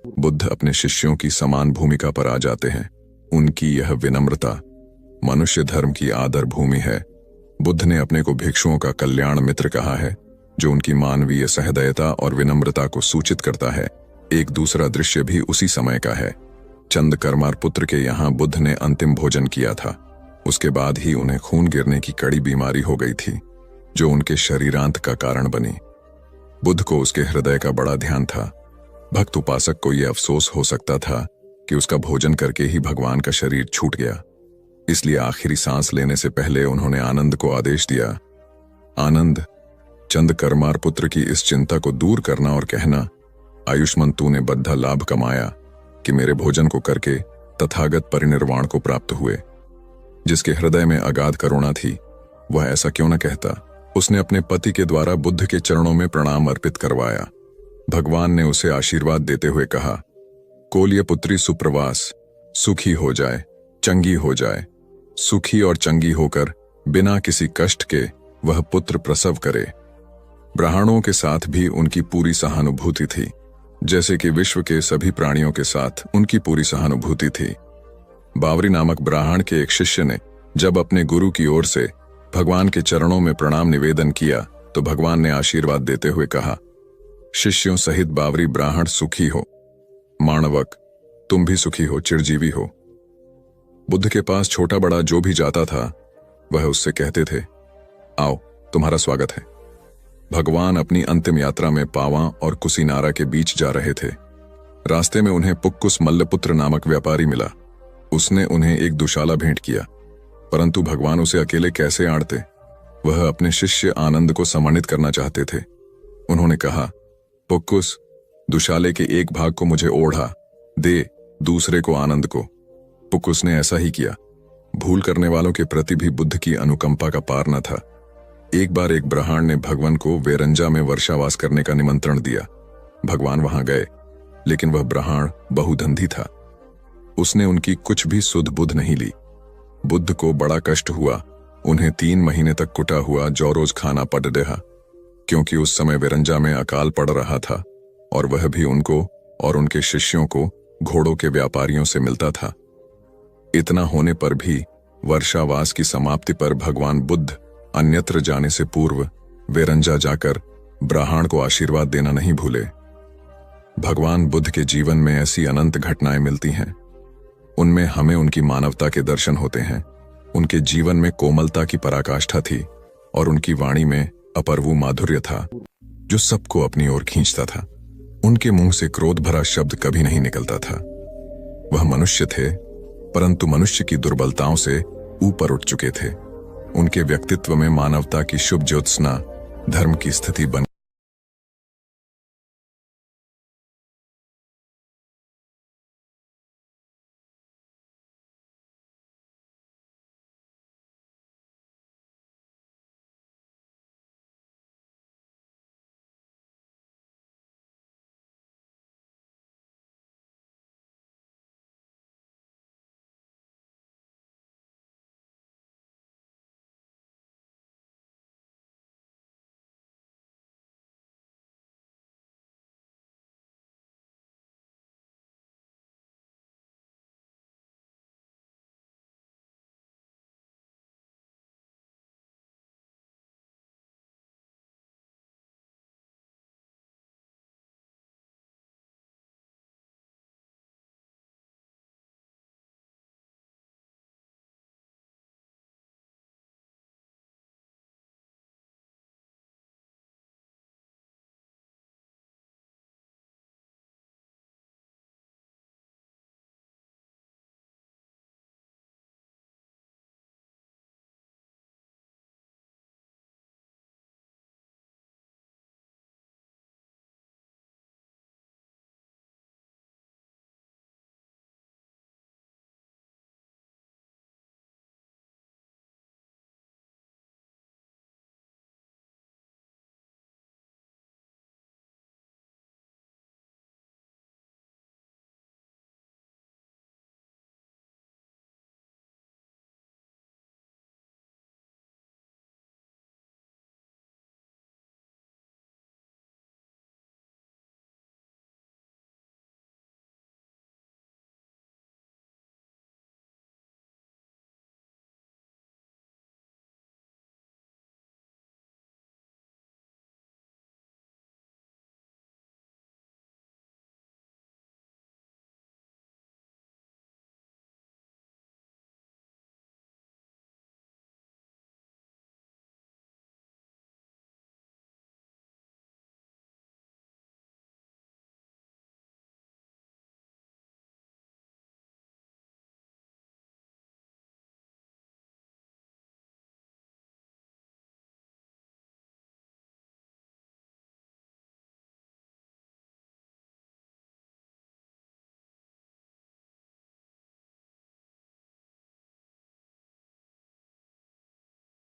बुद्ध अपने शिष्यों की समान भूमिका पर आ जाते हैं। उनकी यह विनम्रता मनुष्य धर्म की आदर भूमि है। बुद्ध ने अपने को भिक्षुओं का कल्याण मित्र कहा है, जो उनकी मानवीय सहृदयता और विनम्रता को सूचित करता है। एक दूसरा दृश्य भी उसी समय का है। चंद कर्मार पुत्र के यहाँ बुद्ध ने अंतिम भोजन किया था। उसके बाद ही उन्हें खून गिरने की कड़ी बीमारी हो गई थी, जो उनके शरीरांत का कारण बनी। बुद्ध को उसके हृदय का बड़ा ध्यान था। भक्त उपासक को यह अफसोस हो सकता था कि उसका भोजन करके ही भगवान का शरीर छूट गया। इसलिए आखिरी सांस लेने से पहले उन्होंने आनंद को आदेश दिया, आनंद, चंद कर्मार पुत्र की इस चिंता को दूर करना और कहना, आयुष्मान तूने बद्धा लाभ कमाया कि मेरे भोजन को करके तथागत परिनिर्वाण को प्राप्त हुए। जिसके हृदय में अगाध करुणा थी, वह ऐसा क्यों न कहता। उसने अपने पति के द्वारा बुद्ध के चरणों में प्रणाम अर्पित करवाया। भगवान ने उसे आशीर्वाद देते हुए कहा, कोल्य पुत्री सुप्रवास, सुखी हो जाए, चंगी हो जाए। सुखी और चंगी होकर बिना किसी कष्ट के वह पुत्र प्रसव करे। ब्राह्मणों के साथ भी उनकी पूरी सहानुभूति थी, जैसे कि विश्व के सभी प्राणियों के साथ उनकी पूरी सहानुभूति थी। बावरी नामक ब्राह्मण के एक शिष्य ने जब अपने गुरु की ओर से भगवान के चरणों में प्रणाम निवेदन किया तो भगवान ने आशीर्वाद देते हुए कहा, शिष्यों सहित बावरी ब्राह्मण सुखी हो। माणवक, तुम भी सुखी हो, चिरजीवी हो। बुद्ध के पास छोटा बड़ा जो भी जाता था, वह उससे कहते थे, आओ, तुम्हारा स्वागत है। भगवान अपनी अंतिम यात्रा में पावा और कुसीनारा के बीच जा रहे थे। रास्ते में उन्हें पुक्कुस मल्लपुत्र नामक व्यापारी मिला। उसने उन्हें एक दुशाला भेंट किया, परंतु भगवान उसे अकेले कैसे आड़ते। वह अपने शिष्य आनंद को सम्मानित करना चाहते थे। उन्होंने कहा, पुक्कुस, दुशाले के एक भाग को मुझे ओढ़ा दे, दूसरे को आनंद को। पुक्कुस ने ऐसा ही किया। भूल करने वालों के प्रति भी बुद्ध की अनुकंपा का पार न था। एक बार एक ब्राह्मण ने भगवान को वेरंजा में वर्षावास करने का निमंत्रण दिया। भगवान वहां गए, लेकिन वह ब्राह्मण बहुधंधी था। उसने उनकी कुछ भी सुध बुध नहीं ली। बुद्ध को बड़ा कष्ट हुआ। उन्हें 3 महीने तक कुटा हुआ जौ रोज खाना पड़ रहा, क्योंकि उस समय वेरंजा में अकाल पड़ रहा था और वह भी उनको और उनके शिष्यों को घोड़ों के व्यापारियों से मिलता था। इतना होने पर भी वर्षावास की समाप्ति पर भगवान बुद्ध अन्यत्र जाने से पूर्व वेरंजा जाकर ब्राह्मण को आशीर्वाद देना नहीं भूले। भगवान बुद्ध के जीवन में ऐसी अनंत घटनाएं मिलती हैं। उनमें हमें उनकी मानवता के दर्शन होते हैं। उनके जीवन में कोमलता की पराकाष्ठा थी और उनकी वाणी में अपर्वु माधुर्य था, जो सबको अपनी ओर खींचता था। उनके मुंह से क्रोध भरा शब्द कभी नहीं निकलता था। वह मनुष्य थे, परंतु मनुष्य की दुर्बलताओं से ऊपर उठ चुके थे। उनके व्यक्तित्व में मानवता की शुभ ज्योत्सना धर्म की स्थिति बन